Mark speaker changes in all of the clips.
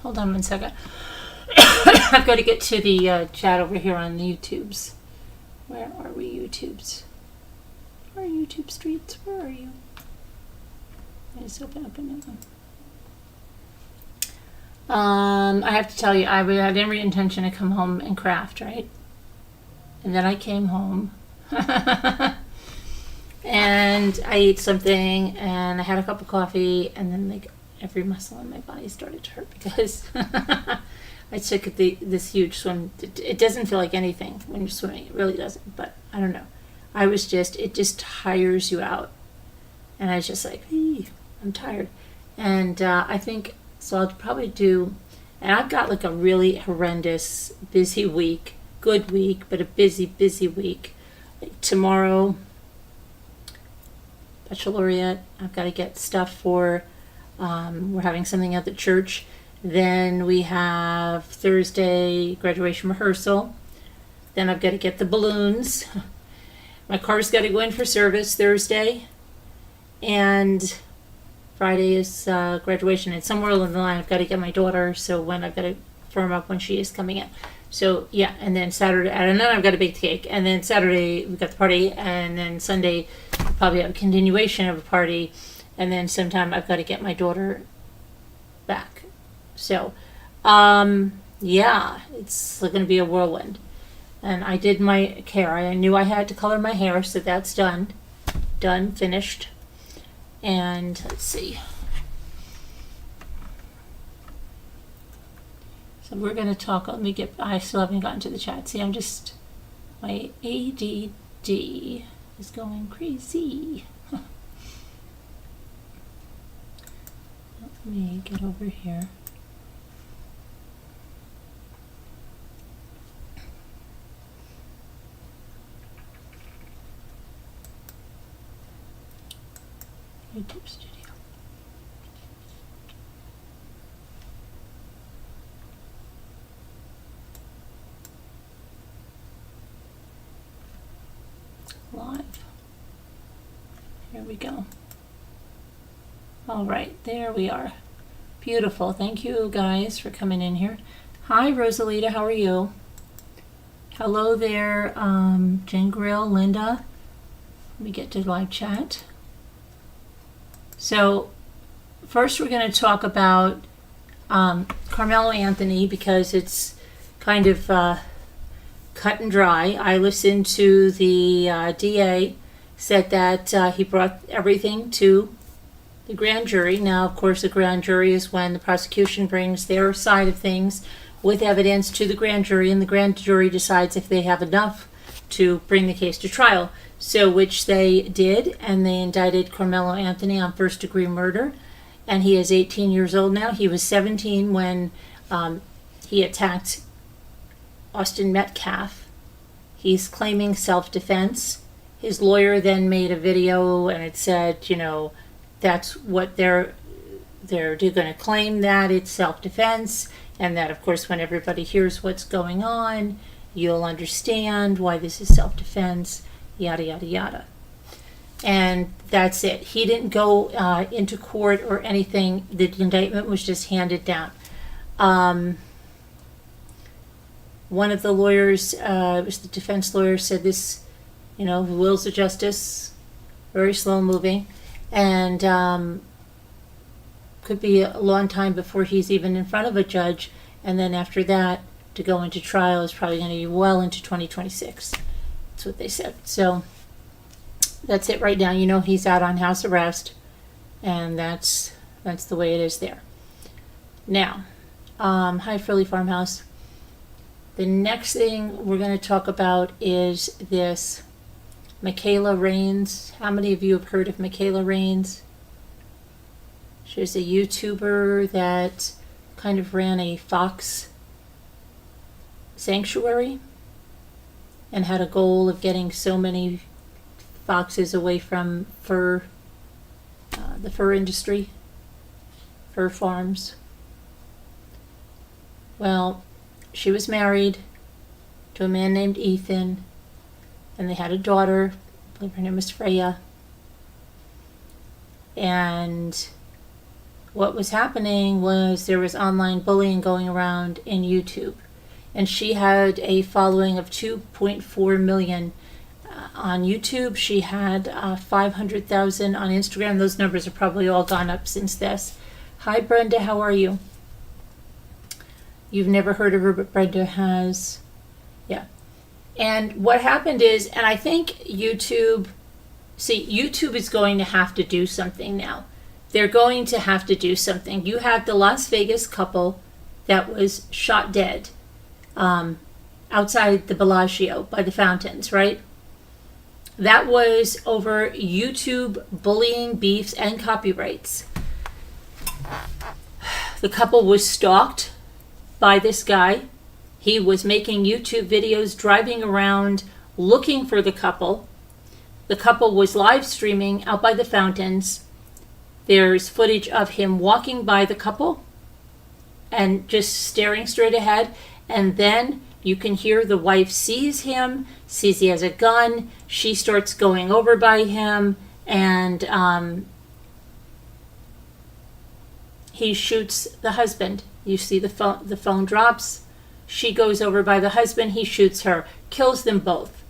Speaker 1: Hold on one second. I've got to get to the chat over here on the YouTubes. Where are we, YouTubes? Where are YouTube streets? Where are you? I just open up a new one. I have to tell you, I had every intention to come home and craft, right? And then I came home. And I ate something, and I had a cup of coffee, and then like every muscle in my body started to hurt because I took this huge swim. It doesn't feel like anything when you're swimming. It really doesn't. But I don't know. It just tires you out. And I was just like, I'm tired. And I think, so I'll probably do, and I've got like a really horrendous busy week. Good week, but a busy week. Like tomorrow, Bachelorette. I've got to get stuff for, we're having something at the church. Then we have Thursday graduation rehearsal. Then I've got to get the balloons. My car's got to go in for service Thursday. And Friday is graduation. And somewhere along the line I've got to get my daughter. So when I've got to firm up when she is coming in. So yeah, and then Saturday, and then I've got to bake the cake. And then Saturday we've got the party. And then Sunday we'll probably have a continuation of a party. And then sometime I've got to get my daughter back. So, yeah, it's going to be a whirlwind. And I did my hair. I knew I had to color my hair, so that's done. Done, finished. And let's see. So we're going to talk. Let me get, I still haven't gotten to the chat. See, my ADD is going crazy. Let me get over here. YouTube studio. Live. Here we go. All right, there we are. Beautiful. Thank you guys for coming in here. Hi, Rosalita. How are you? Hello there, Jen Grill, Linda. Let me get to live chat. So first we're going to talk about Carmelo Anthony because it's kind of cut and dry. I listened to the DA said that he brought everything to the grand jury. Now, of course, the grand jury is when the prosecution brings their side of things with evidence to the grand jury, and the grand jury decides if they have enough to bring the case to trial. So, which they did, and they indicted Carmelo Anthony on first-degree murder, and he is 18 years old now. He was 17 when he attacked Austin Metcalf. He's claiming self-defense. His lawyer then made a video, and it said, you know, that's what they're going to claim, that it's self-defense, and that, of course, when everybody hears what's going on, you'll understand why this is self-defense. Yada, yada, yada. And that's it. He didn't go into court or anything. The indictment was just handed down. One of the lawyers, it was the defense lawyer, said this, you know, wills of justice, very slow moving, and could be a long time before he's even in front of a judge. And then after that, to go into trial is probably going to be well into 2026. That's what they said. So that's it right now. You know, he's out on house arrest, and that's the way it is there. Now, hi Frilly Farmhouse. The next thing we're going to talk about is this Mikayla Raines. How many of you have heard of Mikayla Raines? She's a YouTuber that kind of ran a fox sanctuary and had a goal of getting so many foxes away from the fur industry, fur farms. Well, she was married to a man named Ethan, and they had a daughter. I believe her name was Freya. And what was happening was there was online bullying going around in YouTube. And she had a following of 2.4 million on YouTube. She had 500,000 on Instagram. Those numbers have probably all gone up since this. Hi, Brenda. How are you? You've never heard of her, but Brenda has. Yeah. And what happened is, and I think YouTube is going to have to do something now. They're going to have to do something. You have the Las Vegas couple that was shot dead outside the Bellagio by the fountains, right? That was over YouTube bullying, beefs, and copyrights. The couple was stalked by this guy. He was making YouTube videos, driving around, looking for the couple. The couple was live streaming out by the fountains. There's footage of him walking by the couple and just staring straight ahead. And then you can hear the wife sees him, sees he has a gun. She starts going over by him, and he shoots the husband. You see the phone drops. She goes over by the husband. He shoots her, kills them both.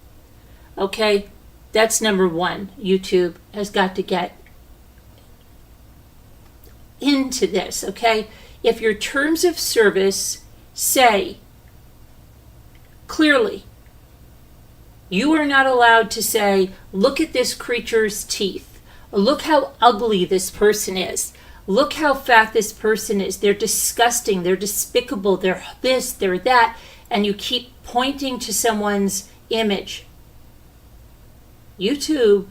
Speaker 1: Okay, that's number one. YouTube has got to get into this, okay? If your terms of service say clearly, you are not allowed to say, look at this creature's teeth. Look how ugly this person is. Look how fat this person is. They're disgusting. They're despicable. They're this, they're that. And you keep pointing to someone's image. YouTube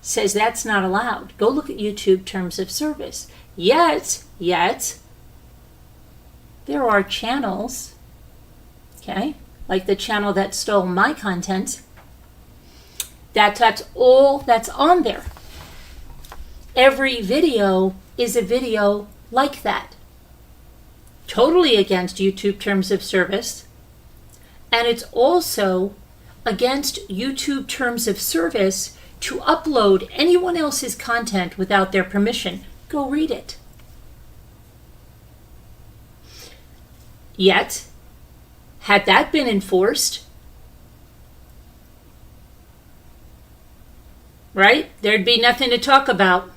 Speaker 1: says that's not allowed. Go look at YouTube terms of service. Yet, there are channels, okay, like the channel that stole my content, that's all that's on there. Every video is a video like that. Totally against YouTube terms of service. And it's also against YouTube terms of service to upload anyone else's content without their permission. Go read it. Yet, had that been enforced, right, there'd be nothing to talk about.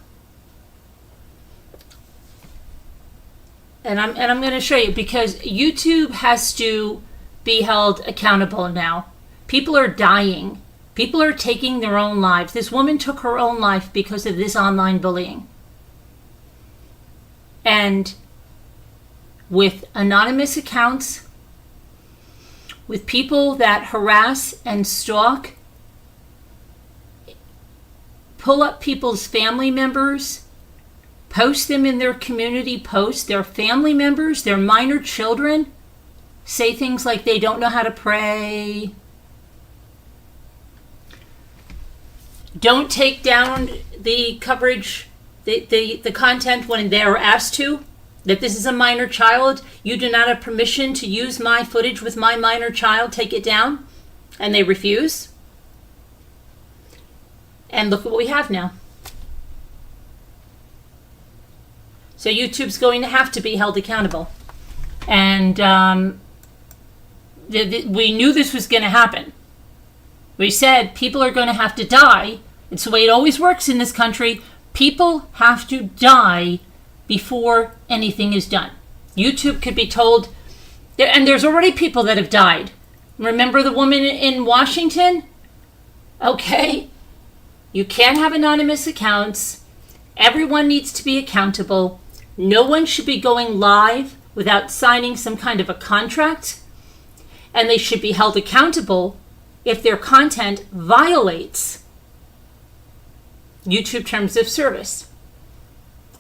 Speaker 1: And I'm going to show you, because YouTube has to be held accountable now. People are dying. People are taking their own lives. This woman took her own life because of this online bullying. And with anonymous accounts, with people that harass and stalk, pull up people's family members, post them in their community posts, their family members, their minor children, say things like they don't know how to pray. Don't take down the coverage, the content when they're asked to, that this is a minor child. You do not have permission to use my footage with my minor child. Take it down. And they refuse. And look at what we have now. So YouTube's going to have to be held accountable. And we knew this was going to happen. We said people are going to have to die. It's the way it always works in this country. People have to die before anything is done. YouTube could be told, and there's already people that have died. Remember the woman in Washington? Okay. You can't have anonymous accounts. Everyone needs to be accountable. No one should be going live without signing some kind of a contract. And they should be held accountable if their content violates YouTube terms of service.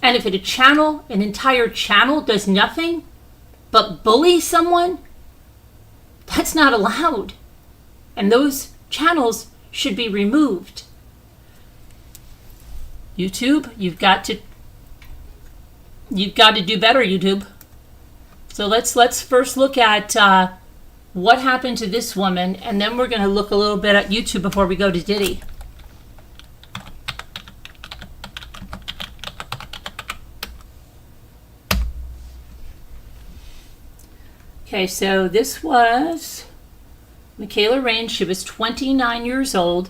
Speaker 1: And if a channel, an entire channel, does nothing but bully someone, that's not allowed. And those channels should be removed. YouTube, you've got to do better, YouTube. So let's first look at what happened to this woman, and then we're going to look a little bit at YouTube before we go to Diddy. Okay, so this was Mikayla Raines. She was 29 years old.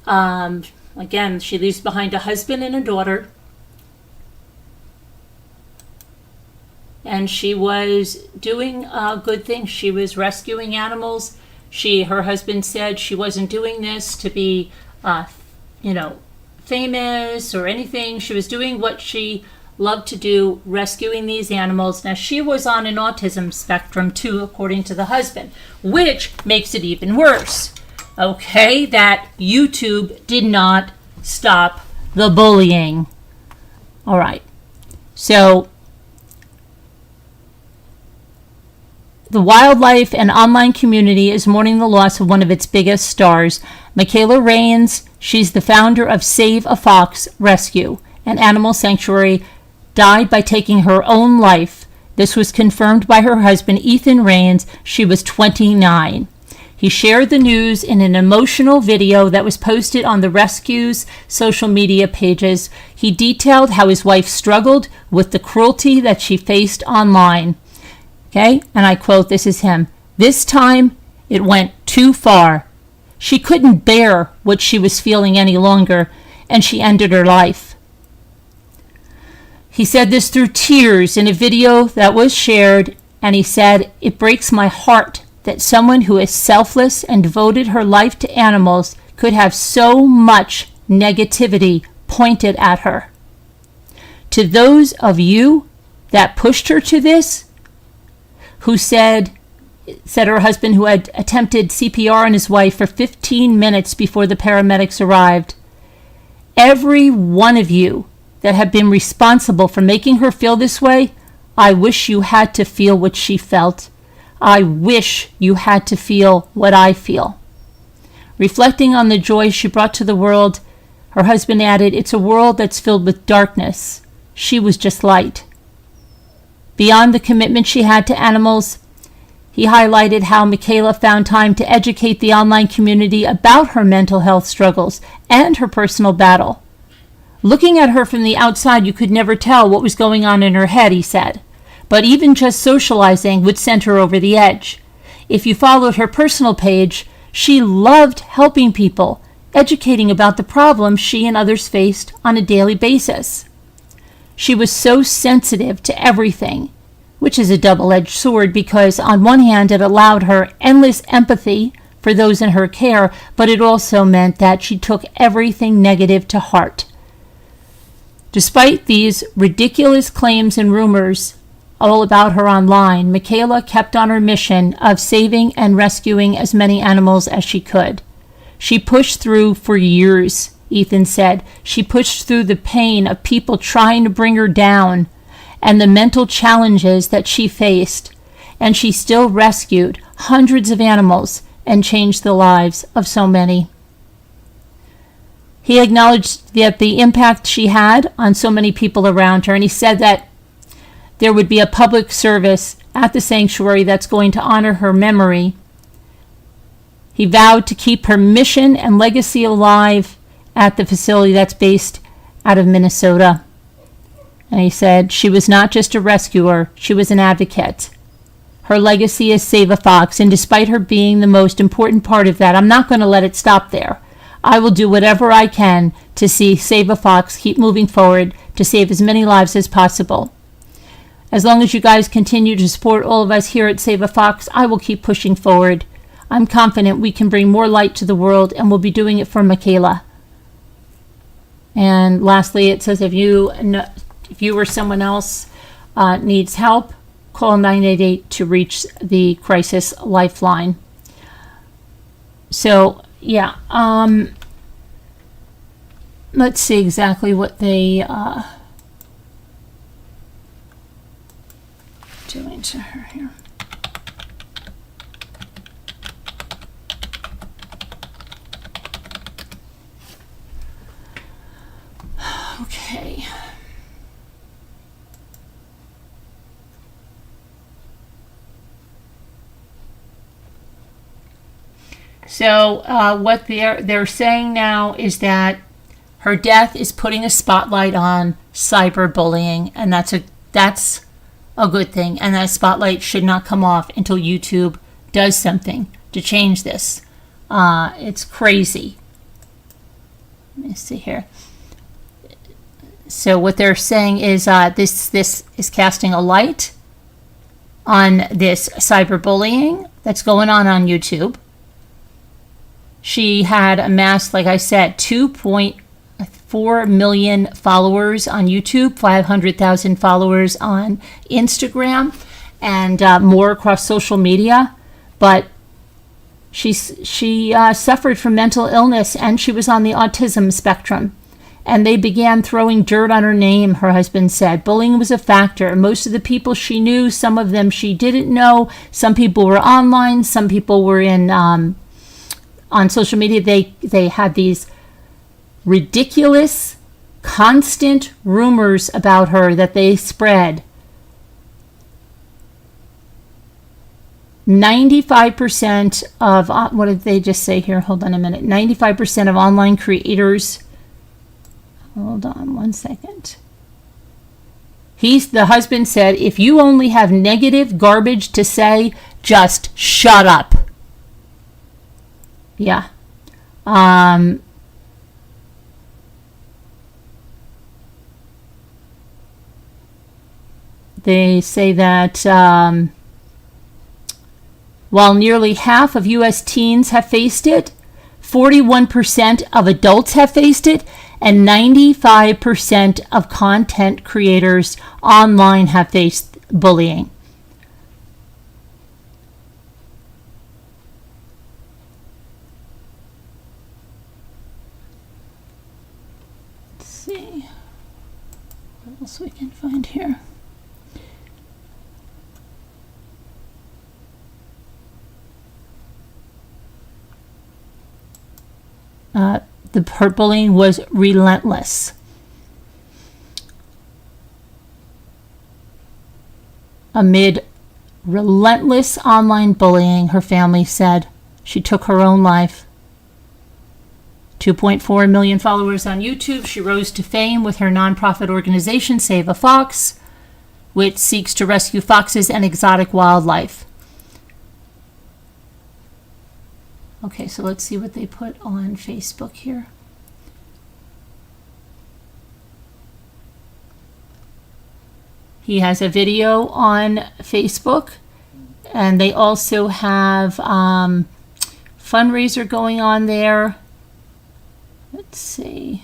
Speaker 1: Again, she leaves behind a husband and a daughter. And she was doing good things. She was rescuing animals. Her husband said she wasn't doing this to be, famous or anything. She was doing what she loved to do, rescuing these animals. Now, she was on an autism spectrum too, according to the husband, which makes it even worse. Okay, that YouTube did not stop the bullying. All right, so the wildlife and online community is mourning the loss of one of its biggest stars, Mikayla Raines. She's the founder of Save a Fox Rescue, an animal sanctuary, died by taking her own life. This was confirmed by her husband, Ethan Raines. She was 29. He shared the news in an emotional video that was posted on the rescue's social media pages. He detailed how his wife struggled with the cruelty that she faced online. Okay, and I quote, this is him. This time, it went too far. She couldn't bear what she was feeling any longer, and she ended her life. He said this through tears in a video that was shared, and he said, it breaks my heart that someone who is selfless and devoted her life to animals could have so much negativity pointed at her. To those of you that pushed her to this, who said her husband, who had attempted CPR on his wife for 15 minutes before the paramedics arrived, every one of you that have been responsible for making her feel this way, I wish you had to feel what she felt. I wish you had to feel what I feel. Reflecting on the joy she brought to the world, her husband added, it's a world that's filled with darkness. She was just light. Beyond the commitment she had to animals, he highlighted how Mikayla found time to educate the online community about her mental health struggles and her personal battle. Looking at her from the outside, you could never tell what was going on in her head, he said. But even just socializing would send her over the edge. If you followed her personal page, she loved helping people, educating about the problems she and others faced on a daily basis. She was so sensitive to everything, which is a double-edged sword because on one hand it allowed her endless empathy for those in her care, but it also meant that she took everything negative to heart. Despite these ridiculous claims and rumors all about her online, Mikayla kept on her mission of saving and rescuing as many animals as she could. She pushed through for years, Ethan said. She pushed through the pain of people trying to bring her down and the mental challenges that she faced, and she still rescued hundreds of animals and changed the lives of so many. He acknowledged that the impact she had on so many people around her, and he said that there would be a public service at the sanctuary that's going to honor her memory. He vowed to keep her mission and legacy alive at the facility that's based out of Minnesota. And he said she was not just a rescuer, she was an advocate. Her legacy is Save a Fox, and despite her being the most important part of that, I'm not going to let it stop there. I will do whatever I can to see Save a Fox keep moving forward to save as many lives as possible. As long as you guys continue to support all of us here at Save a Fox, I will keep pushing forward. I'm confident we can bring more light to the world, and we'll be doing it for Mikayla. And lastly, it says if you or someone else needs help, call 988 to reach the crisis lifeline. So, yeah, let's see exactly what they doing to her here. Okay. So what they're saying now is that her death is putting a spotlight on cyberbullying, and that's a good thing, and that spotlight should not come off until YouTube does something to change this. It's crazy. Let me see here. So what they're saying is this is casting a light on this cyberbullying that's going on YouTube. She had amassed, like I said, 2.4 million followers on YouTube, 500,000 followers on Instagram, and more across social media. But she suffered from mental illness, and she was on the autism spectrum. And they began throwing dirt on her name, her husband said. Bullying was a factor. Most of the people she knew, some of them she didn't know. Some people were online. Some people were in on social media. They had these ridiculous, constant rumors about her that they spread. 95% of, what did they just say here? Hold on a minute. 95% of online creators. Hold on one second. The husband said, if you only have negative garbage to say, just shut up. Yeah. They say that while nearly half of U.S. teens have faced it, 41% of adults have faced it, and 95% of content creators online have faced bullying. Let's see what else we can find here. Her bullying was relentless. Amid relentless online bullying, her family said she took her own life. 2.4 million followers on YouTube. She rose to fame with her nonprofit organization, Save a Fox, which seeks to rescue foxes and exotic wildlife. Okay, so let's see what they put on Facebook here. He has a video on Facebook, and they also have fundraiser going on there. Let's see.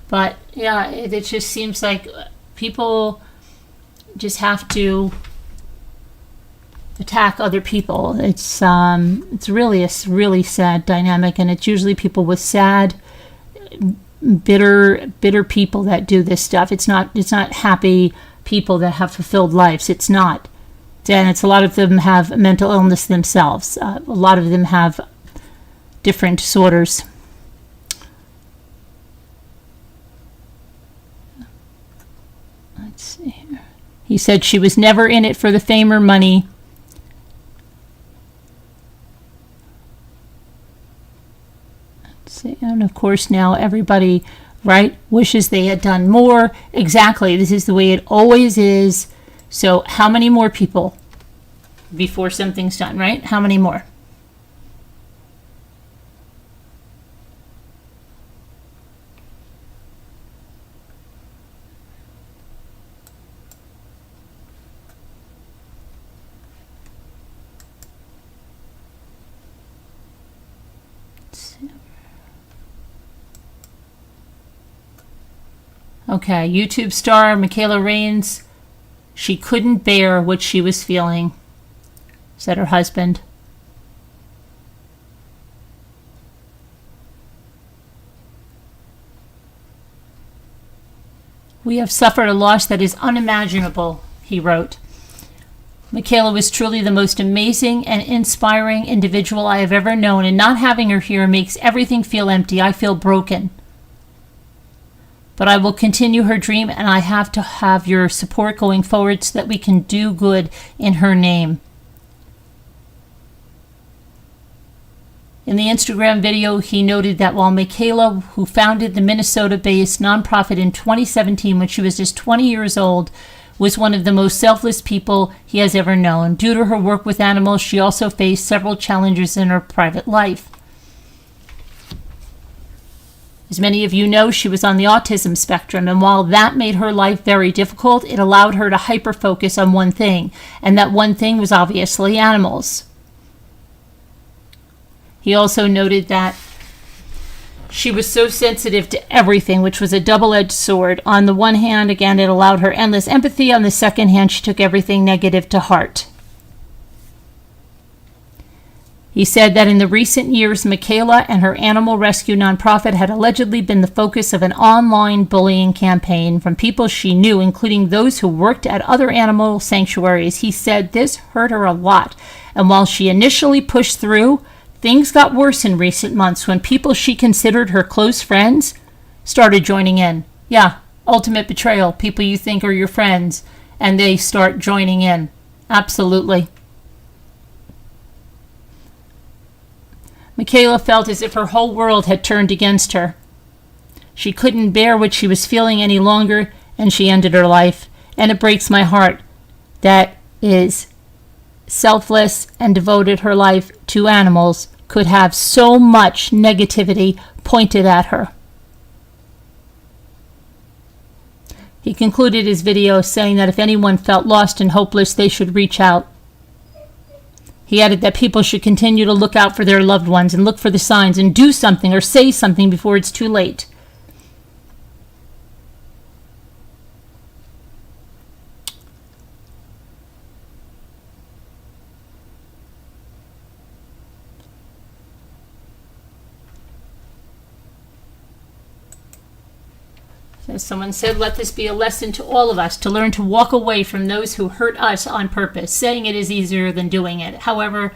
Speaker 1: But yeah, it just seems like people just have to attack other people. It's really a really sad dynamic, and it's usually people with sad, bitter people that do this stuff. It's not happy people that have fulfilled lives. It's not. And it's a lot of them have mental illness themselves. A lot of them have different disorders. Let's see here. He said she was never in it for the fame or money. Let's see. And of course now everybody, right, wishes they had done more. Exactly. This is the way it always is. So how many more people before something's done, right? How many more? Okay, YouTube star Mikayla Raines, she couldn't bear what she was feeling, said her husband. We have suffered a loss that is unimaginable, he wrote. Mikayla was truly the most amazing and inspiring individual I have ever known, and not having her here makes everything feel empty. I feel broken. But I will continue her dream, and I have to have your support going forward so that we can do good in her name. In the Instagram video, he noted that while Mikayla, who founded the Minnesota-based nonprofit in 2017 when she was just 20 years old, was one of the most selfless people he has ever known. Due to her work with animals, she also faced several challenges in her private life. As many of you know, she was on the autism spectrum, and while that made her life very difficult, it allowed her to hyper-focus on one thing, and that one thing was obviously animals. He also noted that she was so sensitive to everything, which was a double-edged sword. On the one hand, again, it allowed her endless empathy. On the second hand, she took everything negative to heart. He said that in the recent years, Mikayla and her animal rescue nonprofit had allegedly been the focus of an online bullying campaign from people she knew, including those who worked at other animal sanctuaries. He said this hurt her a lot, and while she initially pushed through, things got worse in recent months when people she considered her close friends started joining in. Yeah, ultimate betrayal. People you think are your friends, and they start joining in. Absolutely. Mikayla felt as if her whole world had turned against her. She couldn't bear what she was feeling any longer, and she ended her life. And it breaks my heart that is selfless and devoted her life to animals could have so much negativity pointed at her. He concluded his video saying that if anyone felt lost and hopeless, they should reach out. He added that people should continue to look out for their loved ones and look for the signs and do something or say something before it's too late. As someone said, let this be a lesson to all of us to learn to walk away from those who hurt us on purpose. Saying it is easier than doing it. However,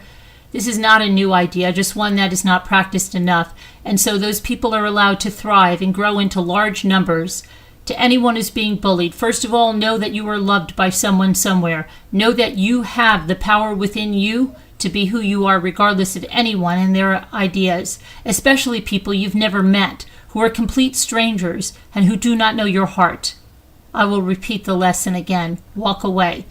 Speaker 1: this is not a new idea, just one that is not practiced enough. And so those people are allowed to thrive and grow into large numbers. To anyone who's being bullied, first of all, know that you are loved by someone somewhere. Know that you have the power within you to be who you are, regardless of anyone and their ideas, especially people you've never met, who are complete strangers and who do not know your heart. I will repeat the lesson again. Walk away.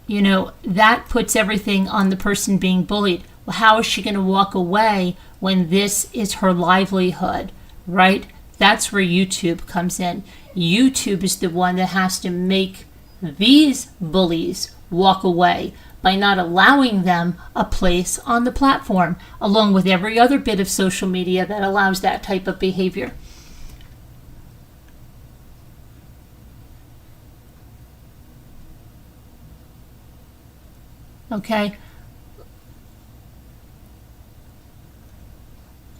Speaker 1: You know, that puts everything on the person being bullied. Well, how is she going to walk away when this is her livelihood, right? That's where YouTube comes in. YouTube is the one that has to make these bullies walk away by not allowing them a place on the platform, along with every other bit of social media that allows that type of behavior. Okay.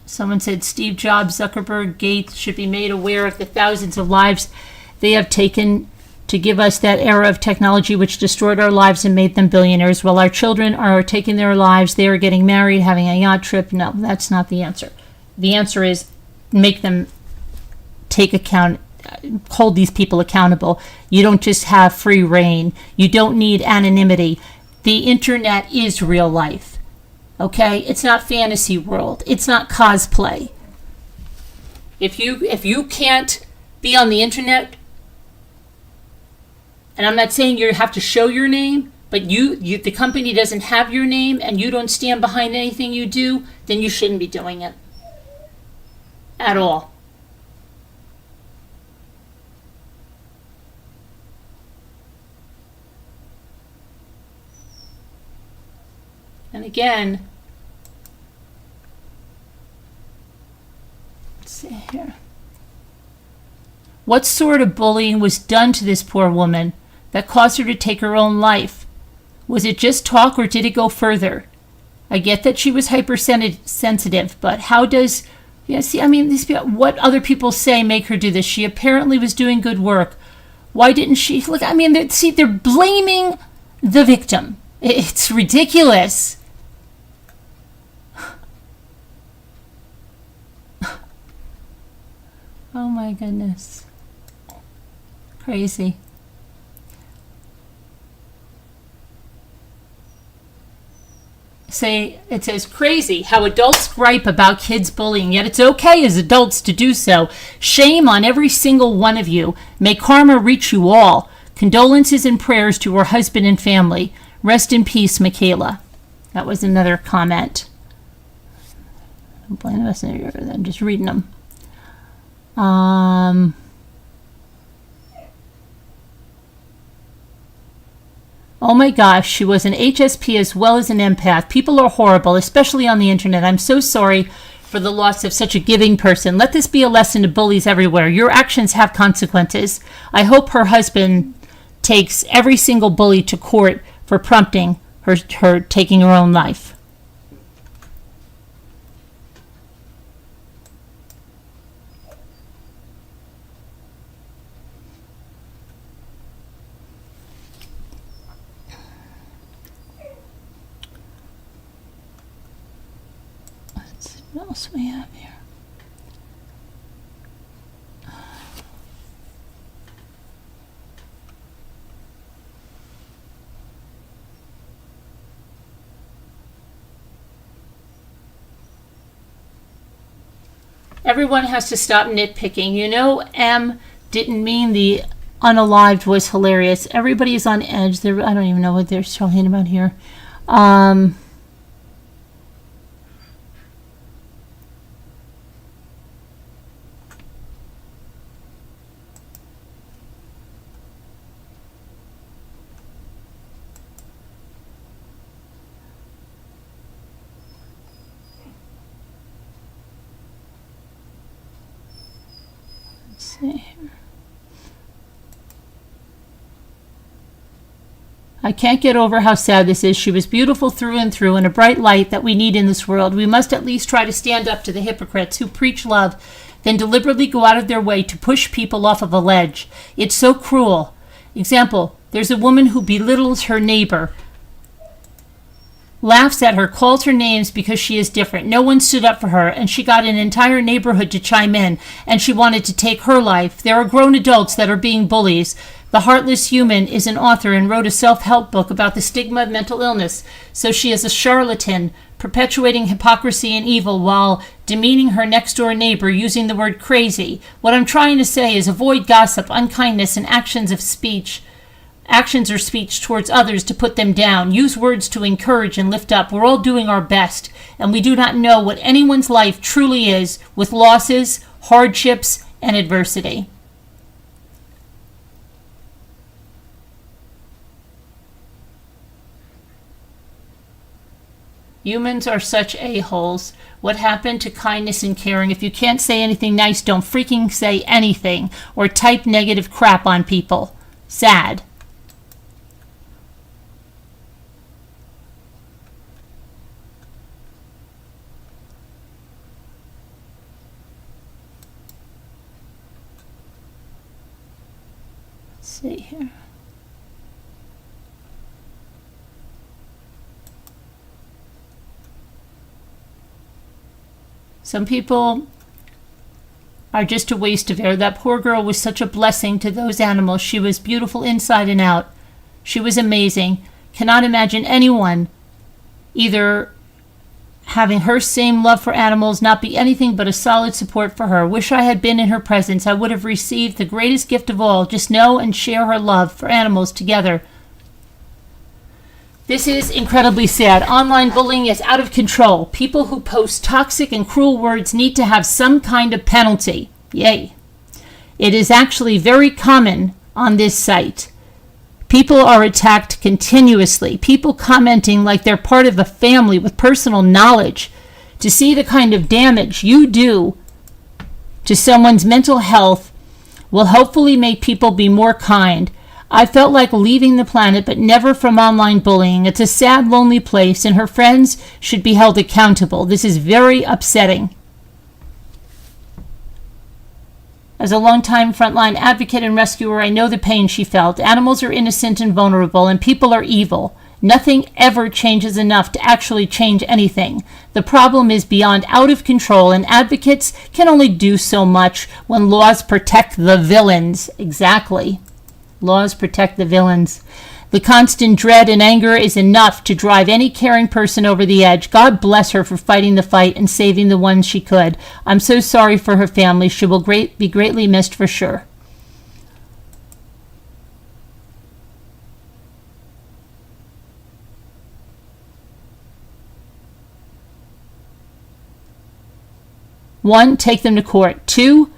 Speaker 1: Someone said Steve Jobs, Zuckerberg, Gates should be made aware of the thousands of lives they have taken to give us that era of technology which destroyed our lives and made them billionaires. While our children are taking their lives, they are getting married, having a yacht trip. No, that's not the answer. The answer is make them take account, hold these people accountable. You don't just have free reign. You don't need anonymity. The internet is real life. Okay? It's not fantasy world. It's not cosplay. If you can't be on the internet, and I'm not saying you have to show your name, but the company doesn't have your name and you don't stand behind anything you do, then you shouldn't be doing it at all. And again, let's see here. What sort of bullying was done to this poor woman that caused her to take her own life? Was it just talk or did it go further? I get that she was hypersensitive, but how does, these people, what other people say make her do this? She apparently was doing good work. Why didn't she, they're blaming the victim. It's ridiculous. Oh my goodness. Crazy. it says, crazy how adults gripe about kids bullying, yet it's okay as adults to do so. Shame on every single one of you. May karma reach you all. Condolences and prayers to her husband and family. Rest in peace, Mikayla. That was another comment. I'm just reading them. Oh my gosh, she was an HSP as well as an empath. People are horrible, especially on the internet. I'm so sorry for the loss of such a giving person. Let this be a lesson to bullies everywhere. Your actions have consequences. I hope her husband takes every single bully to court for prompting her taking her own life. What else we have here? Everyone has to stop nitpicking. You know, M didn't mean the unalived was hilarious. Everybody is on edge. I don't even know what they're talking about here. I can't get over how sad this is. She was beautiful through and through and a bright light that we need in this world. We must at least try to stand up to the hypocrites who preach love, then deliberately go out of their way to push people off of a ledge. It's so cruel. Example, there's a woman who belittles her neighbor, laughs at her, calls her names because she is different. No one stood up for her, and she got an entire neighborhood to chime in, and she wanted to take her life. There are grown adults that are being bullies. The Heartless Human is an author and wrote a self-help book about the stigma of mental illness. So she is a charlatan, perpetuating hypocrisy and evil while demeaning her next-door neighbor using the word crazy. What I'm trying to say is avoid gossip, unkindness, and actions or speech towards others to put them down. Use words to encourage and lift up. We're all doing our best, and we do not know what anyone's life truly is with losses, hardships, and adversity. Humans are such a-holes. What happened to kindness and caring? If you can't say anything nice, don't freaking say anything or type negative crap on people. Sad. Let's see here. Some people are just a waste of air. That poor girl was such a blessing to those animals. She was beautiful inside and out. She was amazing. Cannot imagine anyone either having her same love for animals, not be anything but a solid support for her. Wish I had been in her presence. I would have received the greatest gift of all. Just know and share her love for animals together. This is incredibly sad. Online bullying is out of control. People who post toxic and cruel words need to have some kind of penalty. Yay. It is actually very common on this site. People are attacked continuously. People commenting like they're part of a family with personal knowledge. To see the kind of damage you do to someone's mental health will hopefully make people be more kind. I felt like leaving the planet, but never from online bullying. It's a sad, lonely place, and her friends should be held accountable. This is very upsetting. As a longtime frontline advocate and rescuer, I know the pain she felt. Animals are innocent and vulnerable, and people are evil. Nothing ever changes enough to actually change anything. The problem is beyond out of control, and advocates can only do so much when laws protect the villains. Exactly. Laws protect the villains. The constant dread and anger is enough to drive any caring person over the edge. God bless her for fighting the fight and saving the ones she could. I'm so sorry for her family. She will be greatly missed for sure. One, take them to court. Two,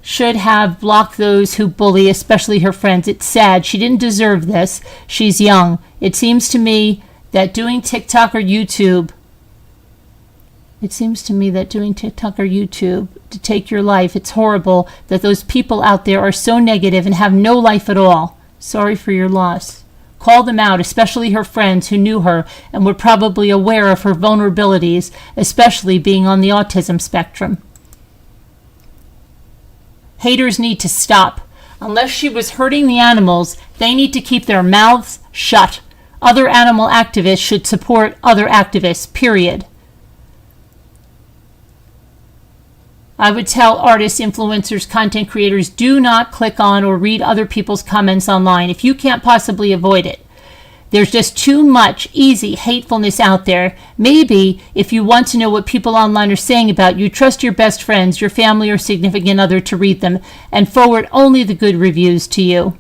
Speaker 1: should have blocked those who bully, especially her friends. It's sad. She didn't deserve this. She's young. It seems to me that doing TikTok or YouTube to take your life, it's horrible that those people out there are so negative and have no life at all. Sorry for your loss. Call them out, especially her friends who knew her and were probably aware of her vulnerabilities, especially being on the autism spectrum. Haters need to stop. Unless she was hurting the animals, they need to keep their mouths shut. Other animal activists should support other activists, period. I would tell artists, influencers, content creators, do not click on or read other people's comments online if you can't possibly avoid it. There's just too much easy hatefulness out there. Maybe if you want to know what people online are saying about you, trust your best friends, your family, or significant other to read them and forward only the good reviews to you.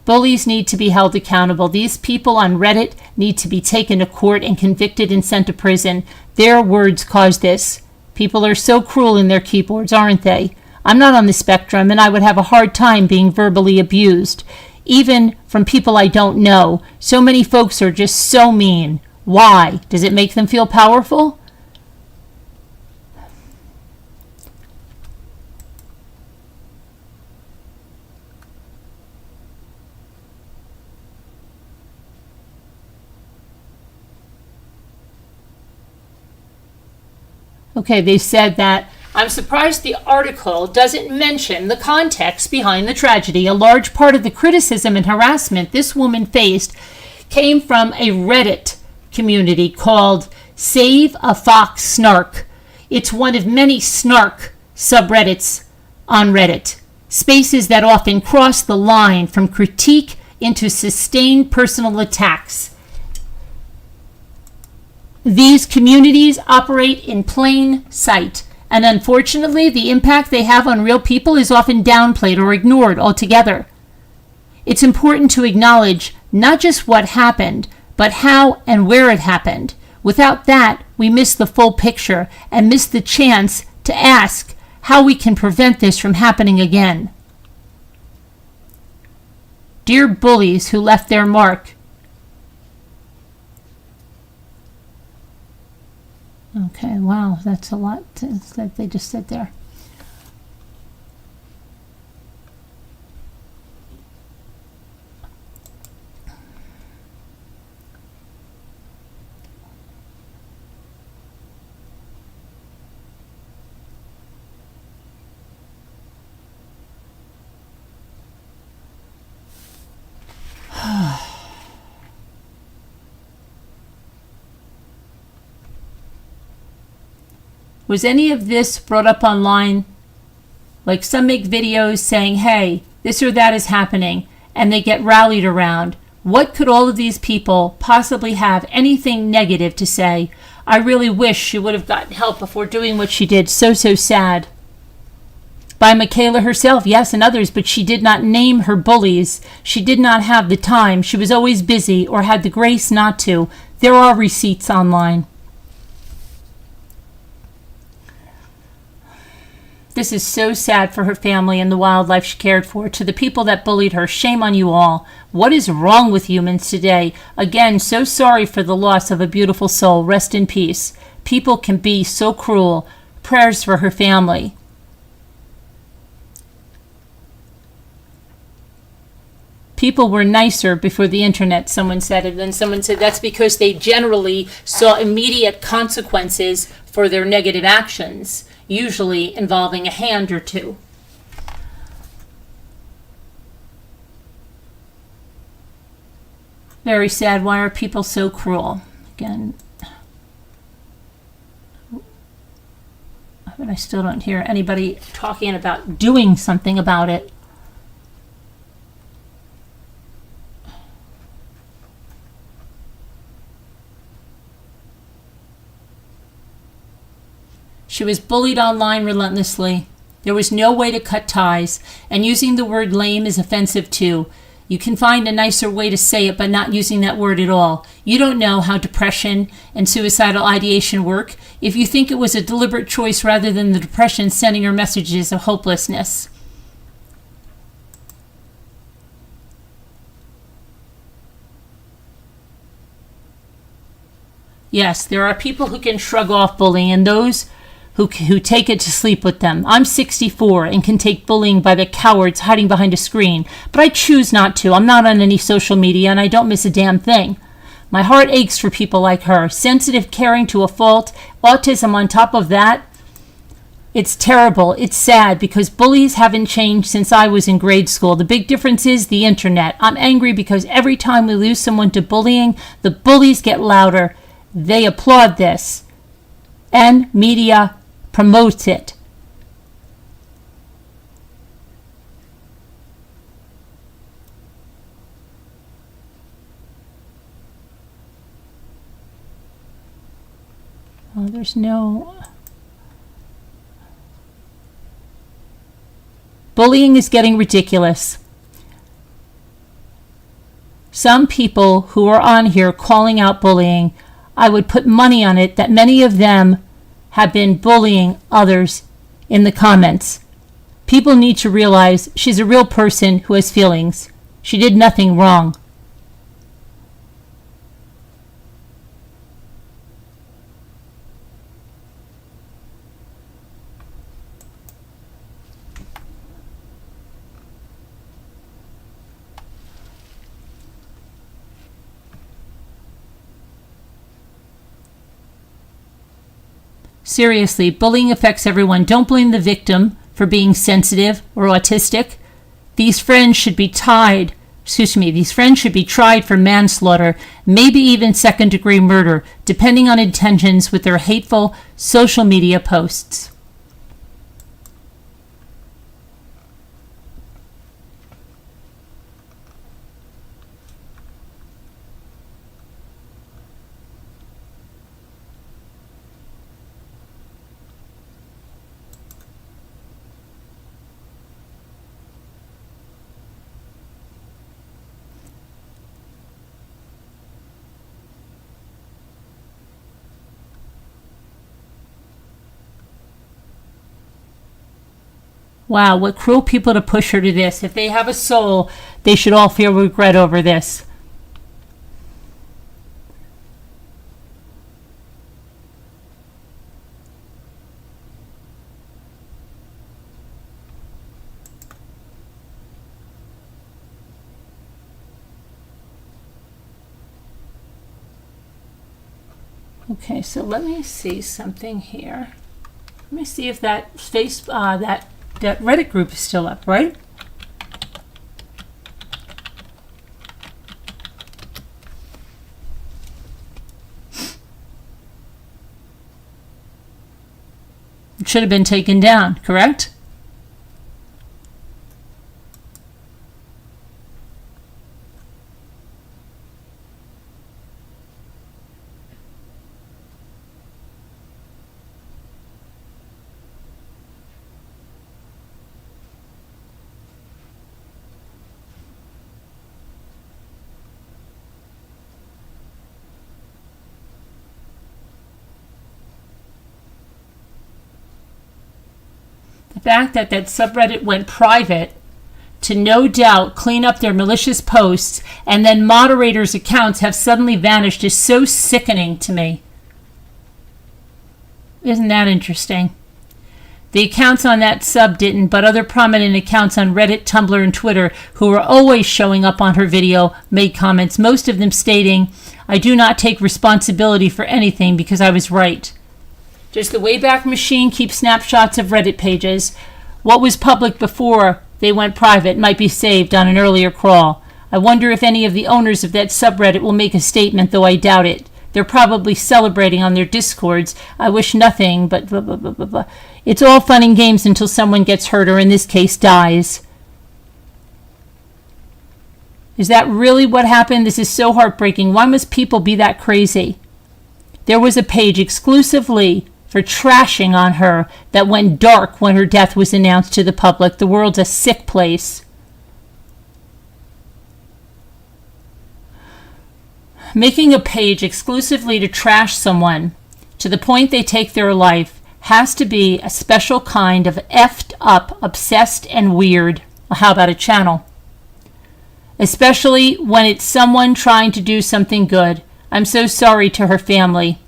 Speaker 1: Bullies need to be held accountable. These people on Reddit need to be taken to court and convicted and sent to prison. Their words caused this. People are so cruel in their keyboards, aren't they? I'm not on the spectrum, and I would have a hard time being verbally abused, even from people I don't know. So many folks are just so mean. Why? Does it make them feel powerful? Okay, they said that I'm surprised the article doesn't mention the context behind the tragedy. A large part of the criticism and harassment this woman faced came from a Reddit community called Save a Fox Snark. It's one of many snark subreddits on Reddit, spaces that often cross the line from critique into sustained personal attacks. These communities operate in plain sight. And unfortunately, the impact they have on real people is often downplayed or ignored altogether. It's important to acknowledge not just what happened, but how and where it happened. Without that, we miss the full picture and miss the chance to ask how we can prevent this from happening again. Dear bullies who left their mark, okay, wow, that's a lot that they just said there. Was any of this brought up online? Like some make videos saying, hey, this or that is happening, and they get rallied around. What could all of these people possibly have anything negative to say? I really wish she would have gotten help before doing what she did. So sad. By Mikayla herself, yes, and others, but she did not name her bullies. She did not have the time. She was always busy or had the grace not to. There are receipts online. This is so sad for her family and the wildlife she cared for. To the people that bullied her, shame on you all. What is wrong with humans today? Again, so sorry for the loss of a beautiful soul. Rest in peace. People can be so cruel. Prayers for her family. People were nicer before the internet, someone said. And then someone said that's because they generally saw immediate consequences for their negative actions, usually involving a hand or two. Very sad. Why are people so cruel? Again, but I still don't hear anybody talking about doing something about it. She was bullied online relentlessly. There was no way to cut ties, and using the word lame is offensive too. You can find a nicer way to say it, but not using that word at all. You don't know how depression and suicidal ideation work if you think it was a deliberate choice rather than the depression sending her messages of hopelessness. Yes, there are people who can shrug off bullying and those who take it to sleep with them. I'm 64 and can take bullying by the cowards hiding behind a screen, but I choose not to. I'm not on any social media and I don't miss a damn thing. My heart aches for people like her, sensitive, caring to a fault, autism on top of that. It's terrible. It's sad because bullies haven't changed since I was in grade school. The big difference is the internet. I'm angry because every time we lose someone to bullying, the bullies get louder. They applaud this, and media promotes it. Oh, there's no... Bullying is getting ridiculous. Some people who are on here calling out bullying, I would put money on it that many of them have been bullying others in the comments. People need to realize she's a real person who has feelings. She did nothing wrong. Seriously, bullying affects everyone. Don't blame the victim for being sensitive or autistic. These friends should be tried for manslaughter, maybe even second-degree murder, depending on intentions with their hateful social media posts. Wow, what cruel people to push her to this. If they have a soul, they should all feel regret over this. Okay, so let me see something here. Let me see if that that Reddit group is still up, right? It should have been taken down, correct? The fact that that subreddit went private to no doubt clean up their malicious posts and then moderators' accounts have suddenly vanished is so sickening to me. Isn't that interesting? The accounts on that sub didn't, but other prominent accounts on Reddit, Tumblr, and Twitter who were always showing up on her video made comments, most of them stating, "I do not take responsibility for anything because I was right." Does the Wayback Machine keep snapshots of Reddit pages? What was public before they went private might be saved on an earlier crawl. I wonder if any of the owners of that subreddit will make a statement, though I doubt it. They're probably celebrating on their discords. I wish nothing, but blah, blah, blah, blah, blah. It's all fun and games until someone gets hurt or in this case dies. Is that really what happened? This is so heartbreaking. Why must people be that crazy? There was a page exclusively for trashing on her that went dark when her death was announced to the public. The world's a sick place. Making a page exclusively to trash someone to the point they take their life has to be a special kind of effed up, obsessed, and weird. Well, how about a channel? Especially when it's someone trying to do something good. I'm so sorry to her family.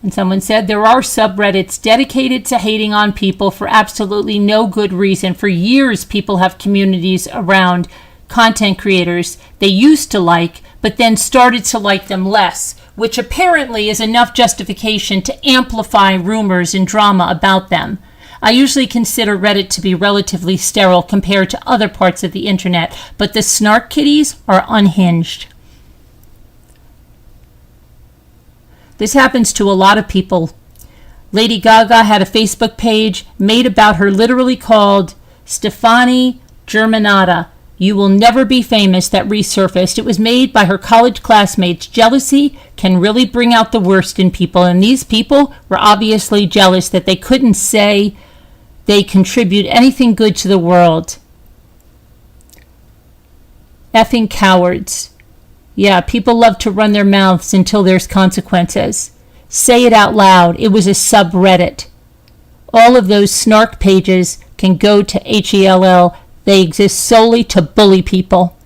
Speaker 1: And someone said, there are subreddits dedicated to hating on people for absolutely no good reason. For years, people have communities around content creators they used to like, but then started to like them less, which apparently is enough justification to amplify rumors and drama about them. I usually consider Reddit to be relatively sterile compared to other parts of the internet, but the snark kitties are unhinged. This happens to a lot of people. Lady Gaga had a Facebook page made about her, literally called Stefani Germanata, You Will Never Be Famous, that resurfaced. It was made by her college classmates. Jealousy can really bring out the worst in people, and these people were obviously jealous that they couldn't say they contribute anything good to the world. Effing cowards. Yeah, people love to run their mouths until there's consequences. Say it out loud. It was a subreddit. All of those snark pages can go to HELL. They exist solely to bully people.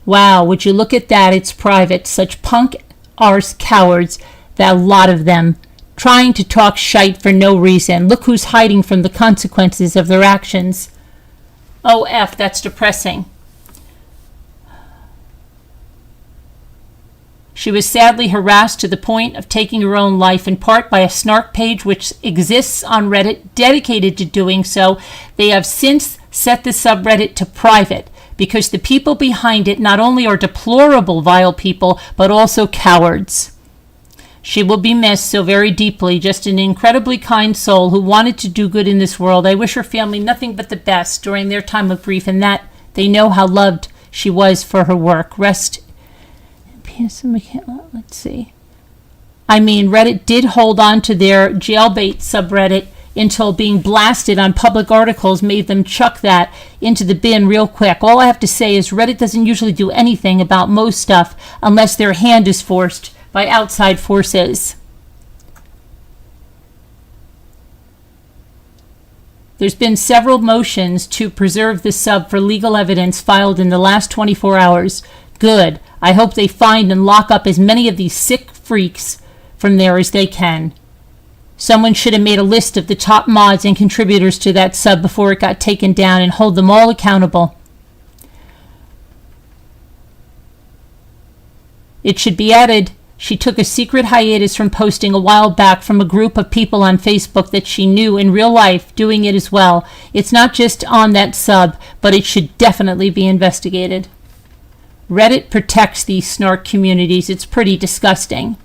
Speaker 1: Wow, would you look at that? It's private. Such punk arse cowards, that a lot of them, trying to talk shite for no reason. Look who's hiding from the consequences of their actions. Oh, F, that's depressing. She was sadly harassed to the point of taking her own life, in part by a snark page which exists on Reddit dedicated to doing so. They have since set the subreddit to private because the people behind it not only are deplorable, vile people, but also cowards. She will be missed so very deeply, just an incredibly kind soul who wanted to do good in this world. I wish her family nothing but the best during their time of grief, and that they know how loved she was for her work. Rest in peace, Michaela. Let's see. I mean, Reddit did hold on to their jailbait subreddit until being blasted on public articles made them chuck that into the bin real quick. All I have to say is Reddit doesn't usually do anything about most stuff unless their hand is forced by outside forces. There's been several motions to preserve the sub for legal evidence filed in the last 24 hours. Good. I hope they find and lock up as many of these sick freaks from there as they can. Someone should have made a list of the top mods and contributors to that sub before it got taken down and hold them all accountable. It should be added, she took a secret hiatus from posting a while back from a group of people on Facebook that she knew in real life doing it as well. It's not just on that sub, but it should definitely be investigated. Reddit protects these snark communities. It's pretty disgusting.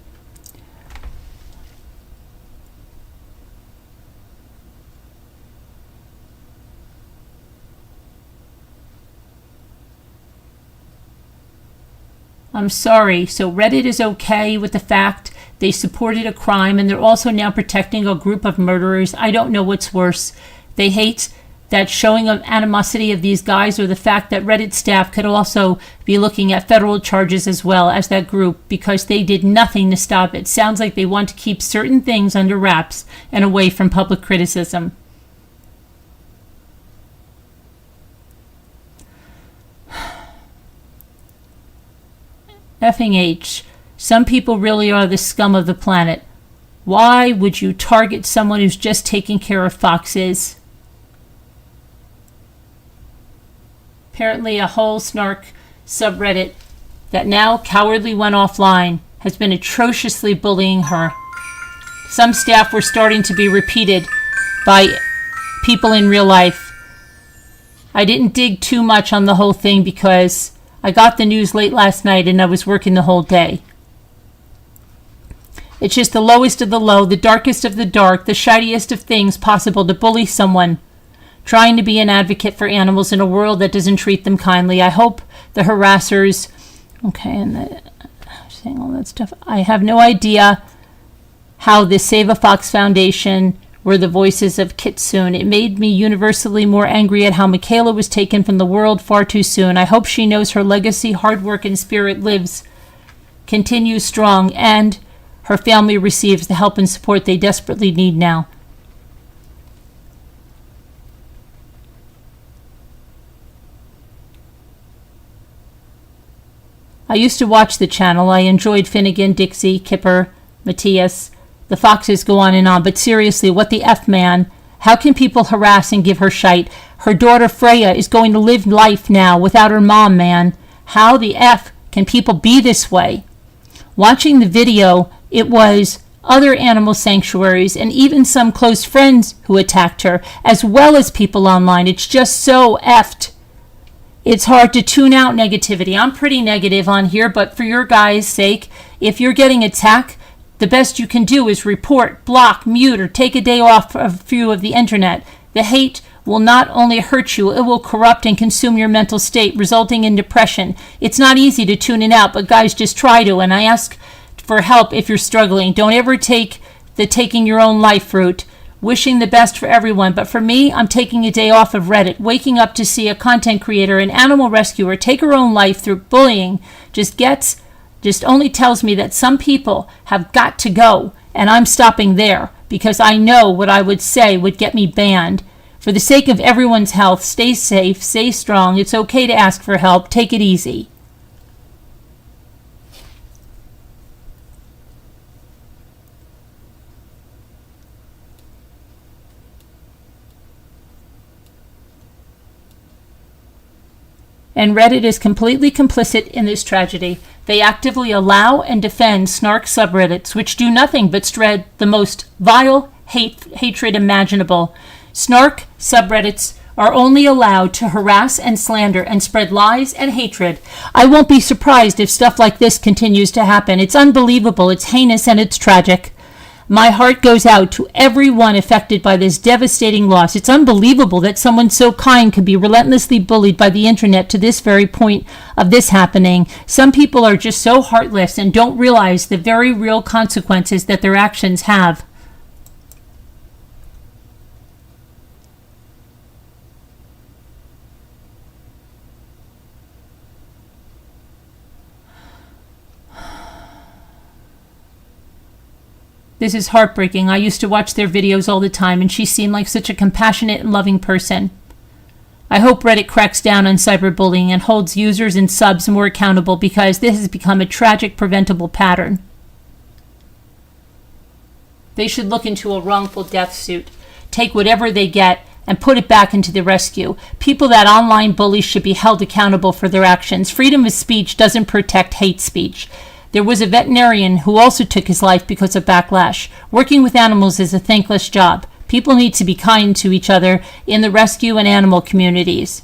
Speaker 1: I'm sorry. So Reddit is okay with the fact they supported a crime and they're also now protecting a group of murderers. I don't know what's worse. They hate that showing of animosity of these guys, or the fact that Reddit staff could also be looking at federal charges as well as that group because they did nothing to stop it. Sounds like they want to keep certain things under wraps and away from public criticism. Effing H. Some people really are the scum of the planet. Why would you target someone who's just taking care of foxes? Apparently a whole snark subreddit that now cowardly went offline has been atrociously bullying her. Some staff were starting to be repeated by people in real life. I didn't dig too much on the whole thing because I got the news late last night and I was working the whole day. It's just the lowest of the low, the darkest of the dark, the shiniest of things possible to bully someone trying to be an advocate for animals in a world that doesn't treat them kindly. I hope the harassers Okay, and saying all that stuff. I have no idea how the Save a Fox Foundation were the voices of Kitsune. It made me universally more angry at how Mikayla was taken from the world far too soon. I hope she knows her legacy, hard work, and spirit continues strong, and her family receives the help and support they desperately need now. I used to watch the channel. I enjoyed Finnegan, Dixie, Kipper, Matthias. The Foxes go on and on. But seriously, what the F, man? How can people harass and give her shite? Her daughter Freya is going to live life now without her mom, man. How the F can people be this way? Watching the video, it was other animal sanctuaries and even some close friends who attacked her, as well as people online. It's just so effed. It's hard to tune out negativity. I'm pretty negative on here, but for your guys' sake, if you're getting attacked, the best you can do is report, block, mute, or take a day off of a few of the internet. The hate will not only hurt you, it will corrupt and consume your mental state, resulting in depression. It's not easy to tune it out, but guys, just try to. And I ask for help if you're struggling. Don't ever take the taking your own life route. Wishing the best for everyone, but for me, I'm taking a day off of Reddit. Waking up to see a content creator, an animal rescuer, take her own life through bullying just only tells me that some people have got to go, and I'm stopping there because I know what I would say would get me banned. For the sake of everyone's health, stay safe, stay strong. It's okay to ask for help. Take it easy. And Reddit is completely complicit in this tragedy. They actively allow and defend snark subreddits, which do nothing but spread the most vile hatred imaginable. Snark subreddits are only allowed to harass and slander and spread lies and hatred. I won't be surprised if stuff like this continues to happen. It's unbelievable, it's heinous, and it's tragic. My heart goes out to everyone affected by this devastating loss. It's unbelievable that someone so kind could be relentlessly bullied by the internet to this very point of this happening. Some people are just so heartless and don't realize the very real consequences that their actions have. This is heartbreaking. I used to watch their videos all the time, and she seemed like such a compassionate and loving person. I hope Reddit cracks down on cyberbullying and holds users and subs more accountable, because this has become a tragic, preventable pattern. They should look into a wrongful death suit, take whatever they get, and put it back into the rescue. People that online bully should be held accountable for their actions. Freedom of speech doesn't protect hate speech. There was a veterinarian who also took his life because of backlash. Working with animals is a thankless job. People need to be kind to each other in the rescue and animal communities.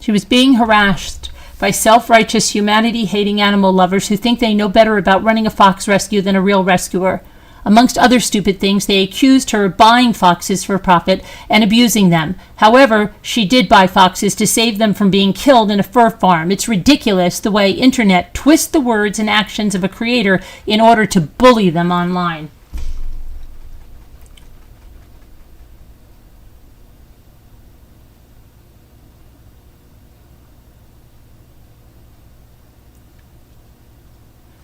Speaker 1: She was being harassed by self-righteous, humanity-hating animal lovers who think they know better about running a fox rescue than a real rescuer. Amongst other stupid things, they accused her of buying foxes for profit and abusing them. However, she did buy foxes to save them from being killed in a fur farm. It's ridiculous the way internet twists the words and actions of a creator in order to bully them online.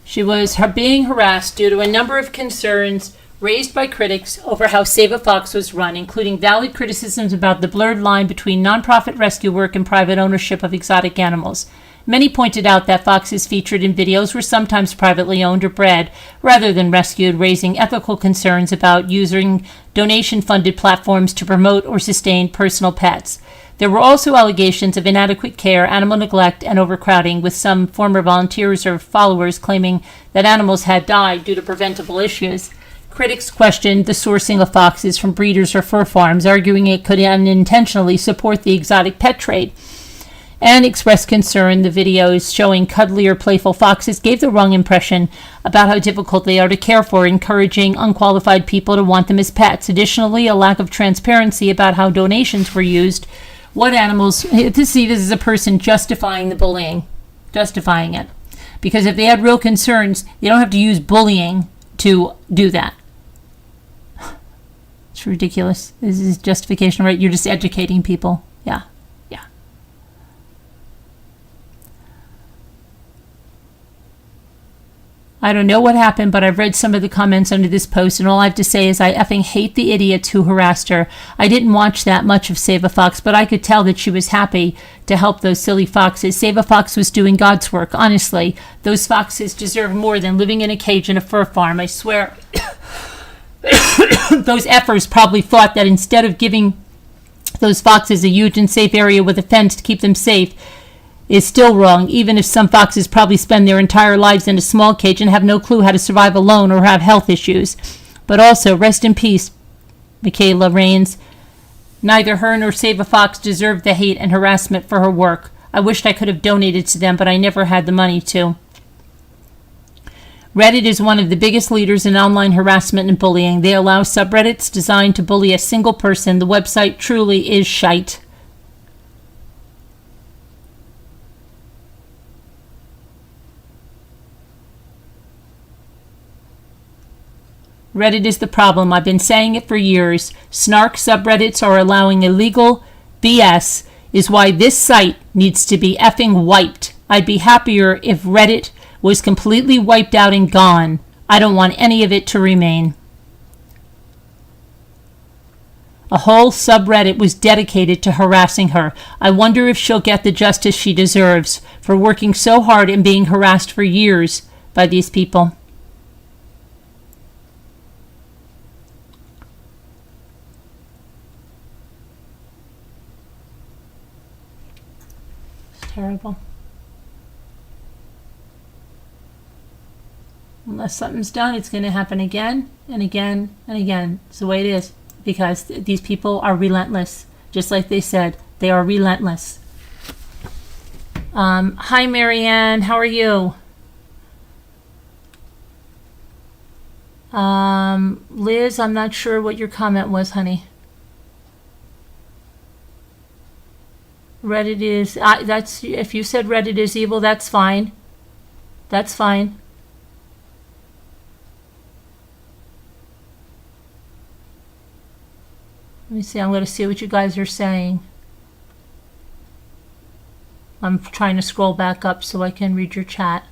Speaker 1: She was being harassed due to a number of concerns raised by critics over how Save a Fox was run, including valid criticisms about the blurred line between nonprofit rescue work and private ownership of exotic animals. Many pointed out that foxes featured in videos were sometimes privately owned or bred rather than rescued, raising ethical concerns about using donation-funded platforms to promote or sustain personal pets. There were also allegations of inadequate care, animal neglect, and overcrowding, with some former volunteers or followers claiming that animals had died due to preventable issues. Critics questioned the sourcing of foxes from breeders or fur farms, arguing it could unintentionally support the exotic pet trade. and expressed concern the videos showing cuddly or playful foxes gave the wrong impression about how difficult they are to care for, encouraging unqualified people to want them as pets. Additionally, a lack of transparency about how donations were used. What animals, this is a person justifying the bullying, justifying it. Because if they had real concerns, they don't have to use bullying to do that. It's ridiculous. This is justification, right? You're just educating people. Yeah. I don't know what happened, but I've read some of the comments under this post, and all I have to say is I effing hate the idiots who harassed her. I didn't watch that much of Save a Fox, but I could tell that she was happy to help those silly foxes. Save a Fox was doing God's work. Honestly, those foxes deserve more than living in a cage in a fur farm. I swear. Those effers probably thought that instead of giving those foxes a huge and safe area with a fence to keep them safe, is still wrong, even if some foxes probably spend their entire lives in a small cage and have no clue how to survive alone or have health issues. But also, rest in peace, Michaela Raines. Neither her nor Save a Fox deserved the hate and harassment for her work. I wished I could have donated to them, but I never had the money to. Reddit is one of the biggest leaders in online harassment and bullying. They allow subreddits designed to bully a single person. The website truly is shite. Reddit is the problem. I've been saying it for years. Snark subreddits are allowing illegal BS is why this site needs to be effing wiped. I'd be happier if Reddit was completely wiped out and gone. I don't want any of it to remain. A whole subreddit was dedicated to harassing her. I wonder if she'll get the justice she deserves for working so hard and being harassed for years by these people. Terrible. Unless something's done, it's going to happen again and again and again. It's the way it is, because these people are relentless. Just like they said, they are relentless. Hi, Marianne. How are you? Liz, I'm not sure what your comment was, honey. Reddit is, that's, if you said Reddit is evil, that's fine. That's fine. Let me see, I'm going to see what you guys are saying. I'm trying to scroll back up so I can read your chat.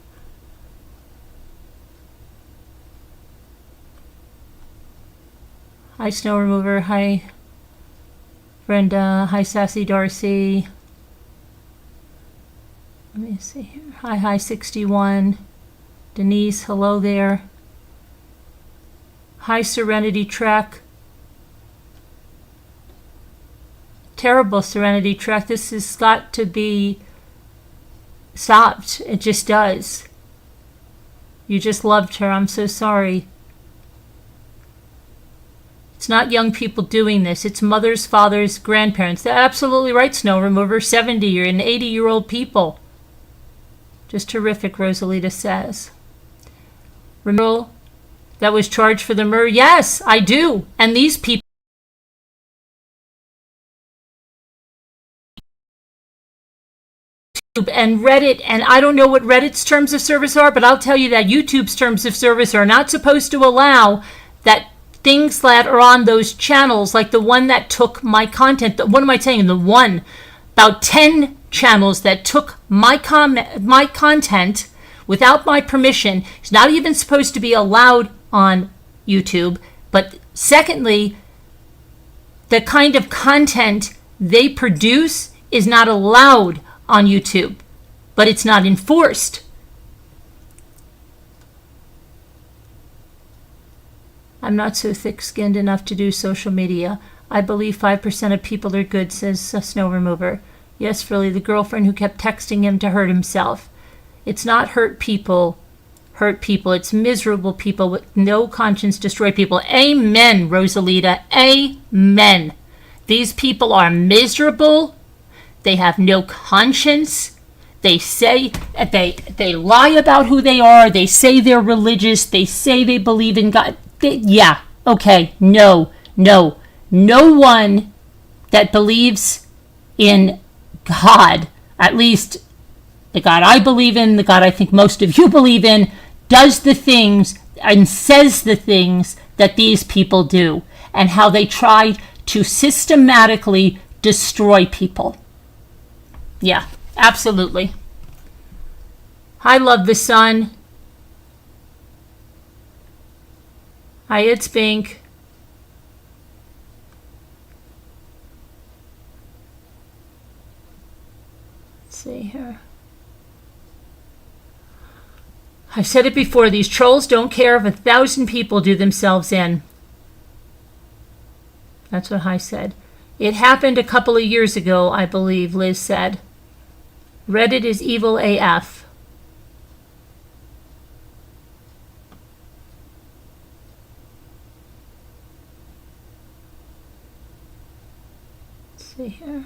Speaker 1: Hi, Snow Remover. Hi, Brenda. Hi, Sassy Darcy. Let me see here. Hi 61. Denise, hello there. Hi, Serenity Trek. Terrible, Serenity Trek. This has got to be stopped. It just does. You just loved her. I'm so sorry. It's not young people doing this. It's mothers, fathers, grandparents. They're absolutely right, Snow Remover. 70 and 80-year-old people. Just terrific, Rosalita says. Renewal that was charged for the murder. Yes, I do. And these people. And Reddit, and I don't know what Reddit's terms of service are, but I'll tell you that YouTube's terms of service are not supposed to allow that things that are on those channels, like the one that took my content. What am I saying? The one, about 10 channels that took my content without my permission. It's not even supposed to be allowed on YouTube. But secondly, the kind of content they produce is not allowed on YouTube, but it's not enforced. I'm not so thick-skinned enough to do social media. I believe 5% of people are good, says Snow Remover. Yes, really, the girlfriend who kept texting him to hurt himself. It's not hurt people. It's miserable people with no conscience, destroy people. Amen, Rosalita. Amen. These people are miserable. They have no conscience. They say they lie about who they are. They say they're religious. They say they believe in God. No one that believes in God, at least the God I believe in, the God I think most of you believe in, does the things and says the things that these people do, and how they try to systematically destroy people. Yeah, absolutely. I love the sun. Hi, it's Pink. Let's see here. I've said it before, these trolls don't care if 1,000 people do themselves in. That's what I said. It happened a couple of years ago, I believe, Liz said. Reddit is evil AF. Let's see here.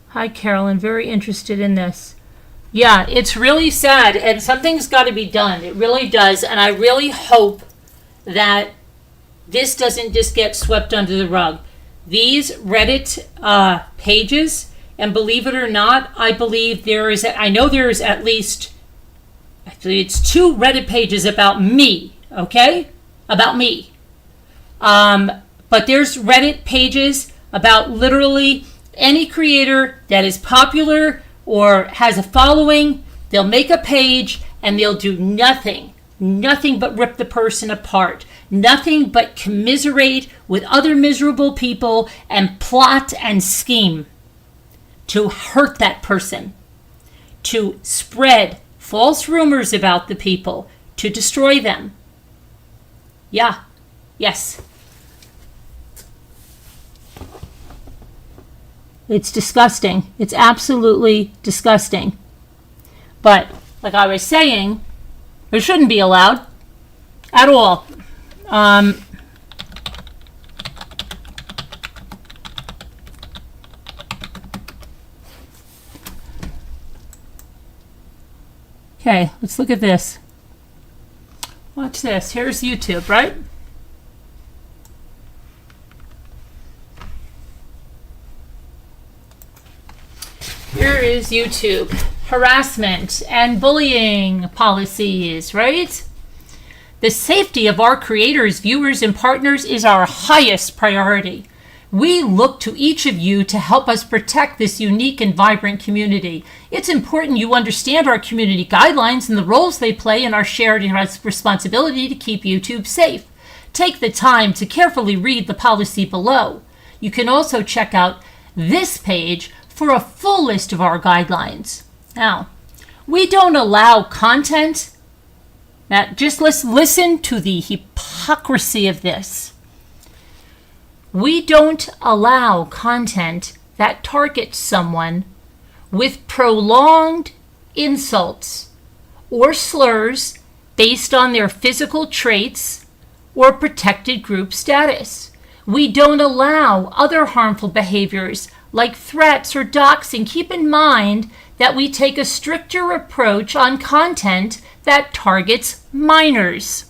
Speaker 1: Hi, Carolyn. Very interested in this. Yeah, it's really sad, and something's got to be done. It really does, and I really hope that this doesn't just get swept under the rug. These Reddit pages, and believe it or not, I believe I know there is at least, actually it's 2 Reddit pages about me, okay? About me. But there's Reddit pages about literally any creator that is popular or has a following. They'll make a page and they'll do nothing but rip the person apart, nothing but commiserate with other miserable people and plot and scheme to hurt that person, to spread false rumors about the people, to destroy them. Yeah, yes. It's disgusting. It's absolutely disgusting. But, like I was saying, it shouldn't be allowed at all. Okay, let's look at this. Watch this. Here's YouTube, right? Here is YouTube. Harassment and bullying policies, right? The safety of our creators, viewers, and partners is our highest priority. We look to each of you to help us protect this unique and vibrant community. It's important you understand our community guidelines and the roles they play in our shared responsibility to keep YouTube safe. Take the time to carefully read the policy below. You can also check out this page for a full list of our guidelines. Now, we don't allow content. Now, just listen to the hypocrisy of this. We don't allow content that targets someone with prolonged insults or slurs based on their physical traits or protected group status. We don't allow other harmful behaviors like threats or doxing. Keep in mind that we take a stricter approach on content that targets minors.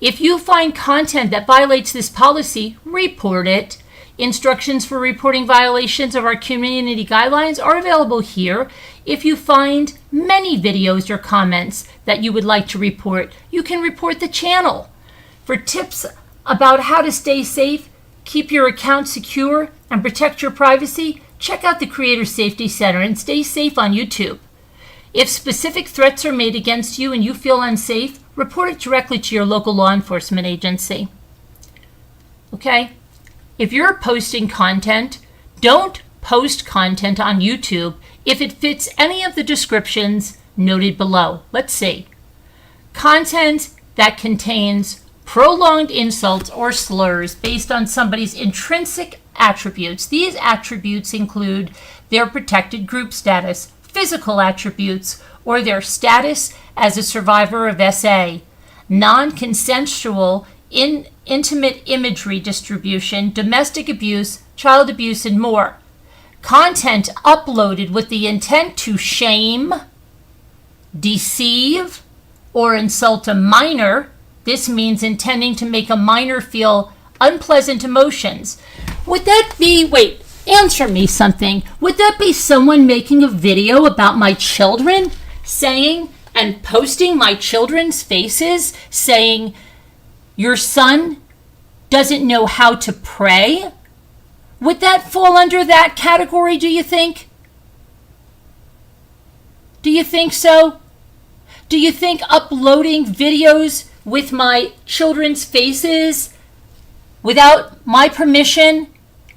Speaker 1: If you find content that violates this policy, report it. Instructions for reporting violations of our community guidelines are available here. If you find many videos or comments that you would like to report, you can report the channel. For tips about how to stay safe, keep your account secure, and protect your privacy, check out the Creator Safety Center and stay safe on YouTube. If specific threats are made against you and you feel unsafe, report it directly to your local law enforcement agency. Okay? If you're posting content, don't post content on YouTube if it fits any of the descriptions noted below. Let's see. Content that contains prolonged insults or slurs based on somebody's intrinsic attributes. These attributes include their protected group status, physical attributes or their status as a survivor of SA, non-consensual intimate imagery distribution, domestic abuse, child abuse, and more. Content uploaded with the intent to shame, deceive, or insult a minor. This means intending to make a minor feel unpleasant emotions. Would that be, wait, answer me something. Would that be someone making a video about my children saying and posting my children's faces saying, your son doesn't know how to pray? Would that fall under that category, do you think? Do you think so? Do you think uploading videos with my children's faces without my permission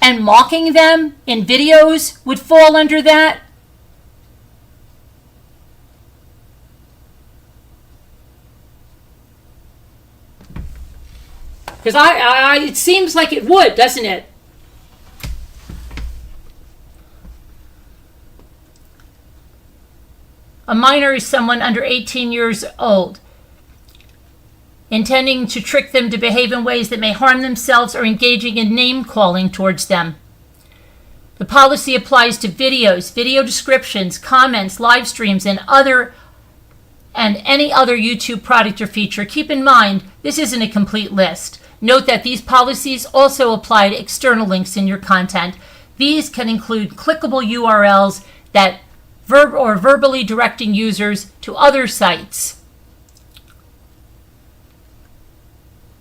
Speaker 1: and mocking them in videos would fall under that? Because it seems like it would, doesn't it? A minor is someone under 18 years old, intending to trick them to behave in ways that may harm themselves or engaging in name-calling towards them. The policy applies to videos, video descriptions, comments, live streams, and any other YouTube product or feature. Keep in mind, this isn't a complete list. Note that these policies also apply to external links in your content. These can include clickable URLs that verbally directing users to other sites.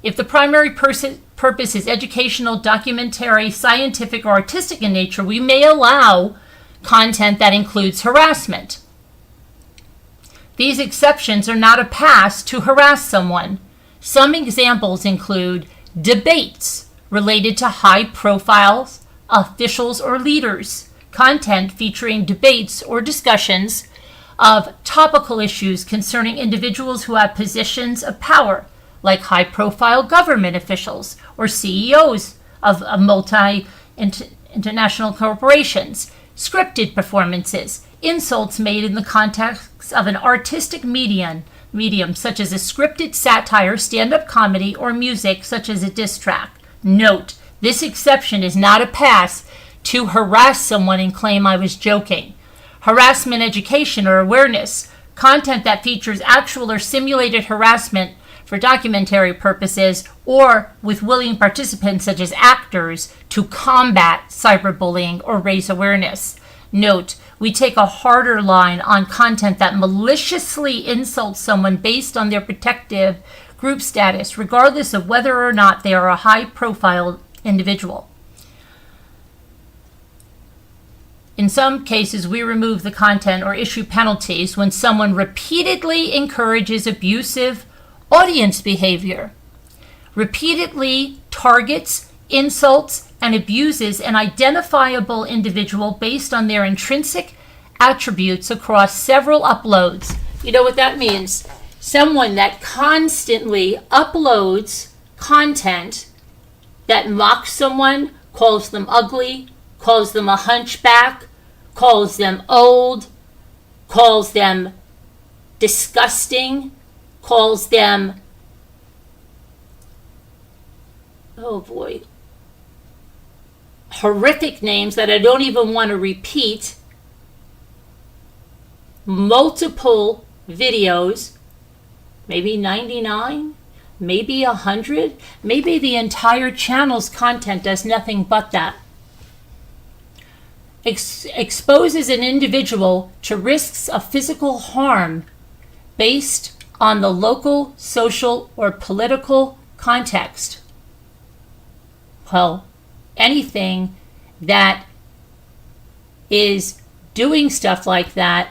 Speaker 1: If the primary purpose is educational, documentary, scientific, or artistic in nature, we may allow content that includes harassment. These exceptions are not a pass to harass someone. Some examples include debates related to high-profile officials or leaders, content featuring debates or discussions of topical issues concerning individuals who have positions of power, like high-profile government officials or CEOs of multi-international corporations, scripted performances, insults made in the context of an artistic medium such as a scripted satire, stand-up comedy, or music such as a diss track. Note, this exception is not a pass to harass someone and claim I was joking. Harassment education or awareness, content that features actual or simulated harassment for documentary purposes or with willing participants such as actors to combat cyberbullying or raise awareness. Note, we take a harder line on content that maliciously insults someone based on their protective group status, regardless of whether or not they are a high-profile individual. In some cases, we remove the content or issue penalties when someone repeatedly encourages abusive audience behavior, repeatedly targets, insults, and abuses an identifiable individual based on their intrinsic attributes across several uploads. You know what that means? Someone that constantly uploads content that mocks someone, calls them ugly, calls them a hunchback, calls them old, calls them disgusting, calls them, oh boy, horrific names that I don't even want to repeat, multiple videos, maybe 99, maybe 100, maybe the entire channel's content does nothing but that. Exposes an individual to risks of physical harm based on the local, social, or political context. Well, anything that is doing stuff like that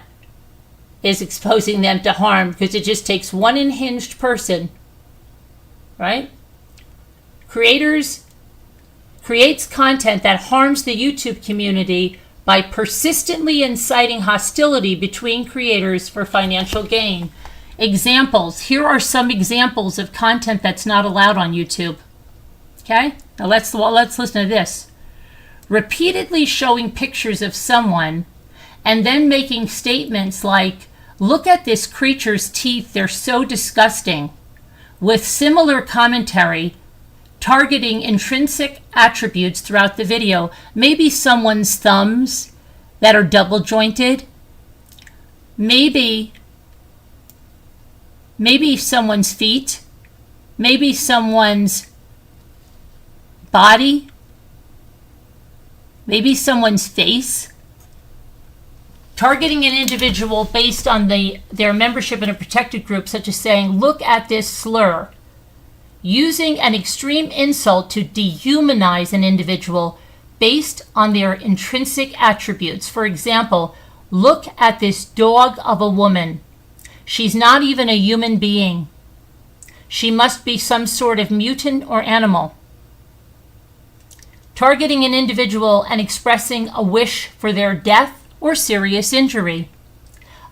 Speaker 1: is exposing them to harm because it just takes one unhinged person, right? Creates content that harms the YouTube community by persistently inciting hostility between creators for financial gain. Examples. Here are some examples of content that's not allowed on YouTube. Okay? Now let's listen to this. Repeatedly showing pictures of someone and then making statements like, "Look at this creature's teeth, they're so disgusting," with similar commentary targeting intrinsic attributes throughout the video. Maybe someone's thumbs that are double jointed, maybe someone's feet, maybe someone's body, maybe someone's face. Targeting an individual based on their membership in a protected group, such as saying, "Look at this slur." Using an extreme insult to dehumanize an individual based on their intrinsic attributes. For example, "Look at this dog of a woman. She's not even a human being. She must be some sort of mutant or animal." Targeting an individual and expressing a wish for their death or serious injury.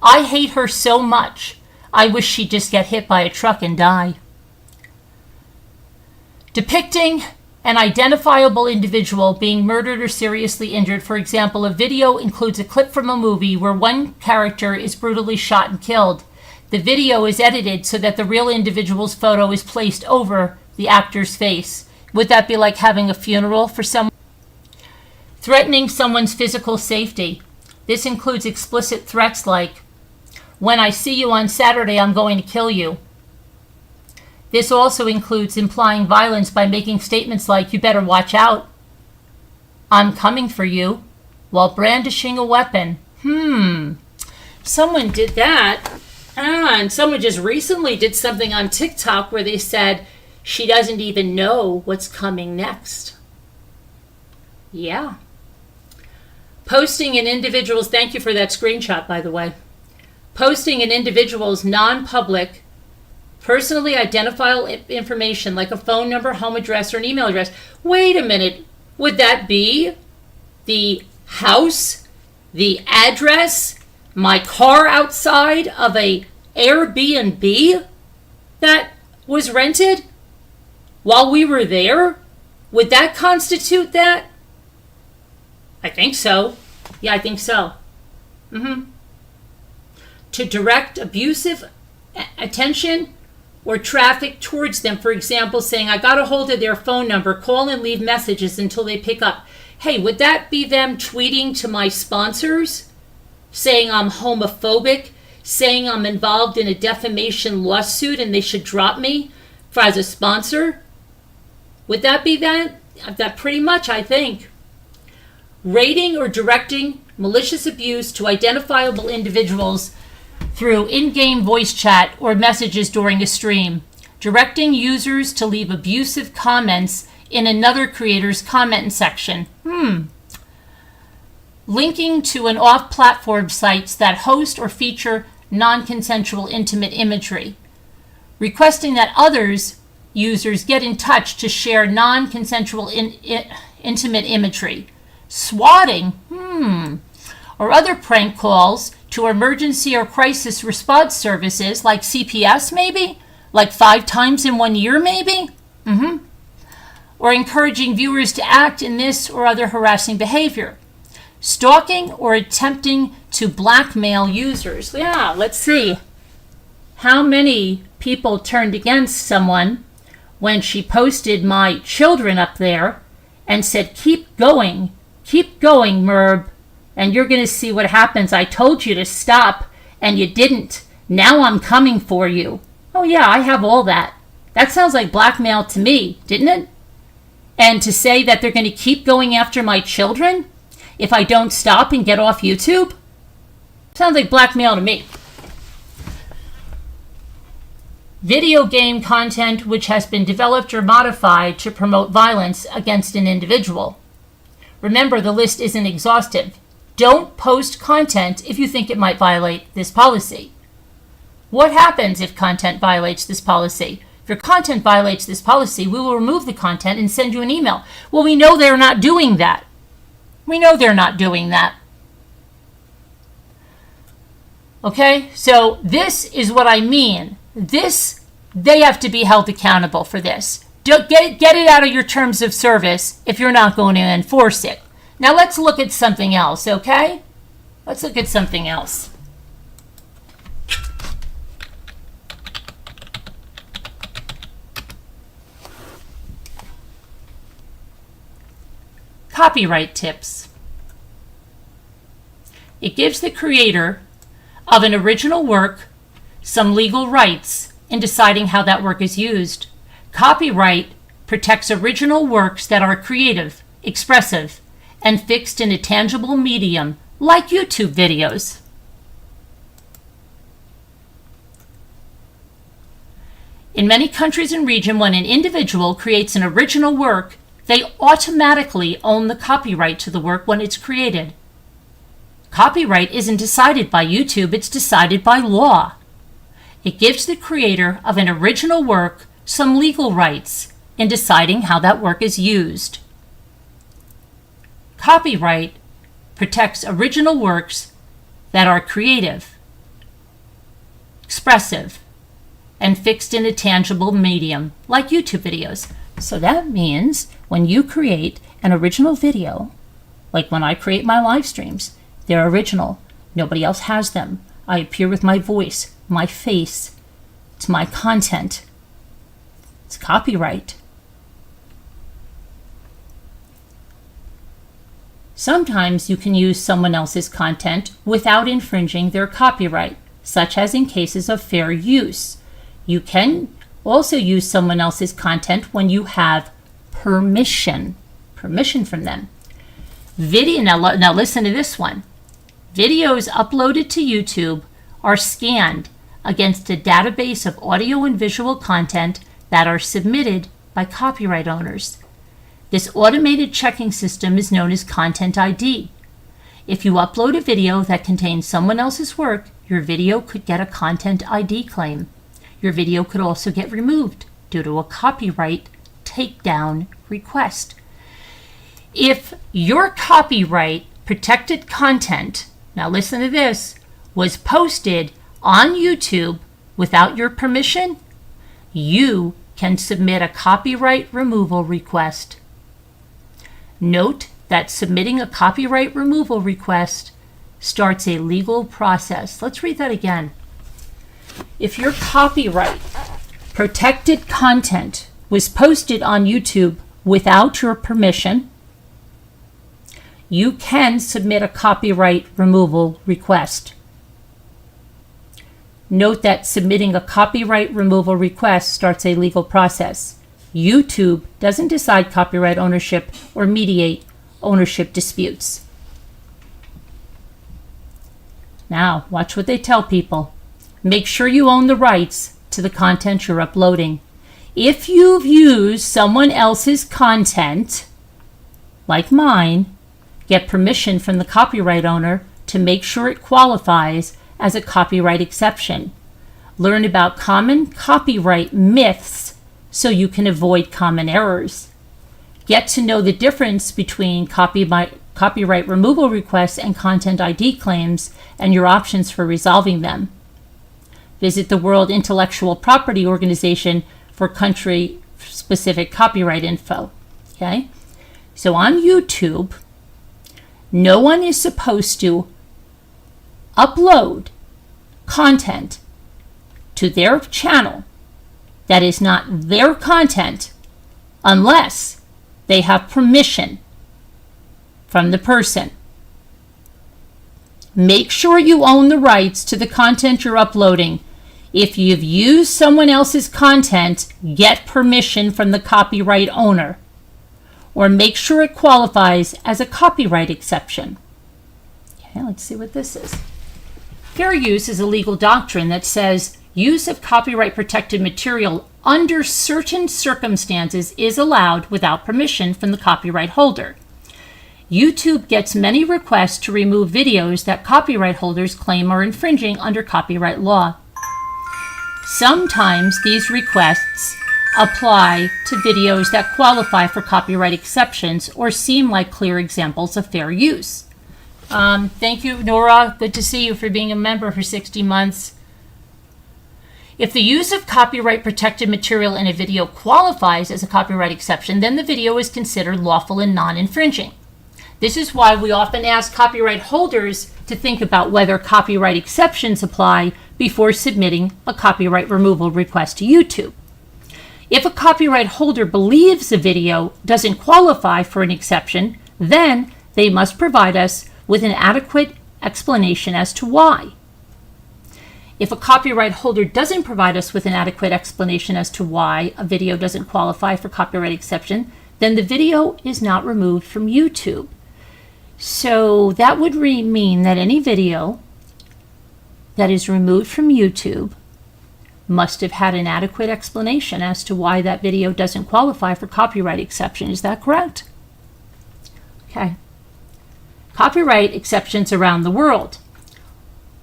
Speaker 1: "I hate her so much. I wish she'd just get hit by a truck and die." Depicting an identifiable individual being murdered or seriously injured. For example, a video includes a clip from a movie where one character is brutally shot and killed. The video is edited so that the real individual's photo is placed over the actor's face. Would that be like having a funeral for someone? Threatening someone's physical safety. This includes explicit threats like, "When I see you on Saturday, I'm going to kill you." This also includes implying violence by making statements like, "You better watch out," "I'm coming for you," while brandishing a weapon. Someone did that. And someone just recently did something on TikTok where they said she doesn't even know what's coming next. Yeah. Posting an individual's, thank you for that screenshot, by the way. Posting an individual's non-public, personally identifiable information like a phone number, home address, or an email address. Wait a minute. Would that be the house, the address, my car outside of a Airbnb that was rented while we were there? Would that constitute that? I think so. Yeah, I think so. To direct abusive attention or traffic towards them. For example, saying, "I got a hold of their phone number, call and leave messages until they pick up." Hey, would that be them tweeting to my sponsors, saying I'm homophobic, saying I'm involved in a defamation lawsuit and they should drop me as a sponsor? Would that be that? That pretty much, I think. Rating or directing malicious abuse to identifiable individuals through in-game voice chat or messages during a stream. Directing users to leave abusive comments in another creator's comment section. Linking to an off-platform sites that host or feature non-consensual intimate imagery. Requesting that others users get in touch to share non-consensual intimate imagery. Swatting, or other prank calls to emergency or crisis response services like CPS, maybe? Like 5 times in 1 year, maybe? Or encouraging viewers to act in this or other harassing behavior. Stalking or attempting to blackmail users. Yeah, let's see. How many people turned against someone when she posted my children up there and said, keep going, Merb, and you're going to see what happens. I told you to stop, and you didn't. Now I'm coming for you. Oh, yeah, I have all that. That sounds like blackmail to me, didn't it? And to say that they're going to keep going after my children if I don't stop and get off YouTube? Sounds like blackmail to me. Video game content which has been developed or modified to promote violence against an individual. Remember, the list isn't exhaustive. Don't post content if you think it might violate this policy. What happens if content violates this policy? If your content violates this policy, we will remove the content and send you an email. Well, we know they're not doing that. We know they're not doing that. Okay, so this is what I mean. They have to be held accountable for this. Get it out of your terms of service if you're not going to enforce it. Now let's look at something else, okay? Let's look at something else. Copyright tips. It gives the creator of an original work some legal rights in deciding how that work is used. Copyright protects original works that are creative, expressive, and fixed in a tangible medium like YouTube videos. In many countries and regions, when an individual creates an original work, they automatically own the copyright to the work when it's created. Copyright isn't decided by YouTube, it's decided by law. It gives the creator of an original work some legal rights in deciding how that work is used. Copyright protects original works that are creative, expressive, and fixed in a tangible medium, like YouTube videos. So that means when you create an original video, like when I create my live streams, they're original. Nobody else has them. I appear with my voice, my face. It's my content. It's copyright. Sometimes you can use someone else's content without infringing their copyright, such as in cases of fair use. You can also use someone else's content when you have permission from them. Now listen to this one. Videos uploaded to YouTube are scanned against a database of audio and visual content that are submitted by copyright owners. This automated checking system is known as Content ID. If you upload a video that contains someone else's work, your video could get a Content ID claim. Your video could also get removed due to a copyright takedown request. If your copyright protected content, now listen to this, was posted on YouTube without your permission, you can submit a copyright removal request. Note that submitting a copyright removal request starts a legal process. Let's read that again. If your copyright protected content was posted on YouTube without your permission, you can submit a copyright removal request. Note that submitting a copyright removal request starts a legal process. YouTube doesn't decide copyright ownership or mediate ownership disputes. Now, watch what they tell people. Make sure you own the rights to the content you're uploading. If you've used someone else's content, like mine, get permission from the copyright owner to make sure it qualifies as a copyright exception. Learn about common copyright myths so you can avoid common errors. Get to know the difference between copyright removal requests and Content ID claims and your options for resolving them. Visit the World Intellectual Property Organization for country-specific copyright info. Okay? So on YouTube, no one is supposed to upload content to their channel that is not their content unless they have permission from the person. Make sure you own the rights to the content you're uploading. If you've used someone else's content, get permission from the copyright owner, or make sure it qualifies as a copyright exception. Okay, let's see what this is. Fair use is a legal doctrine that says use of copyright protected material under certain circumstances is allowed without permission from the copyright holder. YouTube gets many requests to remove videos that copyright holders claim are infringing under copyright law. Sometimes these requests apply to videos that qualify for copyright exceptions or seem like clear examples of fair use. Thank you, Nora. Good to see you for being a member for 60 months. If the use of copyright protected material in a video qualifies as a copyright exception, then the video is considered lawful and non-infringing. This is why we often ask copyright holders to think about whether copyright exceptions apply before submitting a copyright removal request to YouTube. If a copyright holder believes a video doesn't qualify for an exception, then they must provide us with an adequate explanation as to why. If a copyright holder doesn't provide us with an adequate explanation as to why a video doesn't qualify for copyright exception, then the video is not removed from YouTube. So that would mean that any video that is removed from YouTube must have had an adequate explanation as to why that video doesn't qualify for copyright exception. Is that correct? Okay. Copyright exceptions around the world.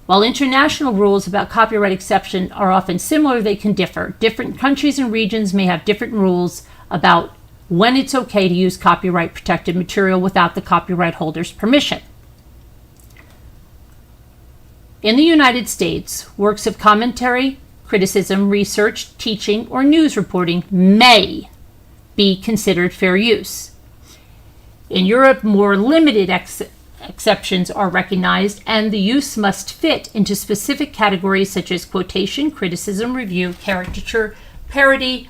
Speaker 1: While international rules about copyright exception are often similar, they can differ. Different countries and regions may have different rules about when it's okay to use copyright protected material without the copyright holder's permission. In the United States, works of commentary, criticism, research, teaching, or news reporting may be considered fair use. In Europe, more limited exceptions are recognized, and the use must fit into specific categories such as quotation, criticism, review, caricature, parody.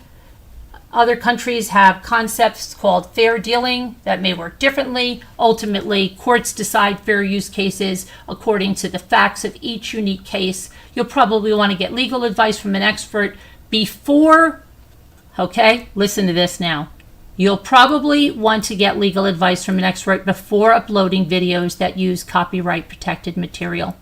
Speaker 1: Other countries have concepts called fair dealing that may work differently. Ultimately, courts decide fair use cases according to the facts of each unique case. You'll probably want to get legal advice from an expert before, okay, listen to this now. You'll probably want to get legal advice from an expert before uploading videos that use copyright protected material.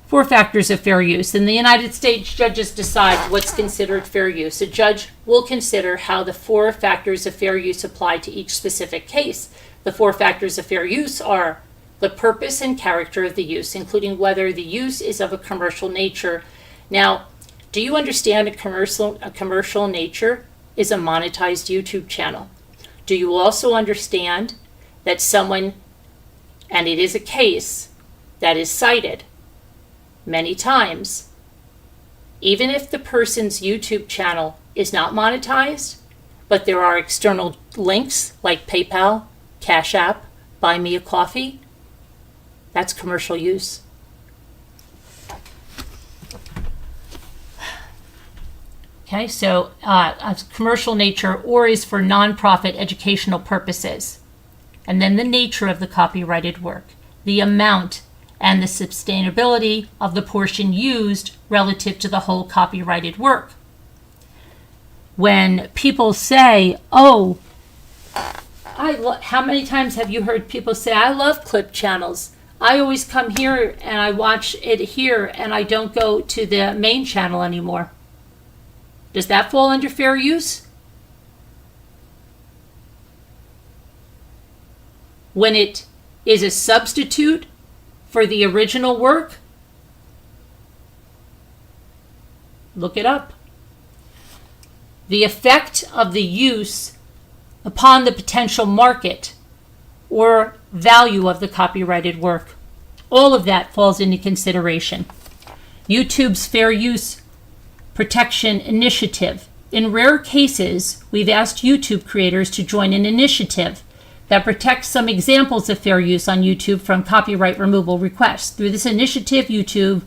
Speaker 1: 4 factors of fair use. In the United States, judges decide what's considered fair use. A judge will consider how the 4 factors of fair use apply to each specific case. The 4 factors of fair use are the purpose and character of the use, including whether the use is of a commercial nature. Now, do you understand a commercial nature is a monetized YouTube channel? Do you also understand that someone, and it is a case that is cited many times, even if the person's YouTube channel is not monetized, but there are external links like PayPal, Cash App, Buy Me a Coffee, that's commercial use. Okay, so of commercial nature or is for nonprofit educational purposes. And then the nature of the copyrighted work, the amount and the sustainability of the portion used relative to the whole copyrighted work. When people say, oh, how many times have you heard people say, I love clip channels. I always come here and I watch it here and I don't go to the main channel anymore. Does that fall under fair use? When it is a substitute for the original work? Look it up. The effect of the use upon the potential market or value of the copyrighted work. All of that falls into consideration. YouTube's fair use protection initiative. In rare cases, we've asked YouTube creators to join an initiative that protects some examples of fair use on YouTube from copyright removal requests. Through this initiative, YouTube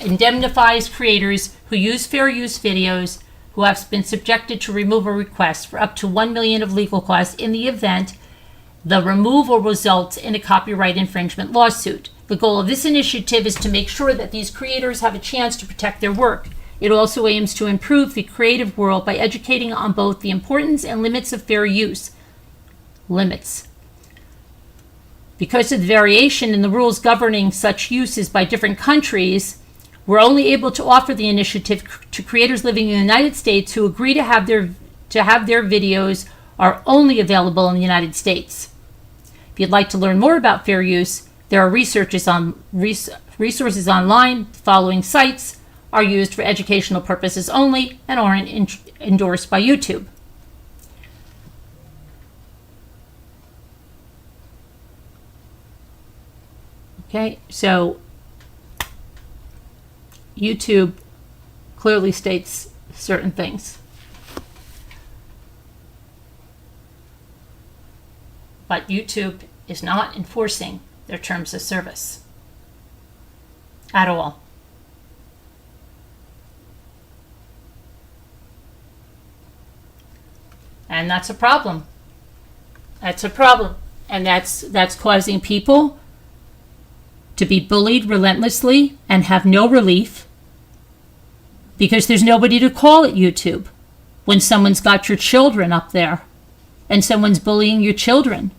Speaker 1: indemnifies creators who use fair use videos who have been subjected to removal requests for up to $1 million of legal costs in the event the removal results in a copyright infringement lawsuit. The goal of this initiative is to make sure that these creators have a chance to protect their work. It also aims to improve the creative world by educating on both the importance and limits of fair use. Limits. Because of the variation in the rules governing such uses by different countries, we're only able to offer the initiative to creators living in the United States who agree to have their videos are only available in the United States. If you'd like to learn more about fair use, there are resources online. The following sites are used for educational purposes only and aren't endorsed by YouTube. Okay, so YouTube clearly states certain things. But YouTube is not enforcing their terms of service at all. And that's a problem. That's a problem. And that's causing people to be bullied relentlessly and have no relief because there's nobody to call at YouTube when someone's got your children up there and someone's bullying your children.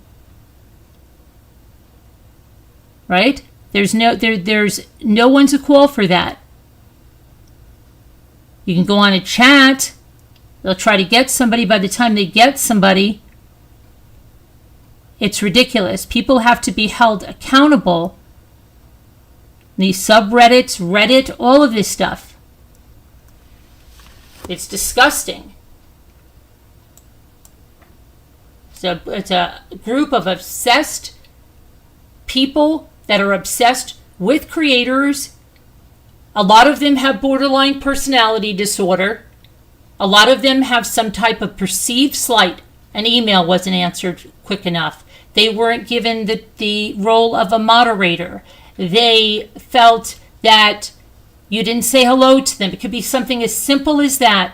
Speaker 1: Right? There's no one to call for that. You can go on a chat. They'll try to get somebody. By the time they get somebody, it's ridiculous. People have to be held accountable. These subreddits, Reddit, all of this stuff. It's disgusting. It's a group of obsessed people that are obsessed with creators. A lot of them have borderline personality disorder. A lot of them have some type of perceived slight. An email wasn't answered quick enough. They weren't given the role of a moderator. They felt that you didn't say hello to them. It could be something as simple as that.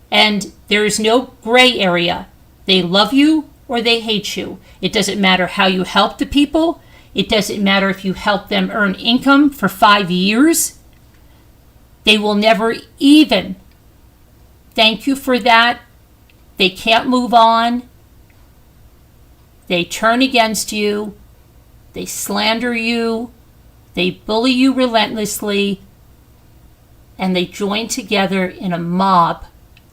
Speaker 1: And there is no gray area. They love you or they hate you. It doesn't matter how you help the people. It doesn't matter if you help them earn income for 5 years. They will never even thank you for that. They can't move on. They turn against you. They slander you. They bully you relentlessly. And they join together in a mob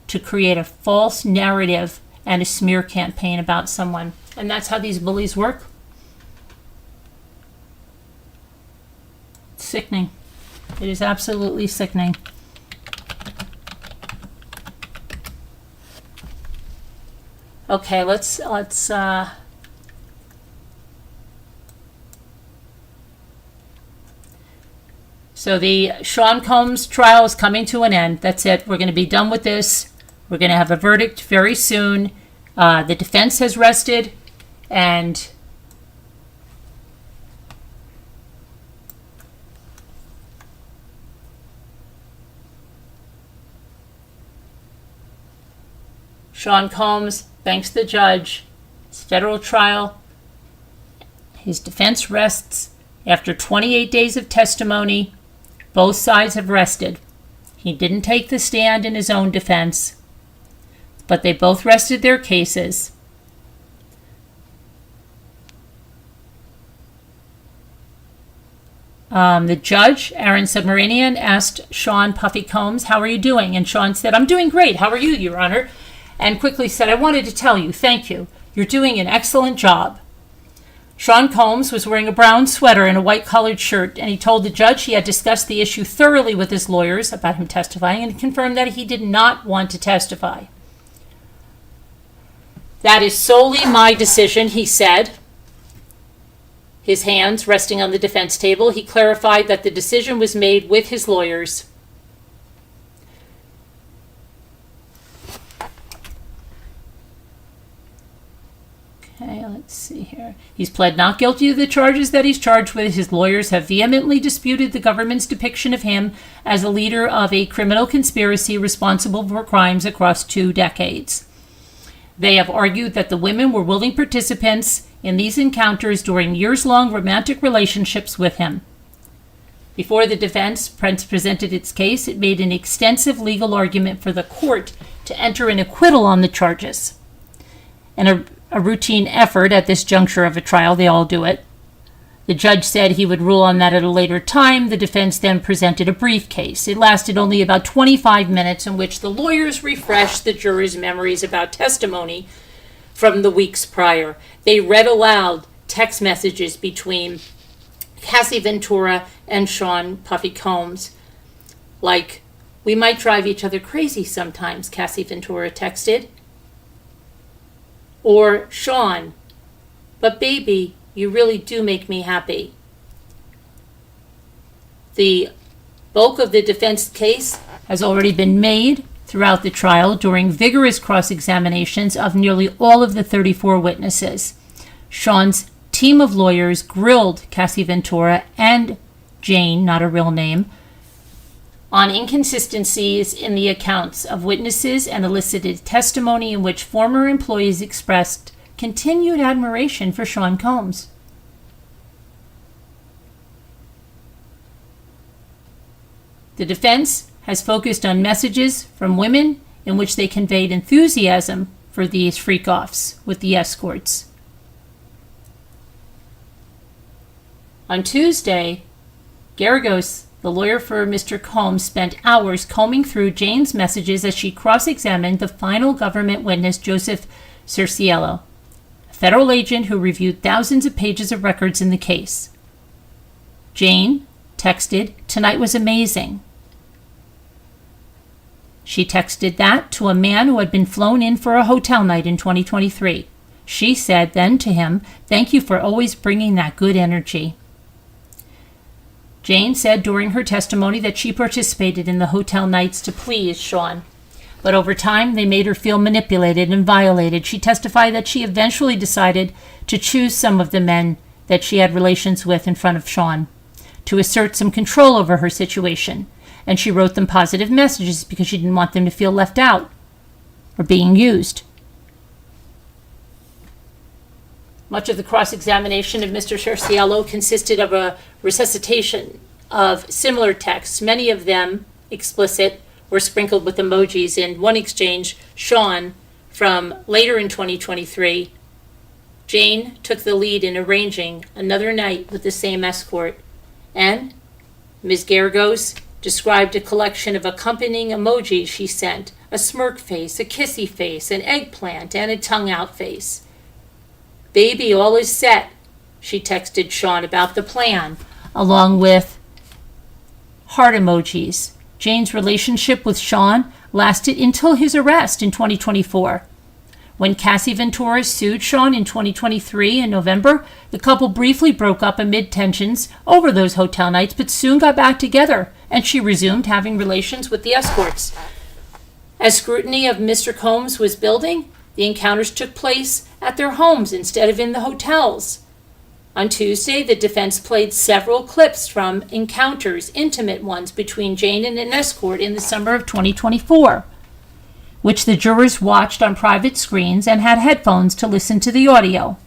Speaker 1: to create a false narrative and a smear campaign about someone. And that's how these bullies work. Sickening. It is absolutely sickening. Okay, let's so the Sean Combs trial is coming to an end. That's it. We're going to be done with this. We're going to have a verdict very soon. The defense has rested, and Sean Combs thanks the judge. It's federal trial. His defense rests after 28 days of testimony. Both sides have rested. He didn't take the stand in his own defense, but they both rested their cases. The judge, Aaron Submarinian, asked Sean Puffy Combs, "How are you doing?" And Sean said, "I'm doing great. How are you, Your Honor?" And quickly said, "I wanted to tell you, thank you. You're doing an excellent job." Sean Combs was wearing a brown sweater and a white-collared shirt, and he told the judge he had discussed the issue thoroughly with his lawyers about him testifying and confirmed that he did not want to testify. "That is solely my decision," he said, his hands resting on the defense table. He clarified that the decision was made with his lawyers. Okay, let's see here. He's pled not guilty to the charges that he's charged with. His lawyers have vehemently disputed the government's depiction of him as a leader of a criminal conspiracy responsible for crimes across 2 decades. They have argued that the women were willing participants in these encounters during years-long romantic relationships with him. Before the defense presented its case, it made an extensive legal argument for the court to enter an acquittal on the charges. And a routine effort at this juncture of a trial. They all do it. The judge said he would rule on that at a later time. The defense then presented a brief case. It lasted only about 25 minutes, in which the lawyers refreshed the jurors' memories about testimony from the weeks prior. They read aloud text messages between Cassie Ventura and Sean Puffy Combs. Like, "We might drive each other crazy sometimes," Cassie Ventura texted. Or Sean, "But baby, you really do make me happy." The bulk of the defense case has already been made throughout the trial during vigorous cross-examinations of nearly all of the 34 witnesses. Sean's team of lawyers grilled Cassie Ventura and Jane, not a real name, on inconsistencies in the accounts of witnesses and elicited testimony in which former employees expressed continued admiration for Sean Combs. The defense has focused on messages from women in which they conveyed enthusiasm for these freak-offs with the escorts. On Tuesday, Garagos, the lawyer for Mr. Combs, spent hours combing through Jane's messages as she cross-examined the final government witness, Joseph Cerciello, a federal agent who reviewed thousands of pages of records in the case. Jane texted, "Tonight was amazing." She texted that to a man who had been flown in for a hotel night in 2023. She said then to him, "Thank you for always bringing that good energy." Jane said during her testimony that she participated in the hotel nights to please Sean, but over time they made her feel manipulated and violated. She testified that she eventually decided to choose some of the men that she had relations with in front of Sean to assert some control over her situation, and she wrote them positive messages because she didn't want them to feel left out or being used. Much of the cross-examination of Mr. Cerciello consisted of a resuscitation of similar texts, many of them explicit, were sprinkled with emojis. In one exchange, Sean, from later in 2023, Jane took the lead in arranging another night with the same escort, and Ms. Garagos described a collection of accompanying emojis she sent: a smirk face, a kissy face, an eggplant, and a tongue-out face. "Baby, all is set," she texted Sean about the plan, along with heart emojis. Jane's relationship with Sean lasted until his arrest in 2024. When Cassie Ventura sued Sean in 2023 in November, the couple briefly broke up amid tensions over those hotel nights, but soon got back together, and she resumed having relations with the escorts. As scrutiny of Mr. Combs was building, the encounters took place at their homes instead of in the hotels. On Tuesday, the defense played several clips from encounters, intimate ones, between Jane and an escort in the summer of 2024, which the jurors watched on private screens and had headphones to listen to the audio.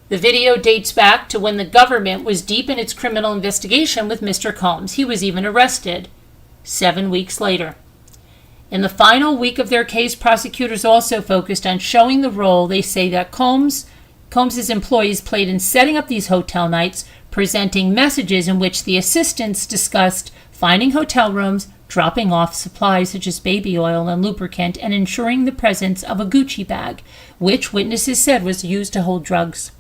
Speaker 1: The video dates back to when the government was deep in its criminal investigation with Mr. Combs. He was even arrested 7 weeks later. In the final week of their case, prosecutors also focused on showing the role they say that Combs's employees played in setting up these hotel nights, presenting messages in which the assistants discussed finding hotel rooms, dropping off supplies such as baby oil and lubricant, and ensuring the presence of a Gucci bag, which witnesses said was used to hold drugs.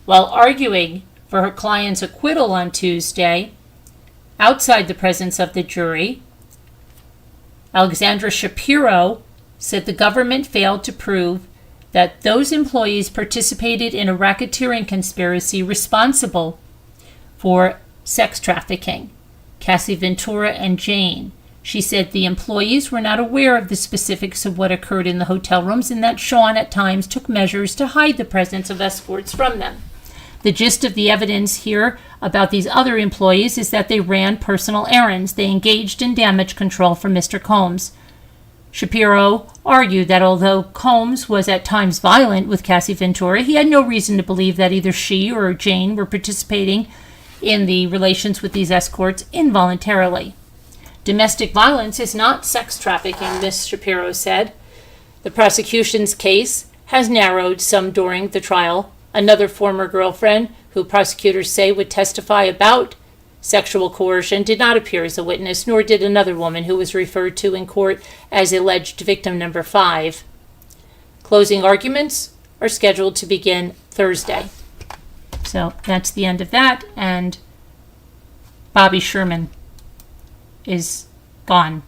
Speaker 1: While arguing for her client's acquittal on Tuesday, outside the presence of the jury, Alexandra Shapiro said the government failed to prove that those employees participated in a racketeering conspiracy responsible for sex trafficking. Cassie Ventura and Jane. She said the employees were not aware of the specifics of what occurred in the hotel rooms and that Sean at times took measures to hide the presence of escorts from them. The gist of the evidence here about these other employees is that they ran personal errands. They engaged in damage control for Mr. Combs. Shapiro argued that although Combs was at times violent with Cassie Ventura, he had no reason to believe that either she or Jane were participating in the relations with these escorts involuntarily. Domestic violence is not sex trafficking, Ms. Shapiro said. The prosecution's case has narrowed some during the trial. Another former girlfriend, who prosecutors say would testify about sexual coercion, did not appear as a witness, nor did another woman who was referred to in court as alleged victim number 5. Closing arguments are scheduled to begin Thursday. So that's the end of that, and Bobby Sherman is gone.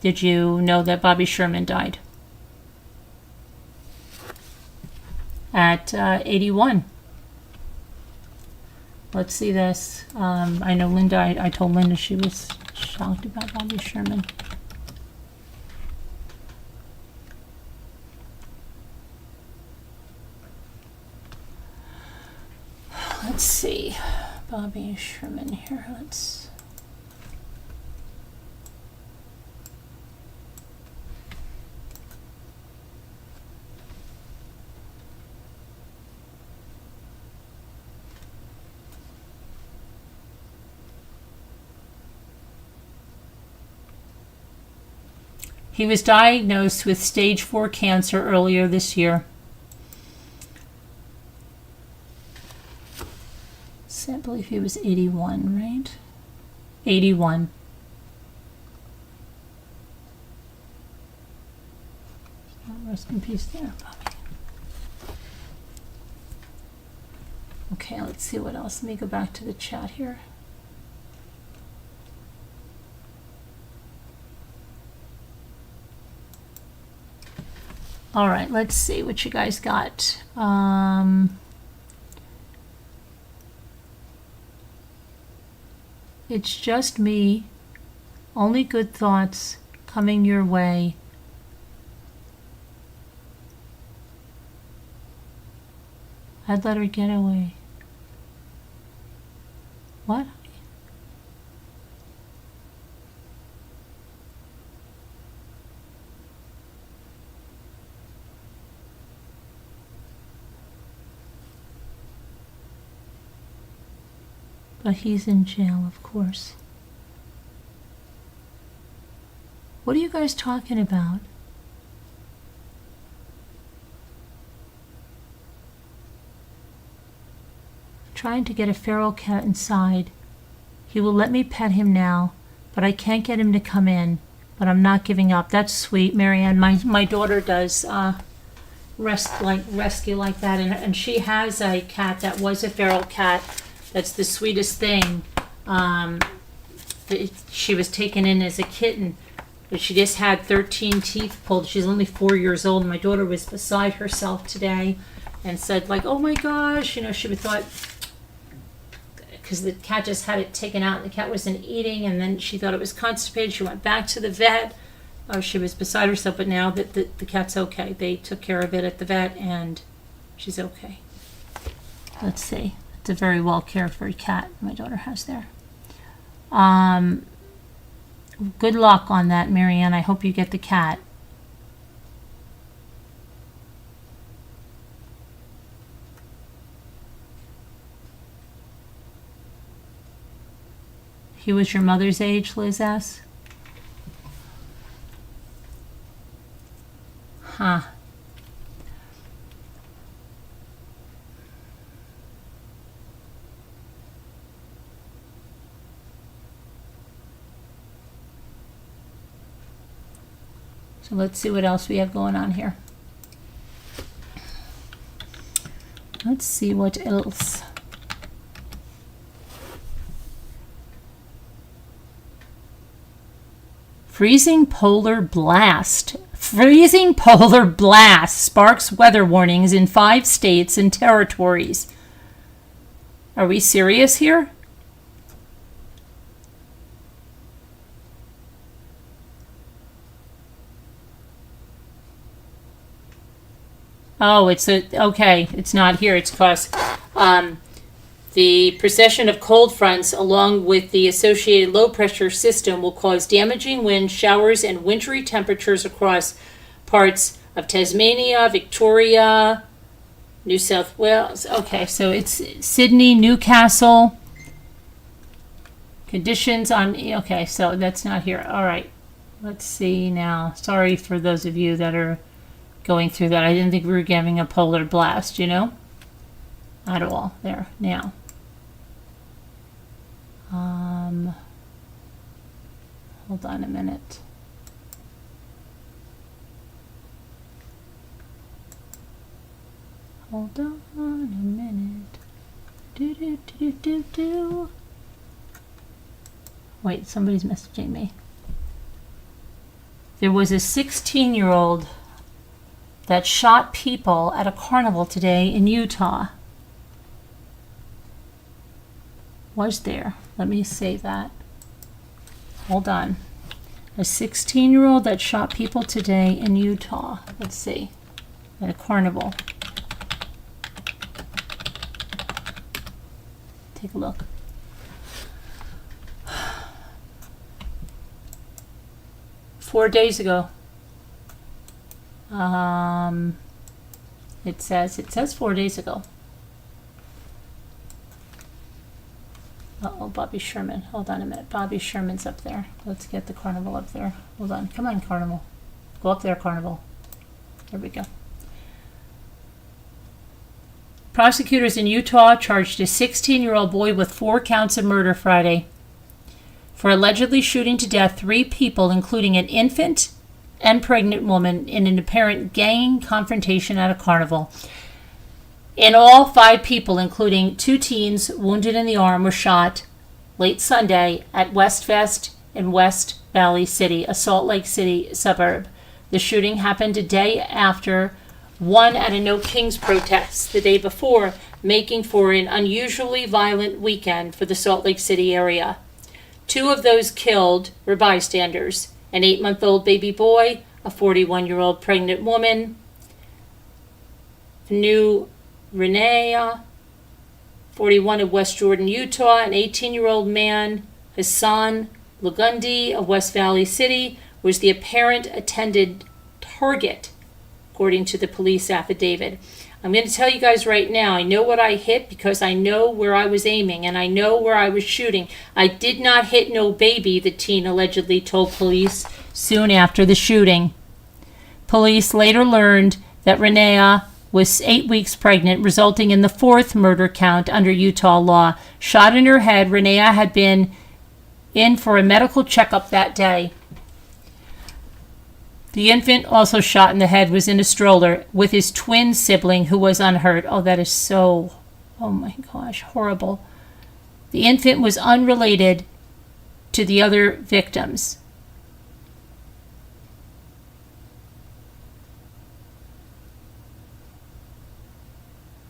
Speaker 1: Did you know that Bobby Sherman died at 81? Let's see this. I know Linda, I told Linda she was shocked about Bobby Sherman. see. Bobby Sherman here. Let's. He was diagnosed with stage 4 cancer earlier this year. So I believe he was 81, right? 81. Rest in peace there, Bobby. Okay, let's see what else. Let me go back to the chat here. All right, let's see what you guys got. It's just me. Only good thoughts coming your way. I'd let her get away. What? But he's in jail, of course. What are you guys talking about? Trying to get a feral cat inside. He will let me pet him now, but I can't get him to come in. But I'm not giving up. That's sweet, Marianne. My daughter does rescue like that, and she has a cat that was a feral cat. That's the sweetest thing. She was taken in as a kitten, but she just had 13 teeth pulled. She's only 4 years old. My daughter was beside herself today and said, like, oh my gosh, you know, she thought, because the cat just had it taken out, the cat wasn't eating, and then she thought it was constipated. She went back to the vet. She was beside herself, but now that the cat's okay. They took care of it at the vet, and she's okay. Let's see. It's a very well cared for cat my daughter has there. Good luck on that, Marianne. I hope you get the cat. He was your mother's age, Liz asks? Huh. So let's see what else we have going on here. Let's see what else. Freezing polar blast. Freezing polar blast sparks weather warnings in 5 states and territories. Are we serious here? Oh, okay. It's not here. It's because the precession of cold fronts, along with the associated low pressure system, will cause damaging wind, showers, and wintry temperatures across parts of Tasmania, Victoria, New South Wales. Okay, so it's Sydney, Newcastle. Conditions on. Okay, so that's not here. All right. Let's see now. Sorry for those of you that are going through that. I didn't think we were getting a polar blast, you know? At all. There, now. Hold on a minute. Hold on a minute. Do. Wait, somebody's messaging me. There was a 16-year-old that shot people at a carnival today in Utah. Was there? Let me say that. Hold on. A 16-year-old that shot people today in Utah. Let's see. At a carnival. take a look. Four days ago. It says 4 days ago. Uh-oh, Bobby Sherman. Hold on a minute. Bobby Sherman's up there. Let's get the Carnival up there. Hold on. Come on, Carnival. Go up there, Carnival. There we go. Prosecutors in Utah charged a 16-year-old boy with 4 counts of murder Friday for allegedly shooting to death 3 people, including an infant and pregnant woman, in an apparent gang confrontation at a carnival. In all, 5 people, including 2 teens wounded in the arm, were shot late Sunday at Westfest in West Valley City, a Salt Lake City suburb. The shooting happened a day after one at a No Kings protest the day before, making for an unusually violent weekend for the Salt Lake City area. 2 of those killed were bystanders: an 8-month-old baby boy, a 41-year-old pregnant woman, New Renea, 41, of West Jordan, Utah, an 18-year-old man, Hassan Lugundi of West Valley City, was the apparent intended target, according to the police affidavit. I'm going to tell you guys right now, I know what I hit because I know where I was aiming and I know where I was shooting. I did not hit no baby, the teen allegedly told police soon after the shooting. Police later learned that Renea was 8 weeks pregnant, resulting in the 4th murder count under Utah law. Shot in her head, Renea had been in for a medical checkup that day. The infant, also shot in the head, was in a stroller with his twin sibling, who was unhurt. Oh, that is so, oh my gosh, horrible. The infant was unrelated to the other victims.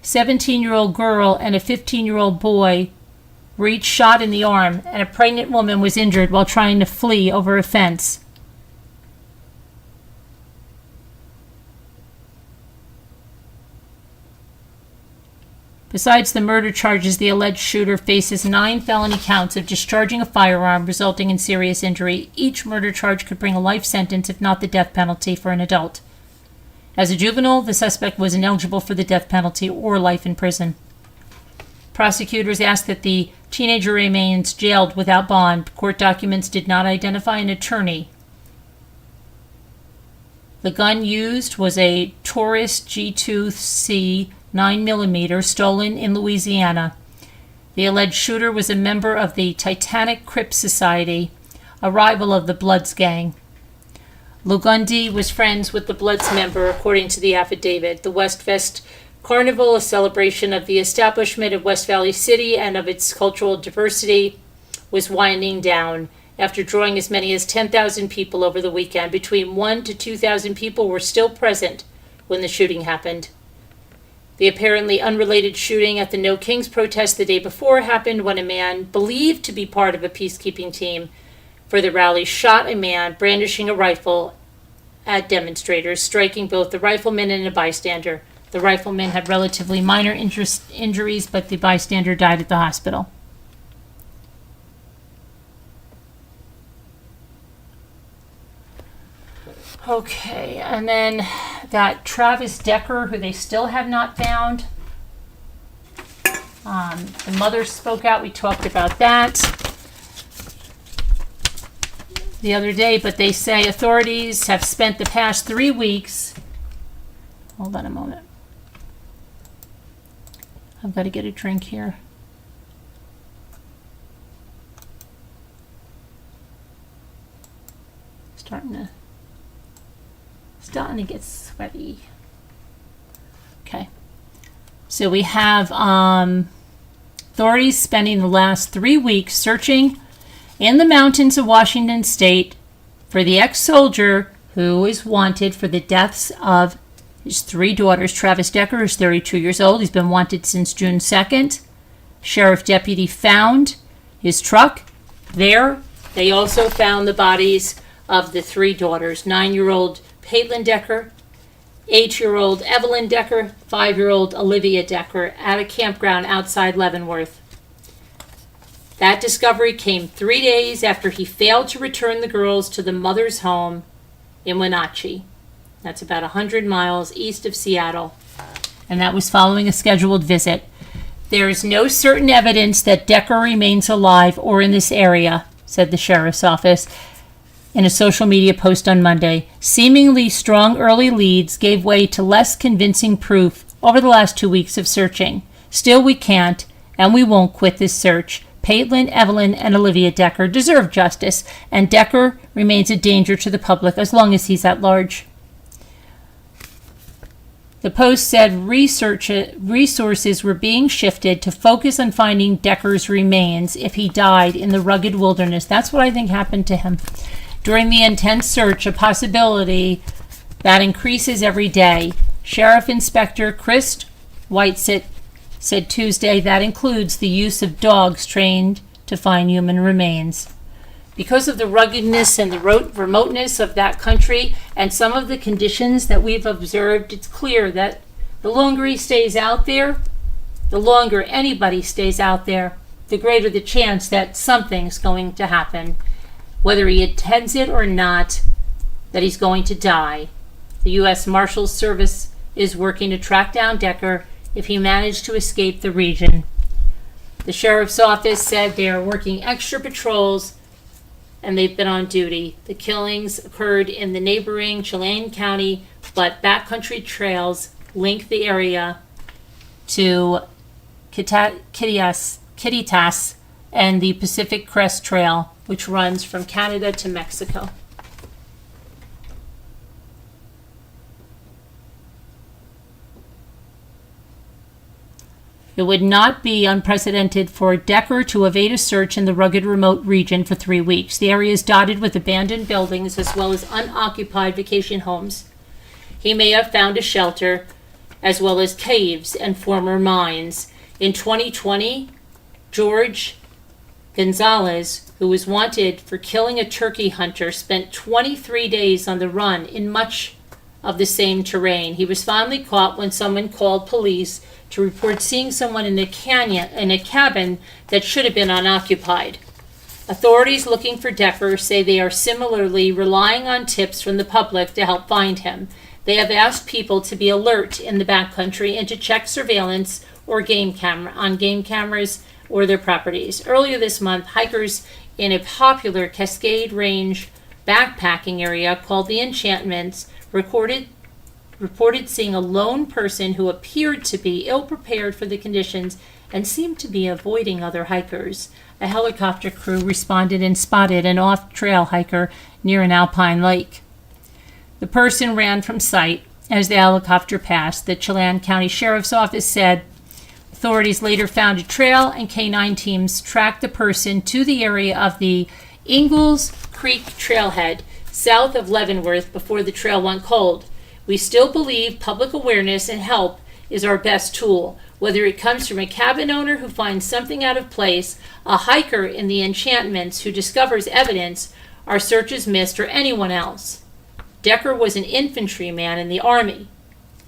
Speaker 1: A 17-year-old girl and a 15-year-old boy were each shot in the arm, and a pregnant woman was injured while trying to flee over a fence. Besides the murder charges, the alleged shooter faces 9 felony counts of discharging a firearm resulting in serious injury. Each murder charge could bring a life sentence, if not the death penalty, for an adult. As a juvenile, the suspect was ineligible for the death penalty or life in prison. Prosecutors asked that the teenager remains jailed without bond. Court documents did not identify an attorney. The gun used was a Taurus G2C 9mm stolen in Louisiana. The alleged shooter was a member of the Titanic Crip Society, a rival of the Bloods gang. Lugundi was friends with the Bloods member, according to the affidavit. The Westfest Carnival, a celebration of the establishment of West Valley City and of its cultural diversity, was winding down after drawing as many as 10,000 people over the weekend. Between 1,000 to 2,000 people were still present when the shooting happened. The apparently unrelated shooting at the No Kings protest the day before happened when a man believed to be part of a peacekeeping team for the rally shot a man brandishing a rifle at demonstrators, striking both the rifleman and a bystander. The rifleman had relatively minor injuries, but the bystander died at the hospital. Okay, and then that Travis Decker, who they still have not found. The mother spoke out. We talked about that the other day, but they say authorities have spent the past 3 weeks. Hold on a moment. I've got to get a drink here. Starting to get sweaty. Okay. So we have authorities spending the last 3 weeks searching in the mountains of Washington State for the ex-soldier who is wanted for the deaths of his 3 daughters. Travis Decker is 32 years old. He's been wanted since June 2nd. Sheriff deputy found his truck there. They also found the bodies of the 3 daughters, 9-year-old Caitlin Decker, 8-year-old Evelyn Decker, 5-year-old Olivia Decker, at a campground outside Leavenworth. That discovery came 3 days after he failed to return the girls to the mother's home in Wenatchee. That's about 100 miles east of Seattle. And that was following a scheduled visit. There is no certain evidence that Decker remains alive or in this area, said the sheriff's office in a social media post on Monday. Seemingly strong early leads gave way to less convincing proof over the last 2 weeks of searching. Still, we can't and we won't quit this search. Paitlin, Evelyn, and Olivia Decker deserve justice, and Decker remains a danger to the public as long as he's at large. The Post said resources were being shifted to focus on finding Decker's remains if he died in the rugged wilderness. That's what I think happened to him. During the intense search, a possibility that increases every day. Sheriff Inspector Chris Whitesett said Tuesday that includes the use of dogs trained to find human remains. Because of the ruggedness and the remoteness of that country and some of the conditions that we've observed, it's clear that the longer he stays out there, the longer anybody stays out there, the greater the chance that something's going to happen. Whether he intends it or not, that he's going to die. The U.S. Marshals Service is working to track down Decker if he managed to escape the region. The sheriff's office said they are working extra patrols and they've been on duty. The killings occurred in the neighboring Chelan County, but backcountry trails link the area to Kittitas and the Pacific Crest Trail, which runs from Canada to Mexico. It would not be unprecedented for Decker to evade a search in the rugged remote region for 3 weeks. The area is dotted with abandoned buildings as well as unoccupied vacation homes. He may have found a shelter as well as caves and former mines. In 2020, George Gonzalez, who was wanted for killing a turkey hunter, spent 23 days on the run in much of the same terrain. He was finally caught when someone called police to report seeing someone in a cabin that should have been unoccupied. Authorities looking for Decker say they are similarly relying on tips from the public to help find him. They have asked people to be alert in the backcountry and to check surveillance or game cameras or their properties. Earlier this month, hikers in a popular Cascade Range backpacking area called the Enchantments reported seeing a lone person who appeared to be ill-prepared for the conditions and seemed to be avoiding other hikers. A helicopter crew responded and spotted an off-trail hiker near an alpine lake. The person ran from sight as the helicopter passed. The Chelan County Sheriff's Office said authorities later found a trail and K-9 teams tracked the person to the area of the Ingalls Creek trailhead south of Leavenworth before the trail went cold. We still believe public awareness and help is our best tool, whether it comes from a cabin owner who finds something out of place, a hiker in the Enchantments who discovers evidence our searches missed, or anyone else. Decker was an infantryman in the Army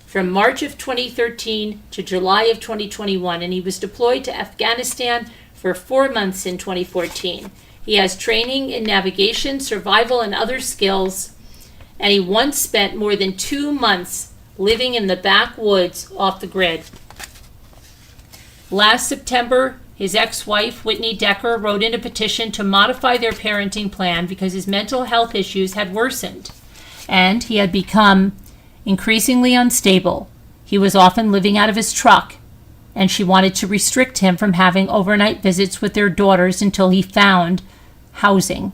Speaker 1: from March of 2013 to July of 2021, and he was deployed to Afghanistan for 4 months in 2014. He has training in navigation, survival, and other skills, and he once spent more than 2 months living in the backwoods off the grid. Last September, his ex-wife, Whitney Decker, wrote in a petition to modify their parenting plan because his mental health issues had worsened, and he had become increasingly unstable. He was often living out of his truck, and she wanted to restrict him from having overnight visits with their daughters until he found housing.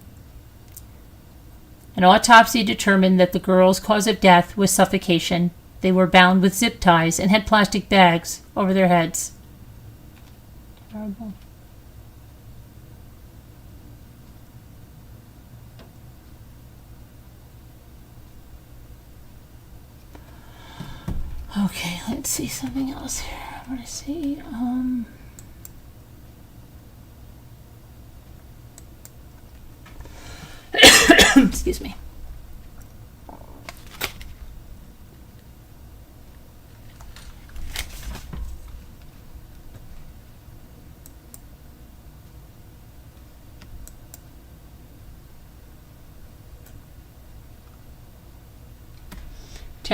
Speaker 1: An autopsy determined that the girls' cause of death was suffocation. They were bound with zip ties and had plastic bags over their heads. Terrible. Okay, let's see something else here. I want to see. Excuse me.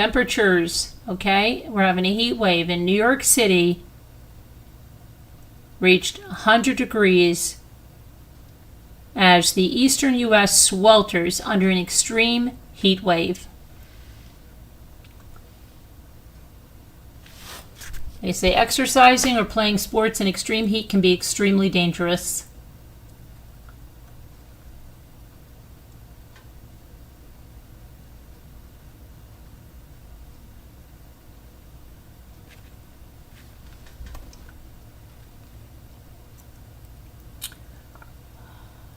Speaker 1: Temperatures, okay? We're having a heat wave in New York City. Reached 100 degrees as the eastern U.S. swelters under an extreme heat wave. They say exercising or playing sports in extreme heat can be extremely dangerous.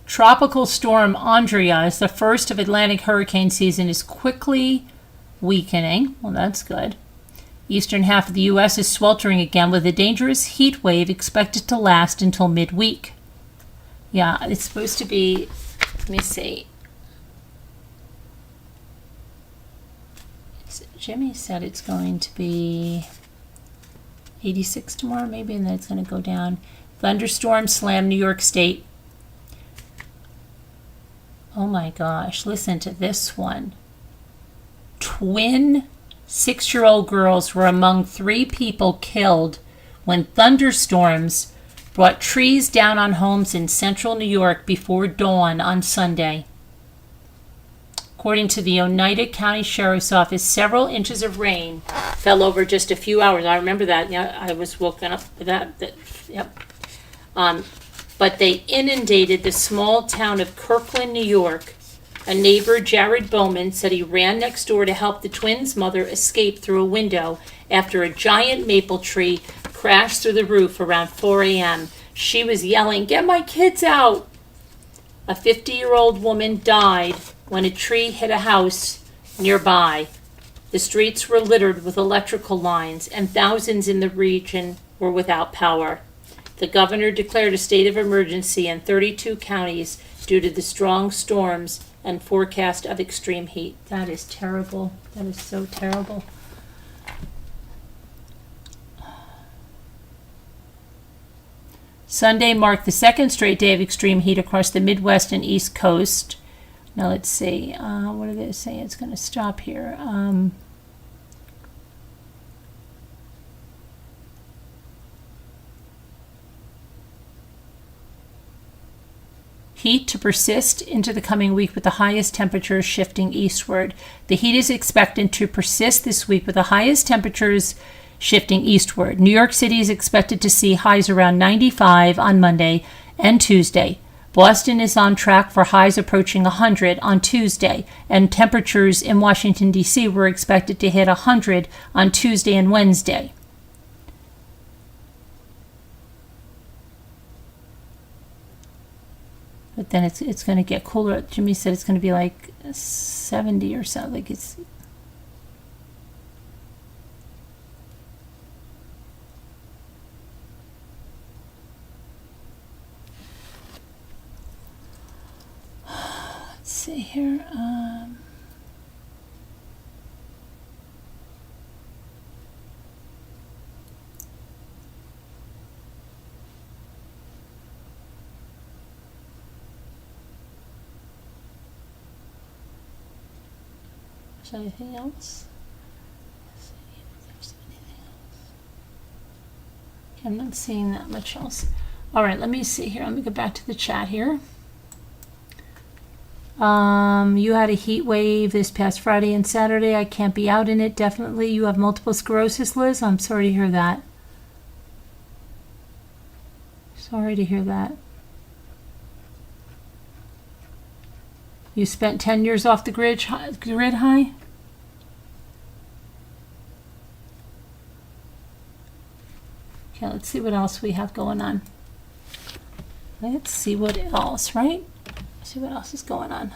Speaker 1: Tropical storm Andrea, is the first of Atlantic hurricane season, is quickly weakening. Well, that's good. Eastern half of the U.S. is sweltering again with a dangerous heat wave expected to last until midweek. Yeah, it's supposed to be, let me see. Jimmy said it's going to be 86 tomorrow, maybe, and then it's going to go down. Thunderstorm slam New York State. Oh my gosh, listen to this one. Twin 6-year-old girls were among 3 people killed when thunderstorms brought trees down on homes in central New York before dawn on Sunday. According to the Oneida County Sheriff's Office, several inches of rain fell over just a few hours. I remember that. Yeah, I was woken up with that. Yep. But they inundated the small town of Kirkland, New York. A neighbor, Jared Bowman, said he ran next door to help the twins' mother escape through a window after a giant maple tree crashed through the roof around 4 a.m. She was yelling, "Get my kids out!" A 50-year-old woman died when a tree hit a house nearby. The streets were littered with electrical lines, and thousands in the region were without power. The governor declared a state of emergency in 32 counties due to the strong storms and forecast of extreme heat. That is terrible. That is so terrible. Sunday marked the second straight day of extreme heat across the Midwest and East Coast. Now let's see. What do they say? It's going to stop here. Heat to persist into the coming week with the highest temperatures shifting eastward. The heat is expected to persist this week with the highest temperatures shifting eastward. New York City is expected to see highs around 95 on Monday and Tuesday. Boston is on track for highs approaching 100 on Tuesday, and temperatures in Washington, D.C. were expected to hit 100 on Tuesday and Wednesday. But then it's going to get cooler. Jimmy said it's going to be like 70 or so. Like it's. Let's see here. Anything else? I'm not seeing that much else. All right, let me see here. Let me go back to the chat here. You had a heat wave this past Friday and Saturday. I can't be out in it. Definitely. You have multiple sclerosis, Liz. I'm sorry to hear that. Sorry to hear that. You spent 10 years off the grid high? Okay, let's see what else we have going on. Let's see what else, right? Let's see what else is going on.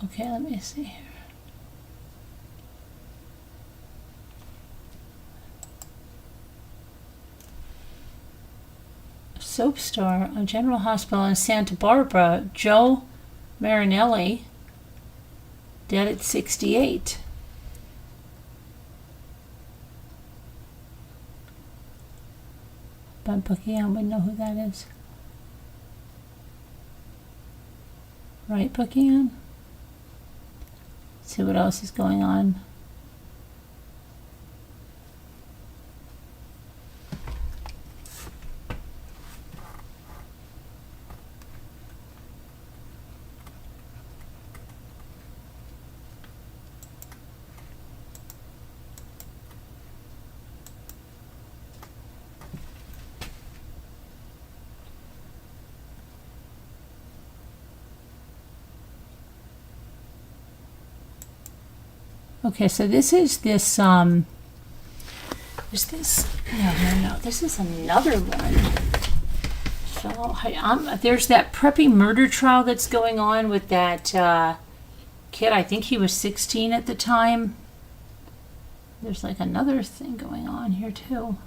Speaker 1: Okay, let me see here. Soap star on General Hospital in Santa Barbara, Joe Marinelli, dead at 68. But Buckingham would know who that is. Right, Buckingham? See what else is going on. Okay, so this is this, no, this is another one. So, there's that preppy murder trial that's going on with that kid. I think he was 16 at the time. There's like another thing going on here too.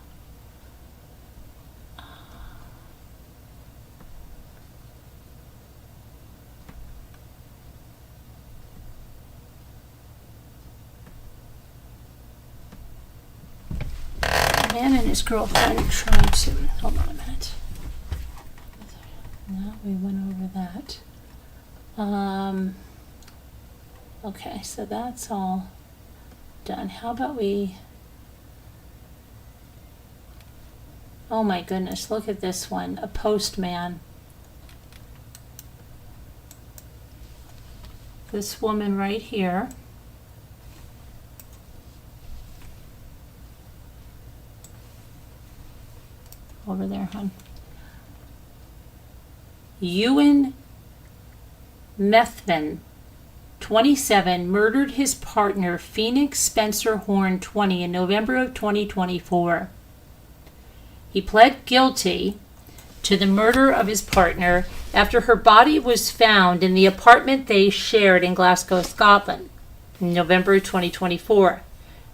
Speaker 1: Man and his girlfriend tried to, hold on a minute. No, we went over that. Okay, so that's all done. How about we, oh my goodness, look at this one, a postman. This woman right here. Over there, hon. Ewan Methvin, 27, murdered his partner Phoenix Spencer Horn, 20, in November of 2024. He pled guilty to the murder of his partner after her body was found in the apartment they shared in Glasgow, Scotland, in November of 2024.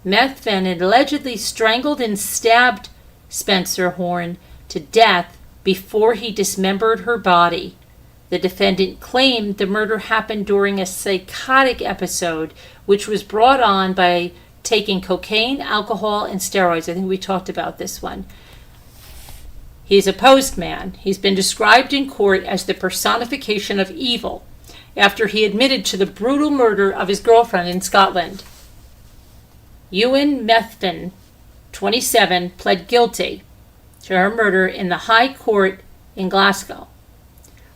Speaker 1: Methvin had allegedly strangled and stabbed Spencer Horn to death before he dismembered her body. The defendant claimed the murder happened during a psychotic episode, which was brought on by taking cocaine, alcohol, and steroids. I think we talked about this one. He's a postman. He's been described in court as the personification of evil after he admitted to the brutal murder of his girlfriend in Scotland. Ewan Methvin, 27, pled guilty to her murder in the High Court in Glasgow.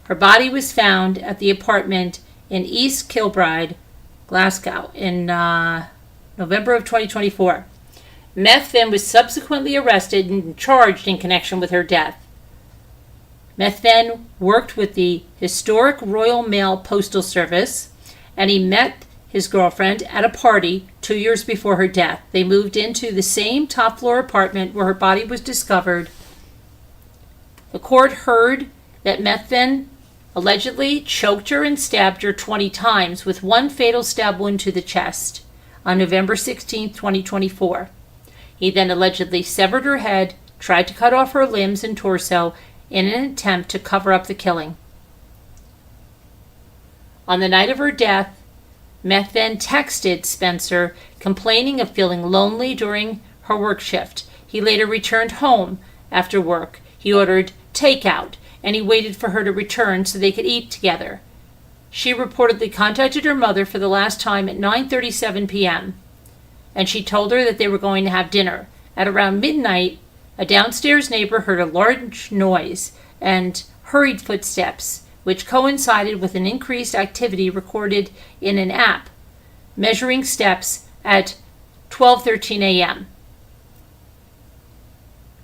Speaker 1: Her body was found at the apartment in East Kilbride, Glasgow, in November of 2024. Methvin was subsequently arrested and charged in connection with her death. Methvin worked with the historic Royal Mail Postal Service, and he met his girlfriend at a party 2 years before her death. They moved into the same top-floor apartment where her body was discovered. The court heard that Methvin allegedly choked her and stabbed her 20 times with one fatal stab wound to the chest on November 16, 2024. He then allegedly severed her head, tried to cut off her limbs and torso in an attempt to cover up the killing. On the night of her death, Methvin texted Spencer, complaining of feeling lonely during her work shift. He later returned home after work. He ordered takeout, and he waited for her to return so they could eat together. She reportedly contacted her mother for the last time at 9:37 p.m., and she told her that they were going to have dinner. At around midnight, a downstairs neighbor heard a large noise and hurried footsteps, which coincided with an increased activity recorded in an app measuring steps at 12:13 a.m.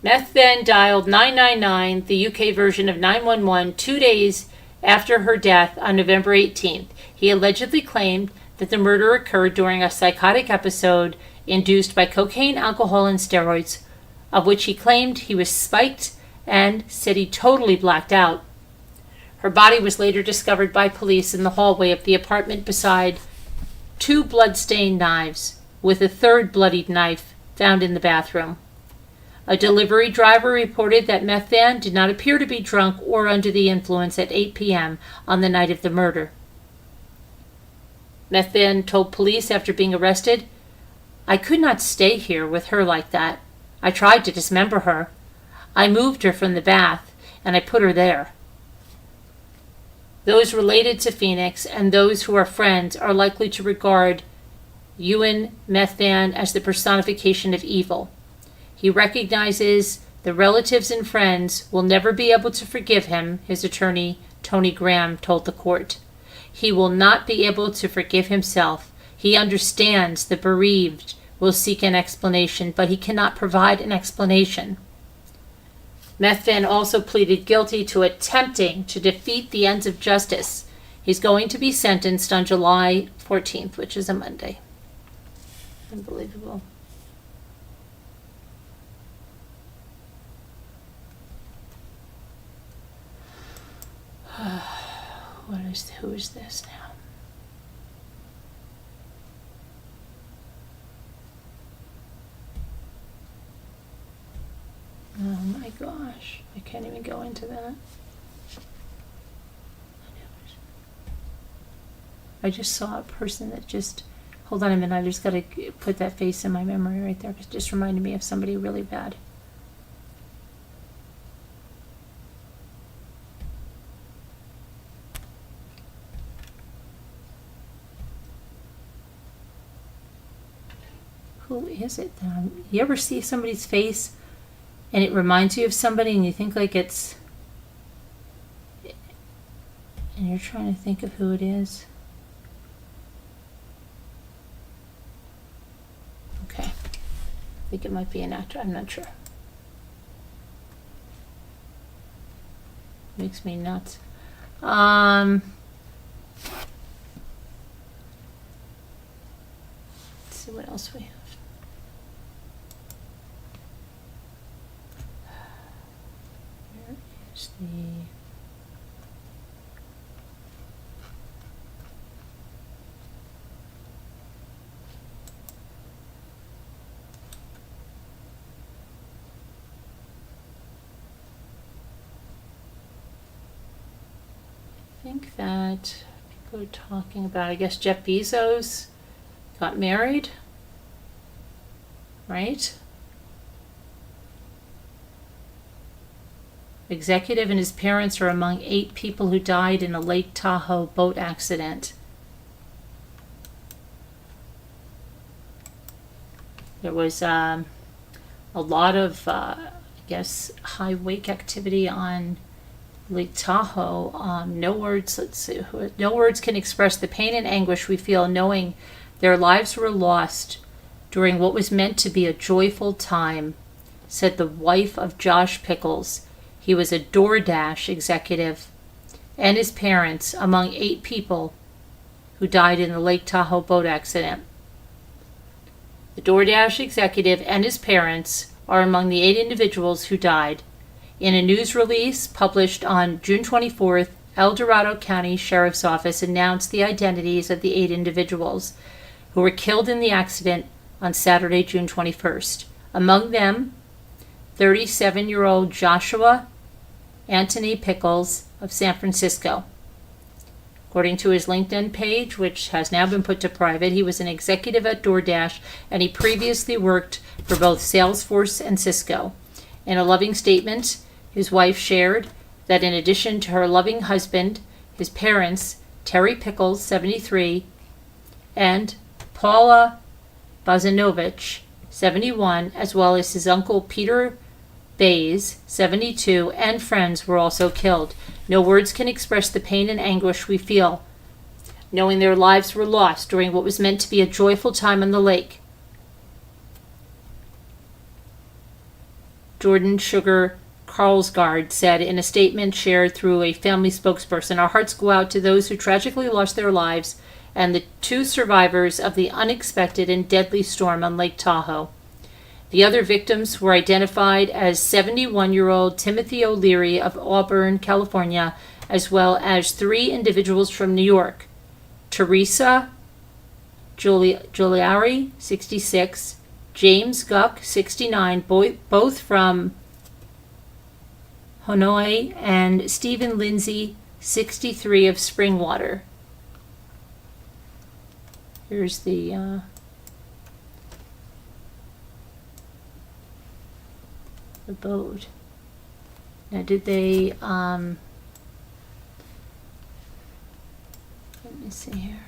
Speaker 1: Methvin dialed 999, the UK version of 911, 2 days after her death on November 18th. He allegedly claimed that the murder occurred during a psychotic episode induced by cocaine, alcohol, and steroids, of which he claimed he was spiked and said he totally blacked out. Her body was later discovered by police in the hallway of the apartment beside 2 blood-stained knives, with a 3rd bloodied knife found in the bathroom. A delivery driver reported that Meth Van did not appear to be drunk or under the influence at 8 p.m. on the night of the murder. Meth Van told police after being arrested, "I could not stay here with her like that. I tried to dismember her. I moved her from the bath, and I put her there." Those related to Phoenix and those who are friends are likely to regard Ewan Meth Van as the personification of evil. He recognizes the relatives and friends will never be able to forgive him, his attorney Tony Graham told the court. He will not be able to forgive himself. He understands the bereaved will seek an explanation, but he cannot provide an explanation. Meth Van also pleaded guilty to attempting to defeat the ends of justice. He's going to be sentenced on July 14th, which is a Monday. Unbelievable. Who is this now? Oh my gosh, I can't even go into that. I just saw a person that just, hold on a minute, I just got to put that face in my memory right there, because it just reminded me of somebody really bad. Who is it then? You ever see somebody's face and it reminds you of somebody and you think like it's, and you're trying to think of who it is? Okay. I think it might be an actor. I'm not sure. Makes me nuts. Let's see what else we have. I think that people are talking about, I guess Jeff Bezos got married, right? Executive and his parents are among 8 people who died in a Lake Tahoe boat accident. There was a lot of, I guess, high wake activity on Lake Tahoe. No words, let's see, no words can express the pain and anguish we feel knowing their lives were lost during what was meant to be a joyful time, said the wife of Josh Pickles. He was a DoorDash executive, and his parents among 8 people who died in the Lake Tahoe boat accident. The DoorDash executive and his parents are among the 8 individuals who died. In a news release published on June 24th, El Dorado County Sheriff's Office announced the identities of the 8 individuals who were killed in the accident on Saturday, June 21st. Among them, 37-year-old Joshua Anthony Pickles of San Francisco. According to his LinkedIn page, which has now been put to private, he was an executive at DoorDash, and he previously worked for both Salesforce and Cisco. In a loving statement, his wife shared that in addition to her loving husband, his parents, Terry Pickles, 73, and Paula Bazanovich, 71, as well as his uncle Peter Bays, 72, and friends were also killed. No words can express the pain and anguish we feel, knowing their lives were lost during what was meant to be a joyful time on the lake. Jordan Sugar Carlsgaard said in a statement shared through a family spokesperson, "Our hearts go out to those who tragically lost their lives and the 2 survivors of the unexpected and deadly storm on Lake Tahoe. The other victims were identified as 71-year-old Timothy O'Leary of Auburn, California, as well as 3 individuals from New York. Teresa Giuliari, 66, James Guck, 69, both from Hanoi, and Stephen Lindsay, 63, of Springwater. Here's the boat. Now, did they, let me see here.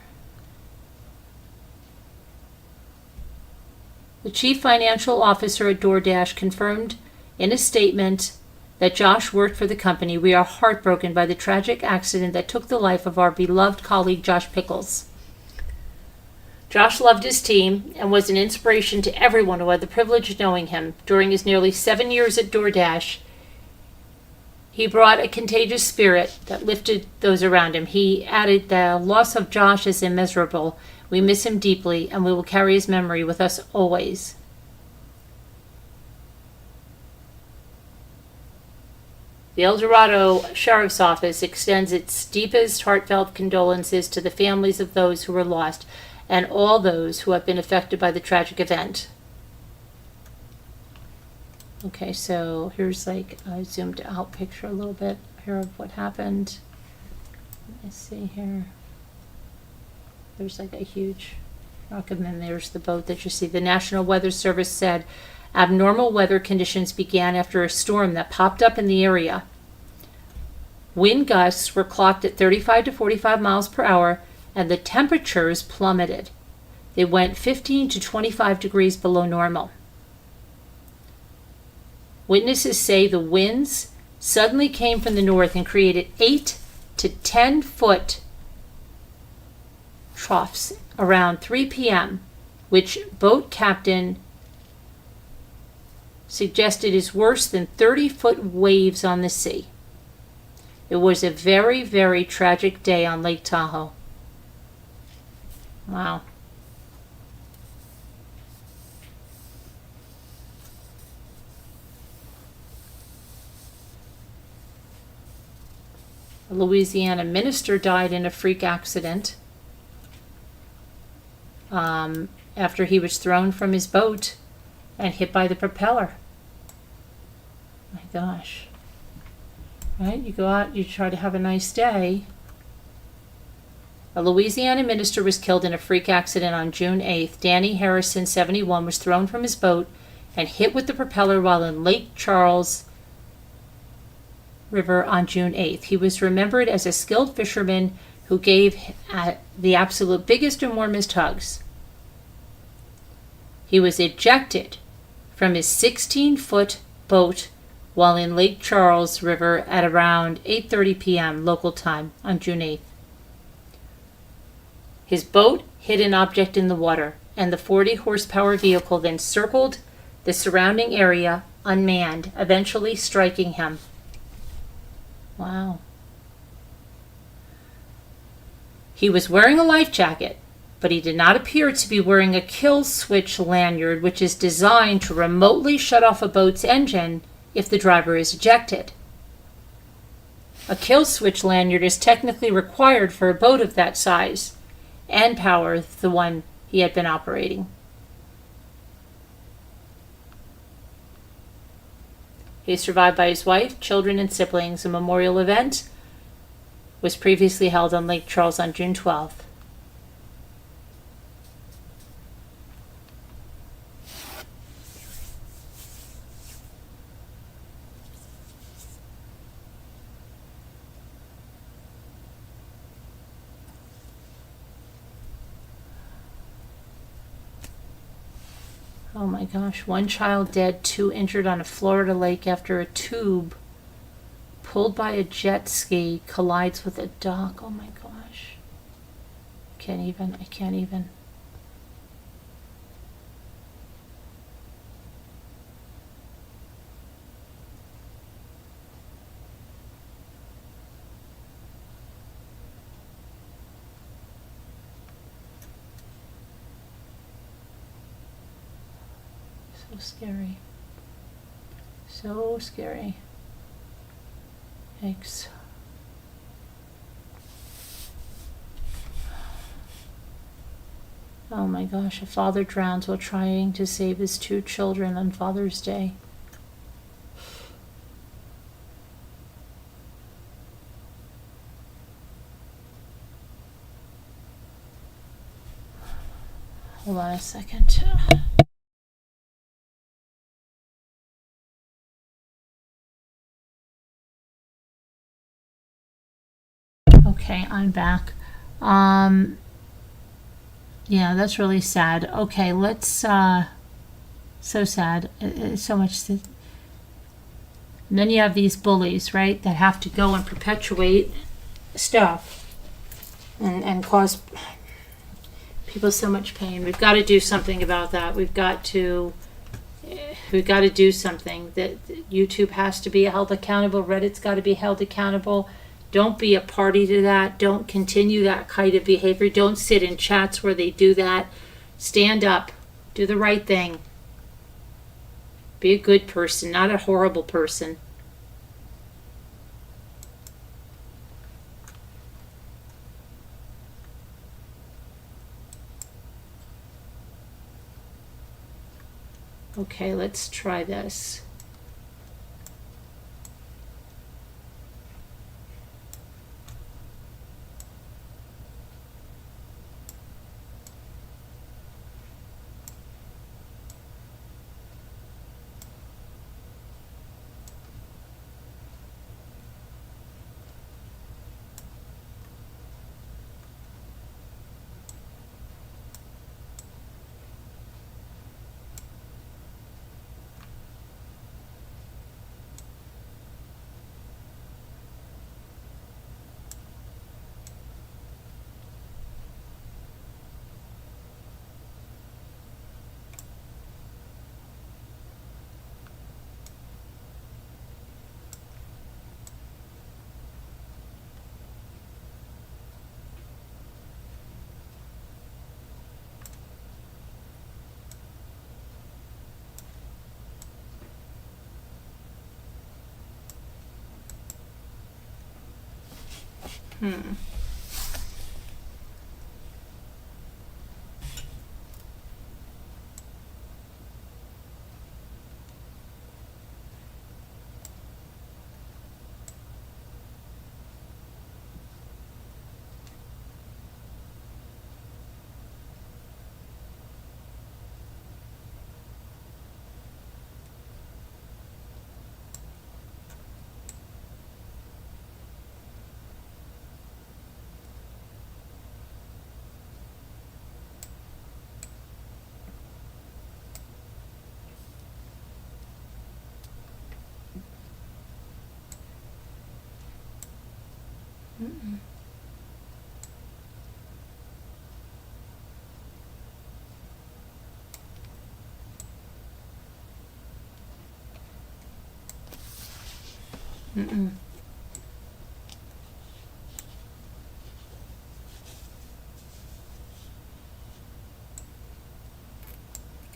Speaker 1: The chief financial officer at DoorDash confirmed in a statement that Josh worked for the company. We are heartbroken by the tragic accident that took the life of our beloved colleague, Josh Pickles. Josh loved his team and was an inspiration to everyone who had the privilege of knowing him. During his nearly 7 years at DoorDash, he brought a contagious spirit that lifted those around him. He added, "The loss of Josh is immeasurable. We miss him deeply, and we will carry his memory with us always." The El Dorado Sheriff's Office extends its deepest heartfelt condolences to the families of those who were lost and all those who have been affected by the tragic event. Okay, so here's like a zoomed out picture a little bit here of what happened. Let me see here. There's like a huge rock, and then there's the boat that you see. The National Weather Service said abnormal weather conditions began after a storm that popped up in the area. Wind gusts were clocked at 35 to 45 miles per hour, and the temperatures plummeted. They went 15 to 25 degrees below normal. Witnesses say the winds suddenly came from the north and created 8 to 10 foot troughs around 3 p.m., which boat captain suggested is worse than 30-foot waves on the sea. It was a very, very tragic day on Lake Tahoe. Wow. A Louisiana minister died in a freak accident after he was thrown from his boat and hit by the propeller. My gosh. Right? You go out, you try to have a nice day. A Louisiana minister was killed in a freak accident on June 8th. Danny Harrison, 71, was thrown from his boat and hit with the propeller while in Lake Charles River on June 8th. He was remembered as a skilled fisherman who gave the absolute biggest and warmest hugs. He was ejected from his 16-foot boat while in Lake Charles River at around 8:30 p.m. local time on June 8th. His boat hit an object in the water, and the 40-horsepower vehicle then circled the surrounding area unmanned, eventually striking him. Wow. He was wearing a life jacket, but he did not appear to be wearing a kill switch lanyard, which is designed to remotely shut off a boat's engine if the driver is ejected. A kill switch lanyard is technically required for a boat of that size and power, the one he had been operating. He is survived by his wife, children, and siblings. A memorial event was previously held on Lake Charles on June 12th. Oh my gosh, 1 child dead, 2 injured on a Florida lake after a tube pulled by a jet ski collides with a dock. Oh my gosh. I can't even. So scary. So scary. Yikes. Oh my gosh, a father drowns while trying to save his 2 children on Father's Day. Hold on a second. Okay, I'm back. Yeah, that's really sad. Okay, let's, so sad. It's so much. And then you have these bullies, right, that have to go and perpetuate stuff and cause people so much pain. We've got to do something about that. We've got to do something. That YouTube has to be held accountable. Reddit's got to be held accountable. Don't be a party to that. Don't continue that kind of behavior. Don't sit in chats where they do that. Stand up. Do the right thing. Be a good person, not a horrible person. Okay, let's try this.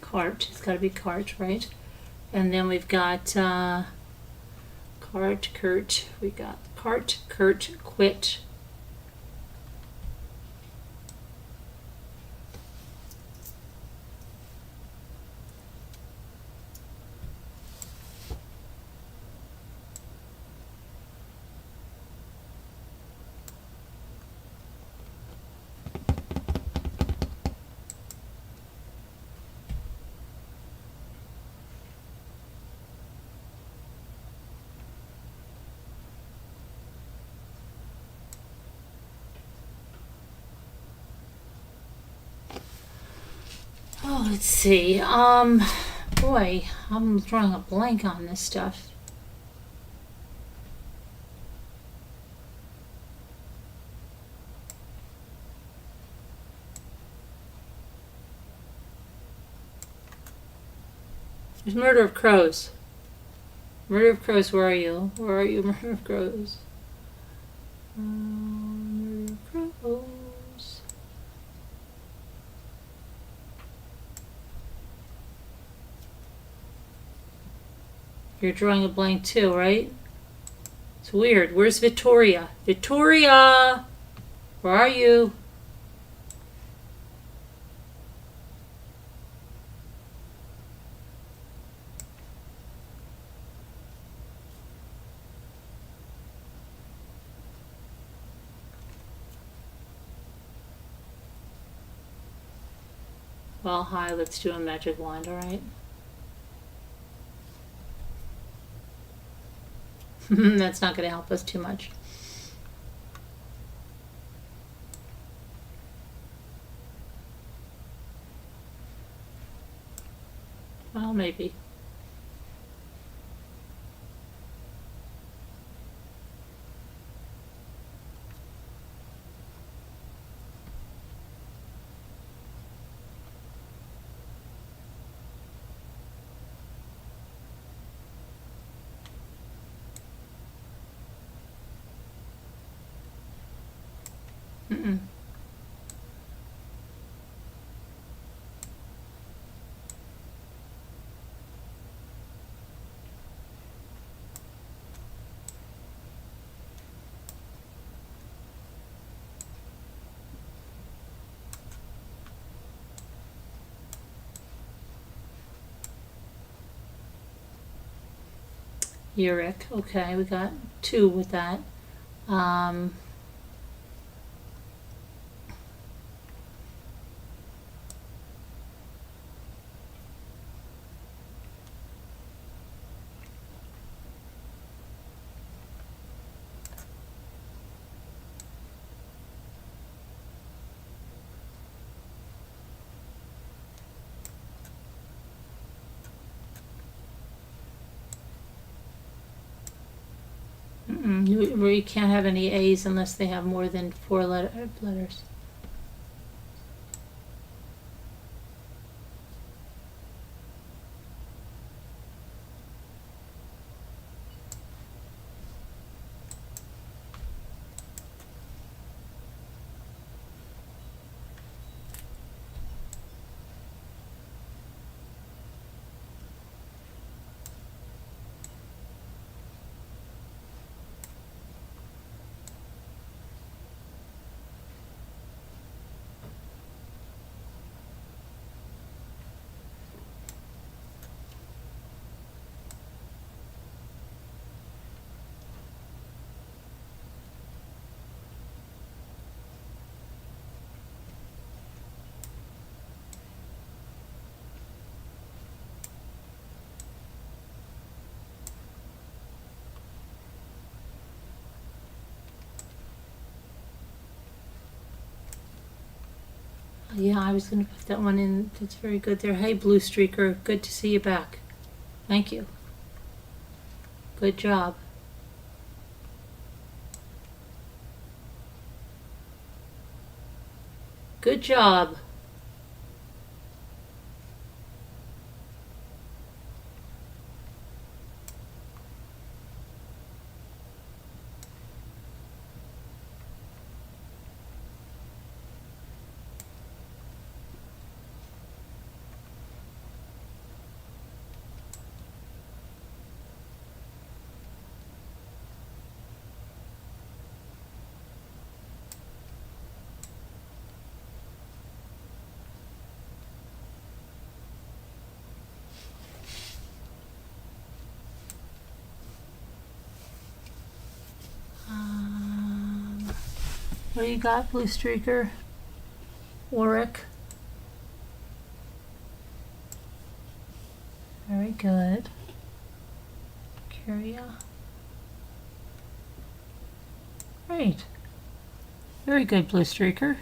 Speaker 1: Cart. It's got to be cart, right? And then we've got cart, Kurt. We got cart, Kurt, quit. Oh, let's see. Boy, I'm drawing a blank on this stuff. There's Murder of Crows. Murder of Crows, where are you? Where are you, Murder of Crows? Murder of Crows. You're drawing a blank too, right? It's weird. Where's Victoria? Victoria! Where are you? Well, hi, let's do a magic wand, alright? That's not going to help us too much. Well, maybe. Mm-mm. Uric. Okay, we got 2 with that. You can't have any A's unless they have more than 4 letters. Yeah, I was going to put that one in. That's very good there. Hey, Blue Streaker. Good to see you back. Thank you. Good job. Good job. What do you got, Blue Streaker? Warwick. Very good. Curia. Great. Very good, Blue Streaker.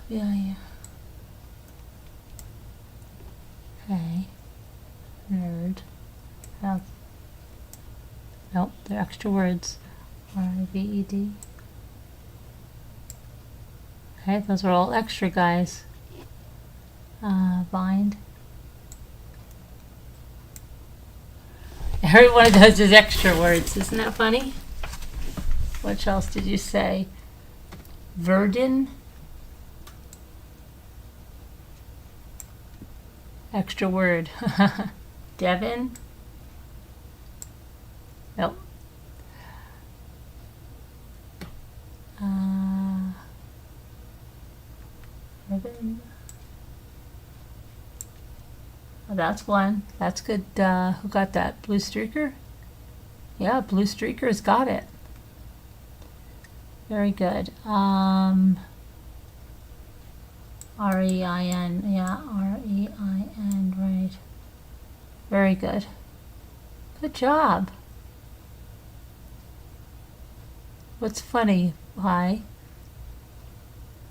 Speaker 1: Yeah. Okay. Nerd. Have. Nope, they're extra words. R-I-V-E-D. Okay, those are all extra, guys. Bind. Every one of those is extra words. Isn't that funny? What else did you say? Verdin. Extra word. Devin. Nope. Devin. Oh, that's one. That's good. Who got that? Blue Streaker? Yeah, Blue Streaker's got it. Very good. R-E-I-N. Yeah, R-E-I-N. Right. Very good. Good job. What's funny? Hi.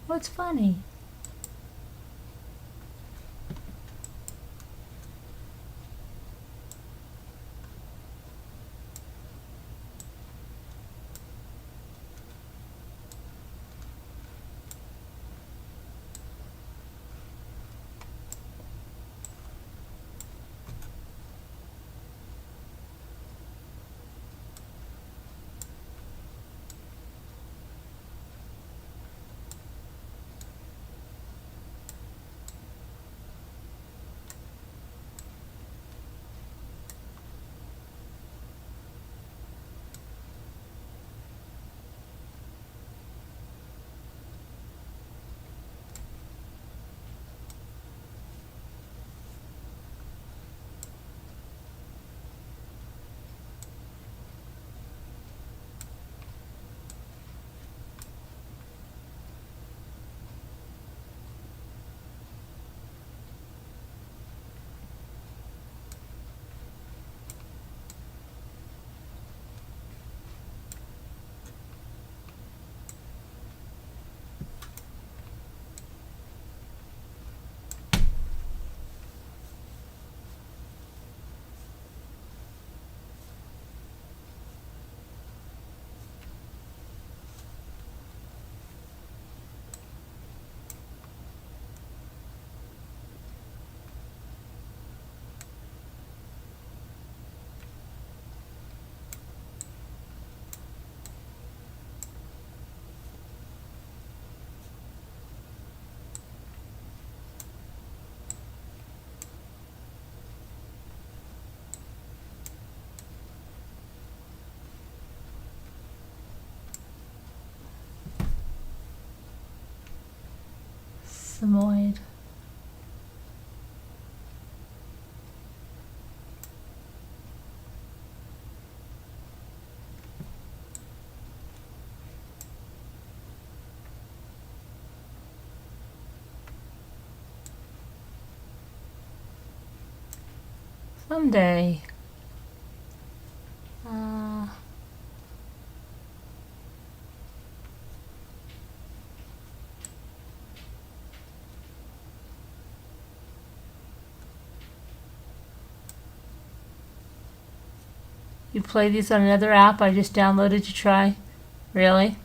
Speaker 1: What's funny? Samoyed. Someday. You play these on another app I just downloaded to try? Really?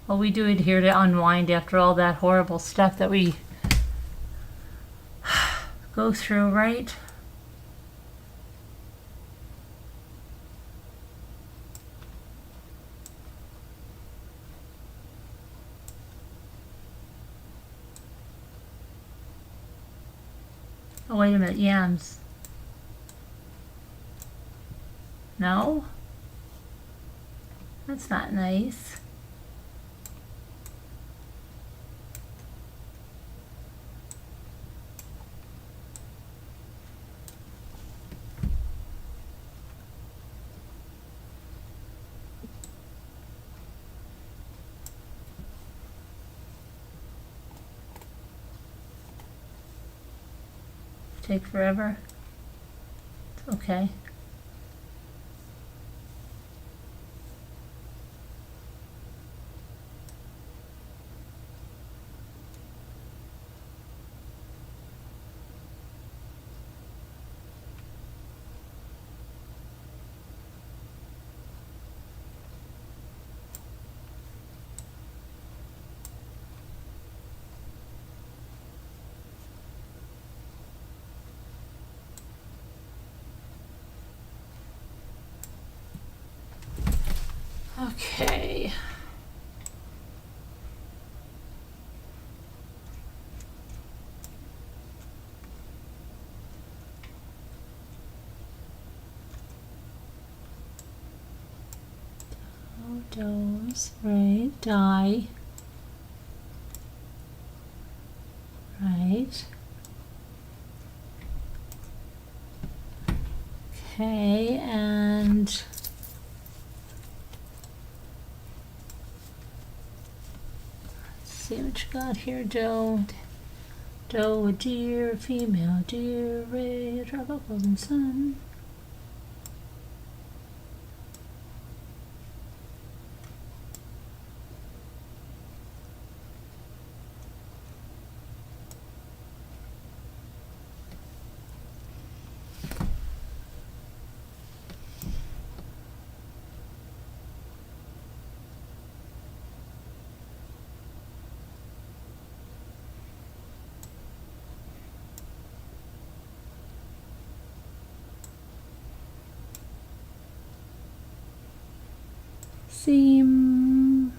Speaker 1: Well, we do it here to unwind after all that horrible stuff that we go through, right? Oh, wait a minute, yams. No? That's not nice. Take forever. It's okay. Okay. Dose, right, dye, right. Okay, and let's see what you got here, doe. Doe, a deer, female deer, ray, tropical golden sun. Seam.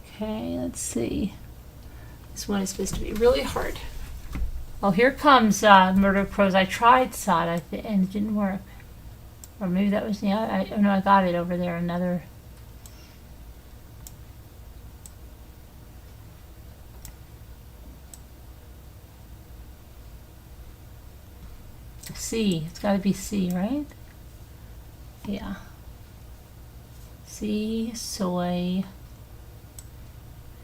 Speaker 1: Okay, let's see. This one is supposed to be really hard. Oh, here comes Murder Crows. I tried sod and it didn't work. Or maybe that was, yeah, no, I got it over there. Another. C. It's got to be C, right? Yeah. C, soy.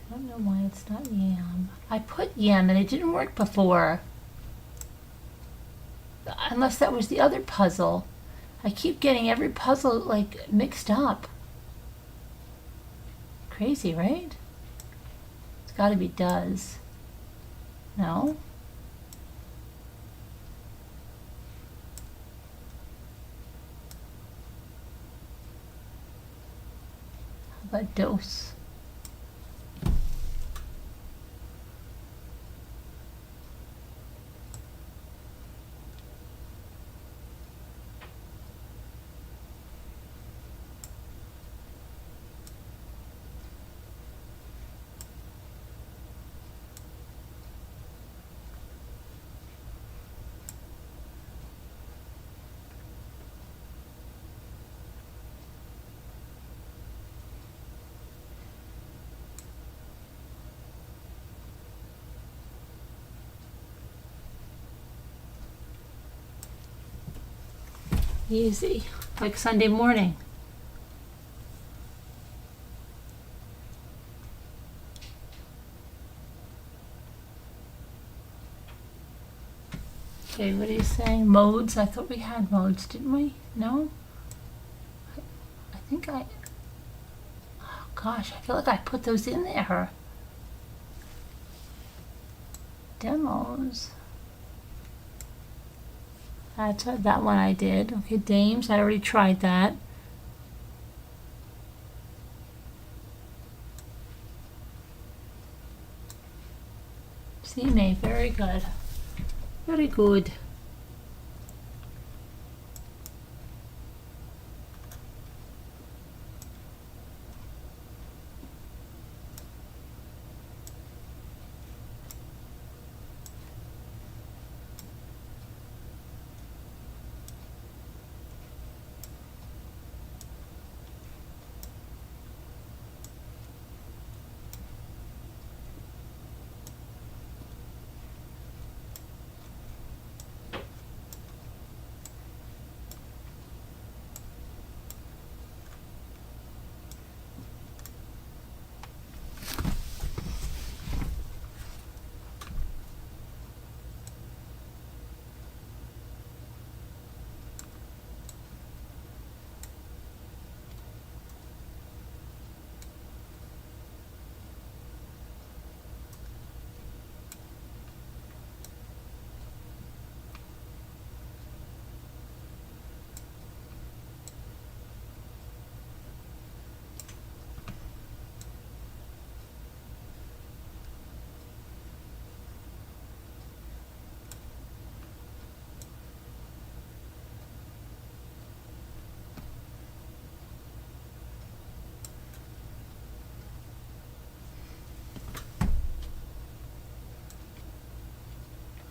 Speaker 1: I don't know why it's not yam. I put yam and it didn't work before. Unless that was the other puzzle. I keep getting every puzzle like mixed up. Crazy, right? It's got to be does. No? How about dose? Easy, like Sunday morning. Okay, what are you saying? Modes? I thought we had modes, didn't we? No? I think I... Oh gosh, I feel like I put those in there. Demos. That's that one I did. Okay, dames, I already tried that. See me, very good. Very good.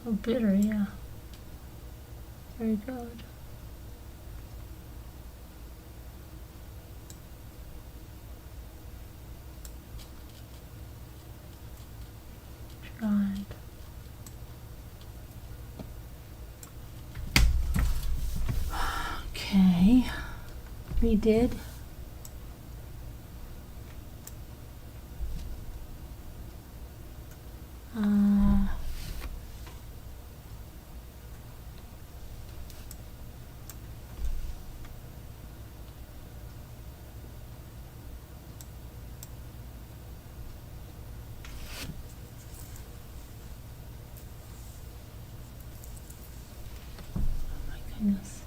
Speaker 1: Oh, bitter, yeah. Very good. Tried. Okay. We did. Goodness.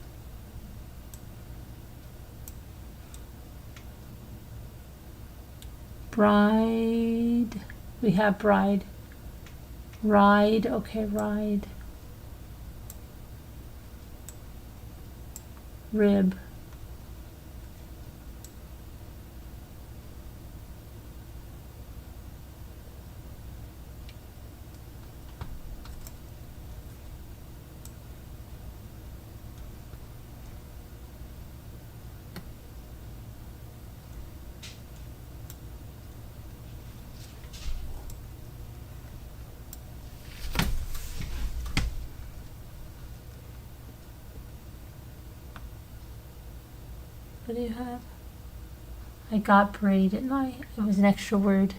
Speaker 1: Bride. We have bride. Ride. Okay, ride. Rib. What do you have? I got braid, didn't I? It was an extra word.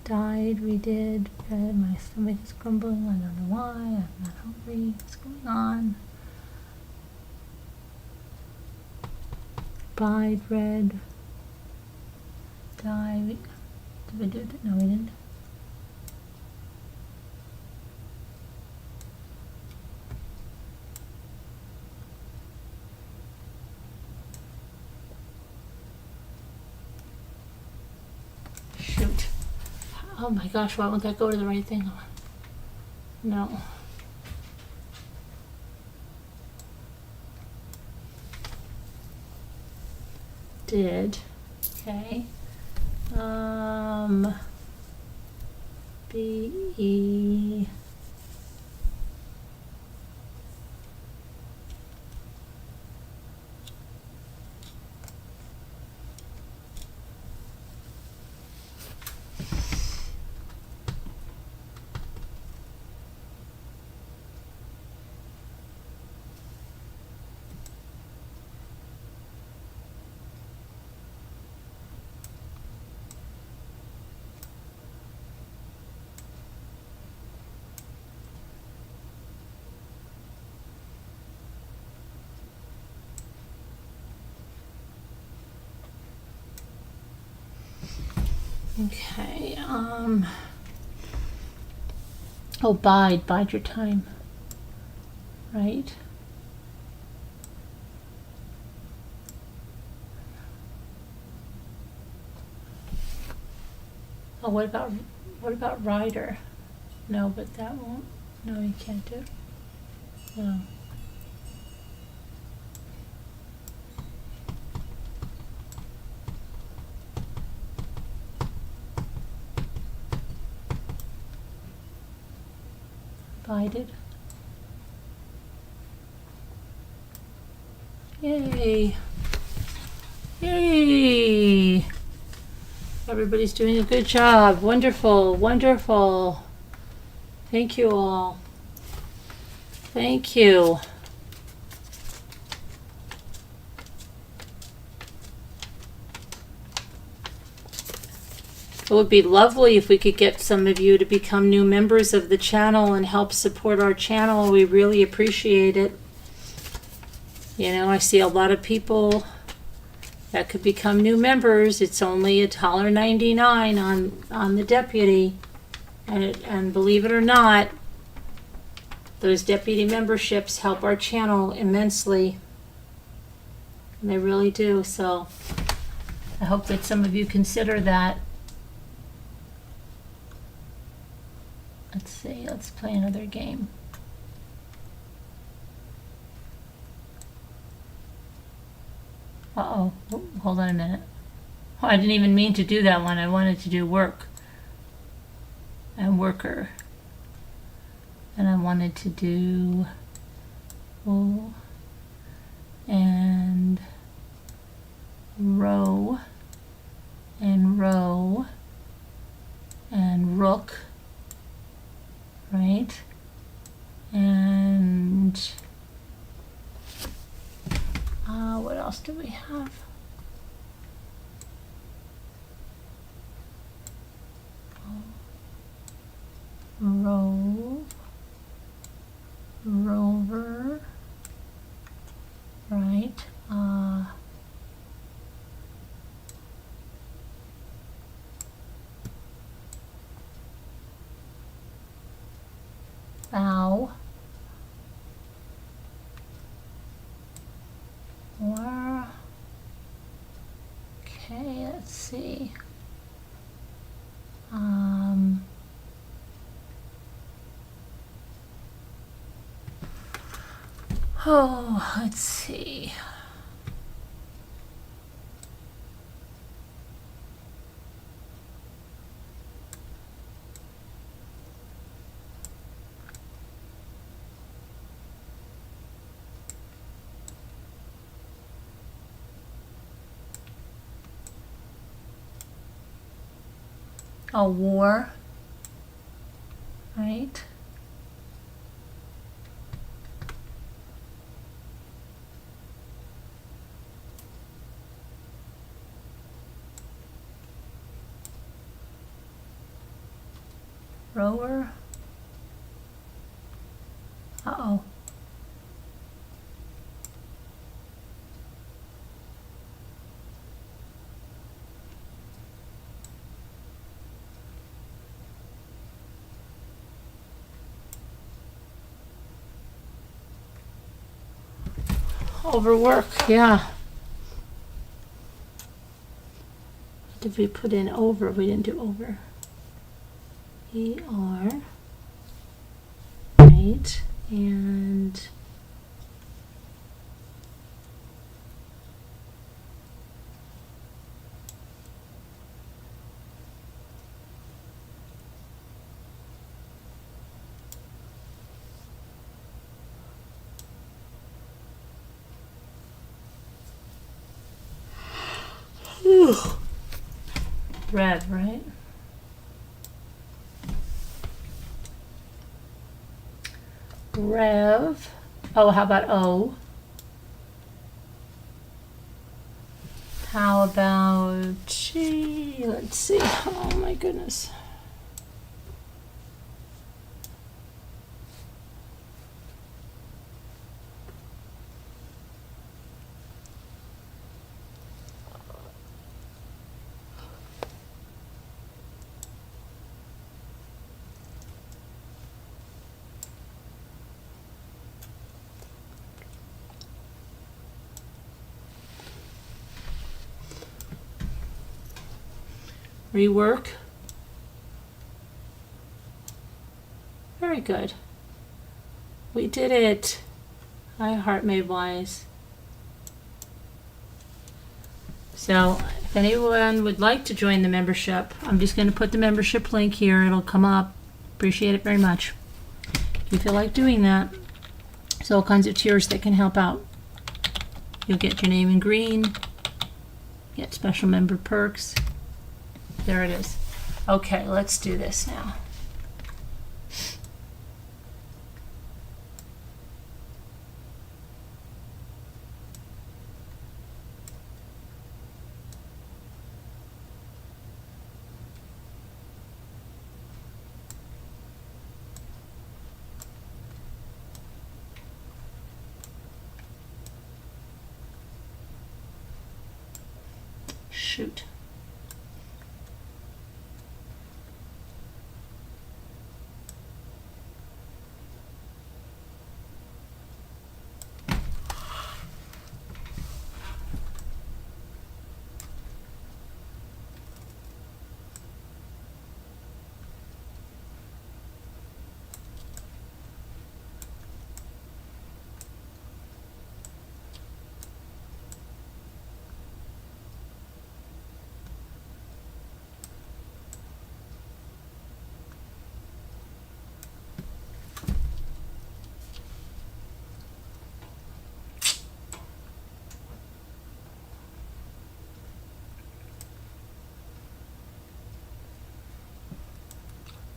Speaker 1: Died, we did. My stomach is grumbling. I don't know why. I'm not hungry. What's going on? Bide, read. Die. Did we do it? No, we didn't. Shoot. Oh my gosh, why won't that go to the right thing? No. Did. Okay. B-E. Okay, oh, bide your time, right? Oh, what about rider? No, but that won't, no, you can't do it. No. Bided. Yay. Yay. Everybody's doing a good job. Wonderful, wonderful. Thank you all. Thank you. It would be lovely if we could get some of you to become new members of the channel and help support our channel. We really appreciate it. You know, I see a lot of people that could become new members. It's only $1.99 on the deputy. And believe it or not, those deputy memberships help our channel immensely. And they really do. So I hope that some of you consider that. Let's see, let's play another game. Uh-oh, hold on a minute. Oh, I didn't even mean to do that one. I wanted to do work. worker. And I wanted to do O and row and row and rook, right? And what else do we have? Rove, rover, right? Bow, or okay, let's see. Oh, let's see. A war, right? Rower. Uh-oh. Overwork, yeah. Did we put in over? We didn't do over. ER, right, and red, right? Rev. Oh, how about O? How about G? Let's see. Oh my goodness. Rework. Very good. We did it. I heart made wise. So if anyone would like to join the membership, I'm just going to put the membership link here. It'll come up. Appreciate it very much. If you feel like doing that, there's all kinds of tiers that can help out. You'll get your name in green, get special member perks. There it is. Okay, let's do this now. Shoot.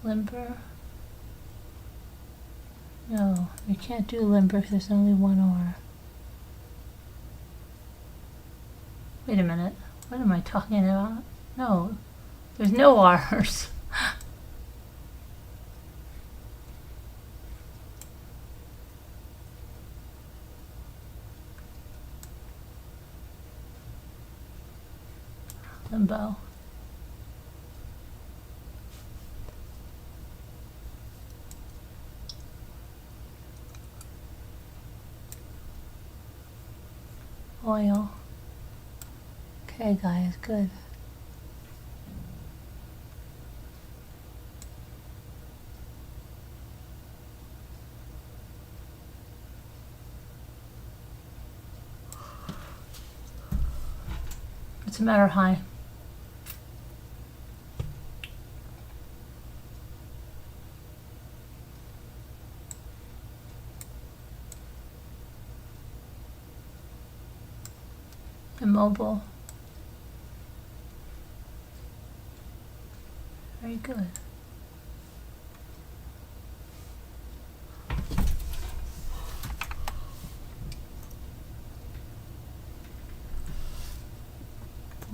Speaker 1: Limber. No, we can't do limber because there's only one R. Wait a minute. What am I talking about? No, there's no R's. Limbo. Oil. Okay, guys, good. What's the matter, hi? Immobile. Very good.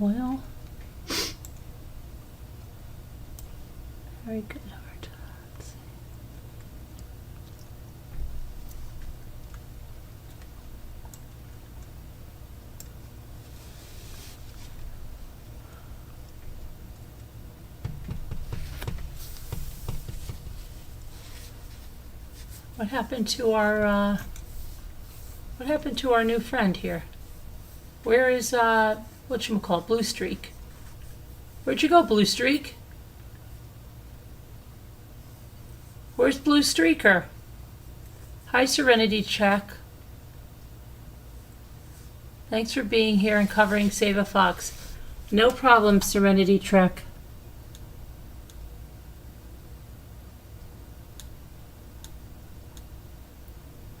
Speaker 1: Oil. Very good, Heart. Let's see. What happened to our new friend here? Where is whatchamacallit, Blue Streak? Where'd you go, Blue Streak? Where's Blue Streaker? Hi, Serenity Check. Thanks for being here and covering Save a Fox. No problem, Serenity Trek.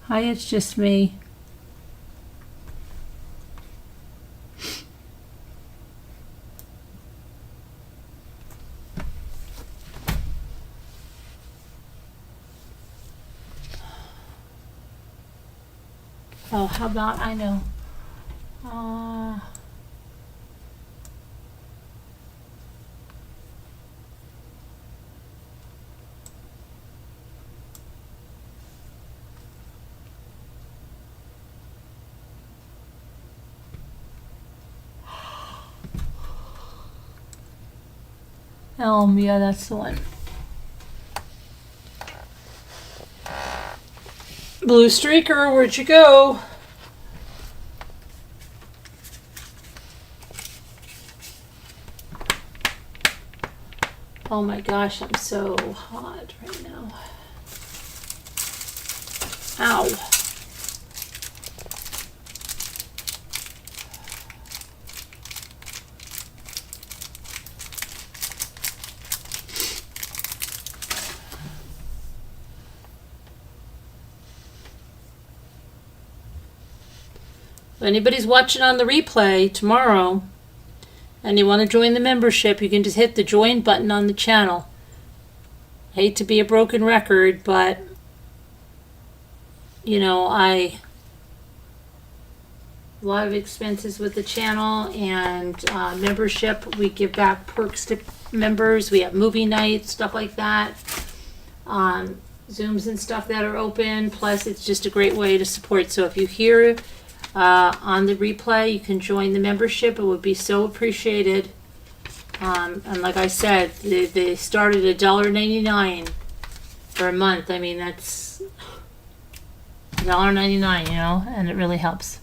Speaker 1: Hi, it's just me. Oh, how about, I know. Yeah, that's the one. Blue Streaker, where'd you go? Oh my gosh, I'm so hot right now. Ow. If anybody's watching on the replay tomorrow and you want to join the membership, you can just hit the join button on the channel. I hate to be a broken record, but you know, a lot of expenses with the channel and membership. We give back perks to members. We have movie nights, stuff like that. Zooms and stuff that are open. Plus, it's just a great way to support. So if you hear on the replay, you can join the membership. It would be so appreciated. And like I said, they started at $1.99 for a month. I mean, that's $1.99, you know, and it really helps.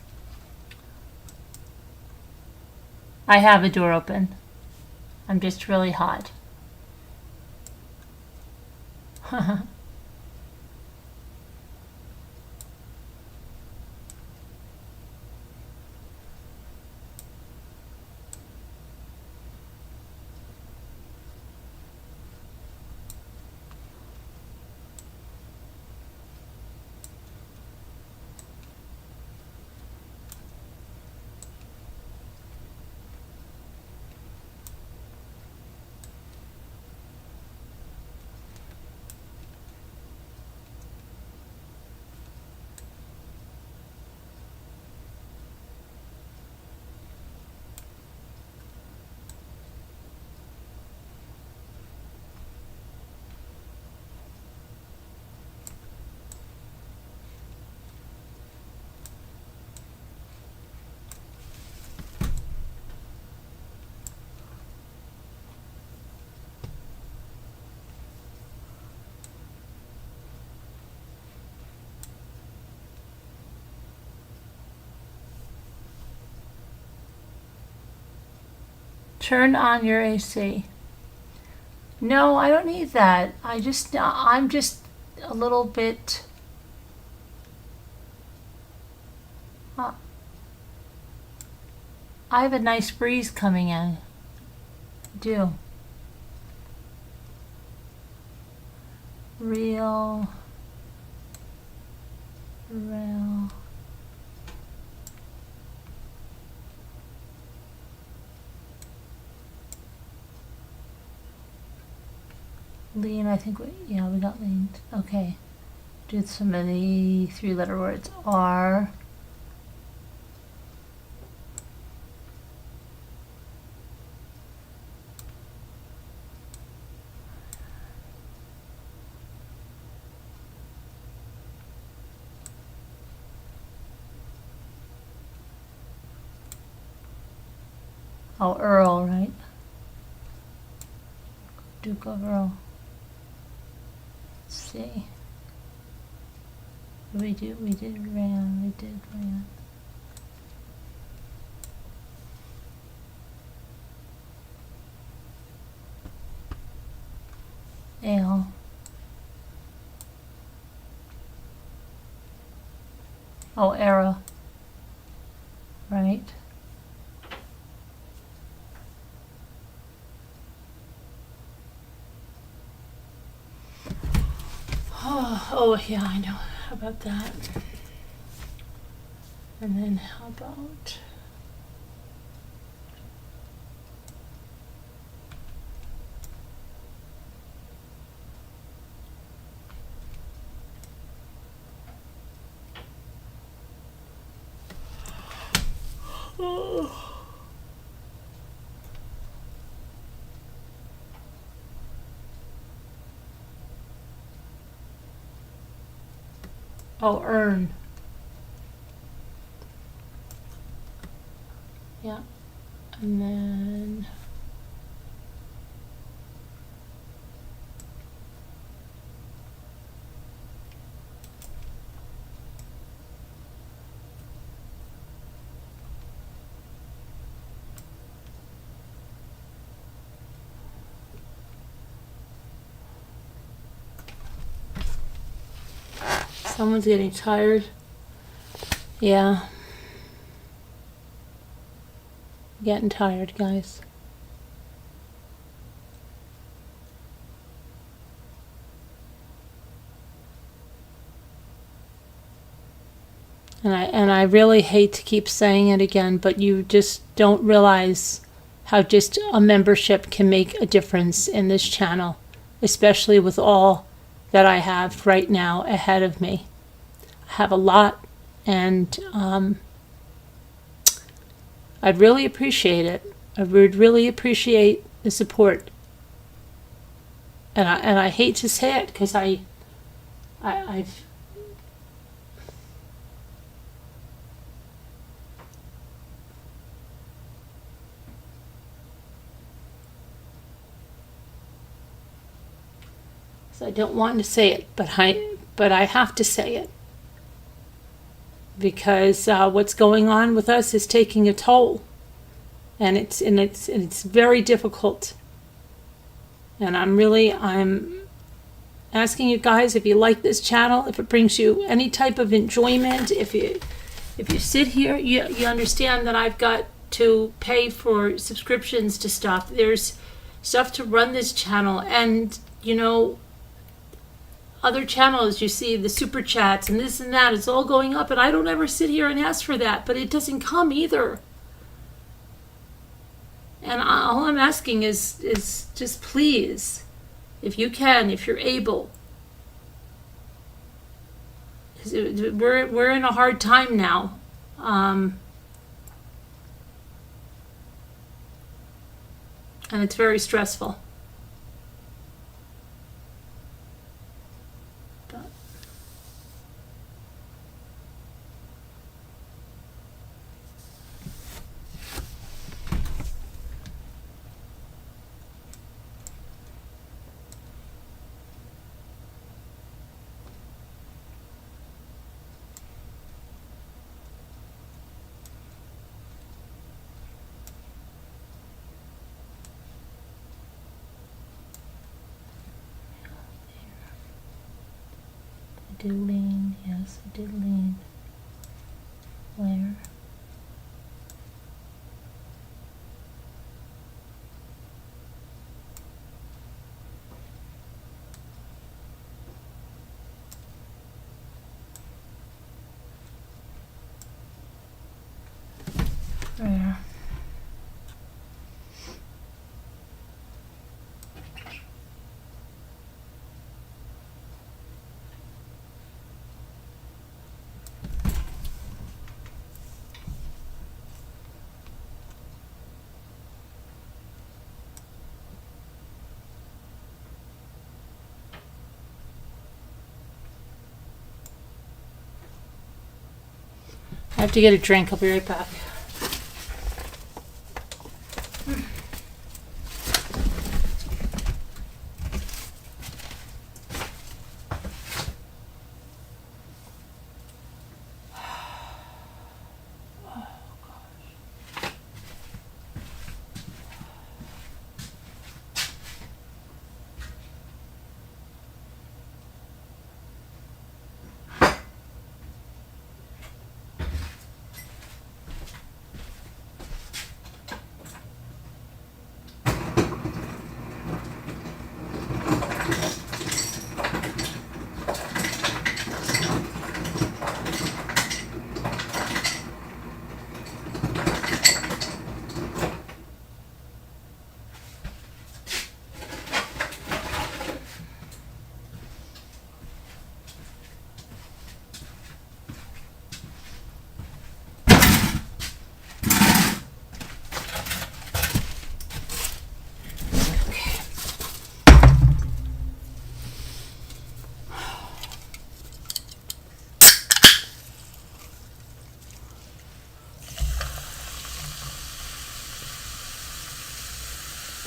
Speaker 1: I have a door open. I'm just really hot. Turn on your AC. No, I don't need that. I'm just a little bit. I have a nice breeze coming in. I do. Real. Lean, I think we got lean. Okay. Do some of the 3-letter words. R. Oh, Earl, right? Duke of Earl. Let's see. We did ran. Ale. Oh, era. Right. Oh, yeah, I know. How about that? And then how about... Oh, earn. Yeah. And then... Someone's getting tired. Yeah. Getting tired, guys. And I really hate to keep saying it again, but you just don't realize how just a membership can make a difference in this channel, especially with all that I have right now ahead of me. I have a lot, and I'd really appreciate it. I would really appreciate the support. And I hate to say it because I've I don't want to say it, but I have to say it because what's going on with us is taking a toll, and it's very difficult. And I'm asking you guys, if you like this channel, if it brings you any type of enjoyment, if you sit here, you understand that I've got to pay for subscriptions to stuff. There's stuff to run this channel, and other channels, you see the super chats and this and that, it's all going up, and I don't ever sit here and ask for that, but it doesn't come either. And all I'm asking is just please, if you can, if you're able, we're in a hard time now. And it's very stressful. do lean. Yes, I did lean. Where? There. I have to get a drink. I'll be right back.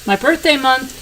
Speaker 1: My birthday month.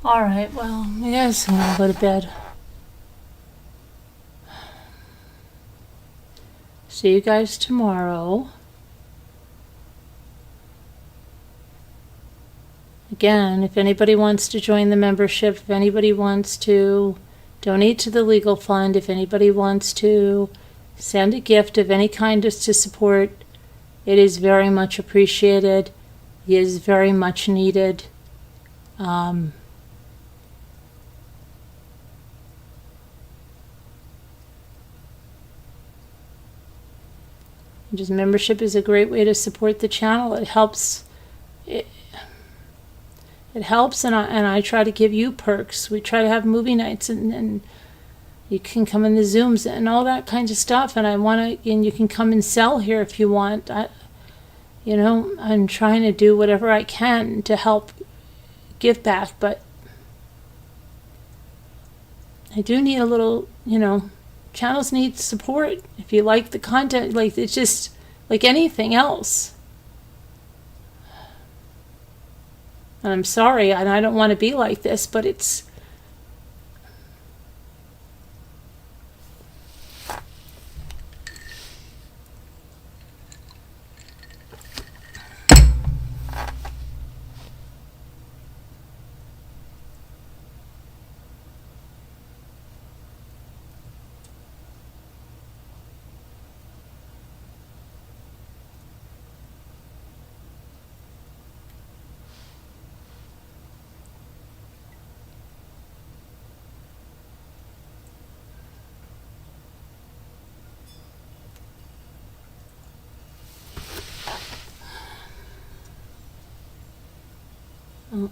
Speaker 1: Alright, well, I guess I'm gonna go to bed. See you guys tomorrow. Again, if anybody wants to join the membership, if anybody wants to donate to the legal fund, if anybody wants to send a gift of any kind to support, it is very much appreciated. It is very much needed. Just membership is a great way to support the channel. It helps. It helps, and I try to give you perks. We try to have movie nights, and you can come in the Zooms and all that kind of stuff. And and you can come and sell here if you want. I'm trying to do whatever I can to help give back, but I do need a little, channels need support. If you like the content, like it's just like anything else. And I'm sorry, and I don't want to be like this, but it's... Oh.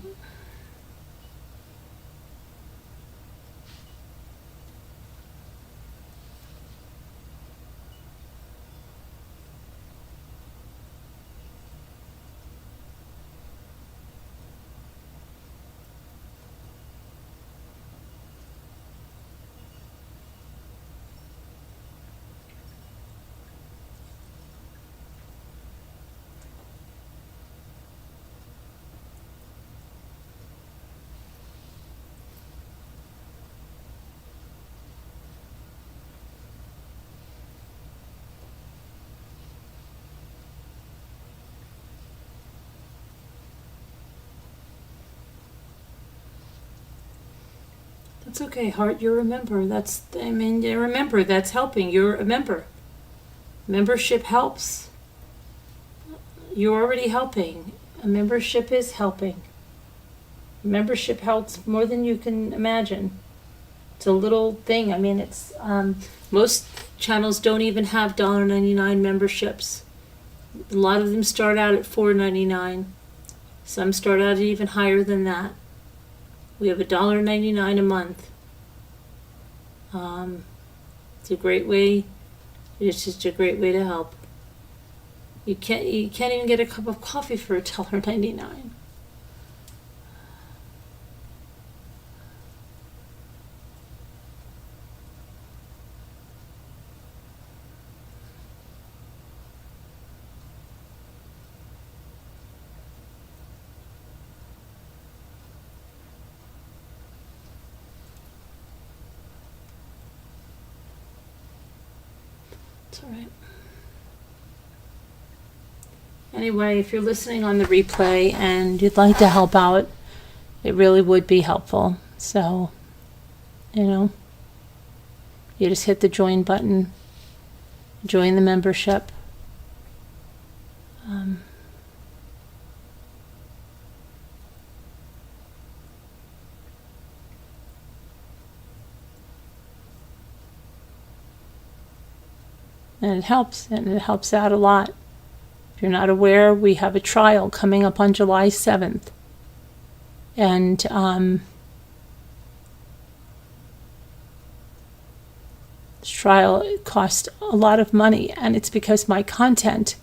Speaker 1: It's okay, heart, you're a member. Remember, that's helping. You're a member. Membership helps. You're already helping. A membership is helping. Membership helps more than you can imagine. It's a little thing. It's most channels don't even have $1.99 memberships. A lot of them start out at $4.99. Some start out at even higher than that. We have $1.99 a month. It's a great way. It's just a great way to help. You can't even get a cup of coffee for $1.99. It's all right. Anyway, if you're listening on the replay and you'd like to help out, it really would be helpful. So, you just hit the join button, join the membership. And it helps out a lot. If you're not aware, we have a trial coming up on July 7th. And this trial cost a lot of money, and it's because my content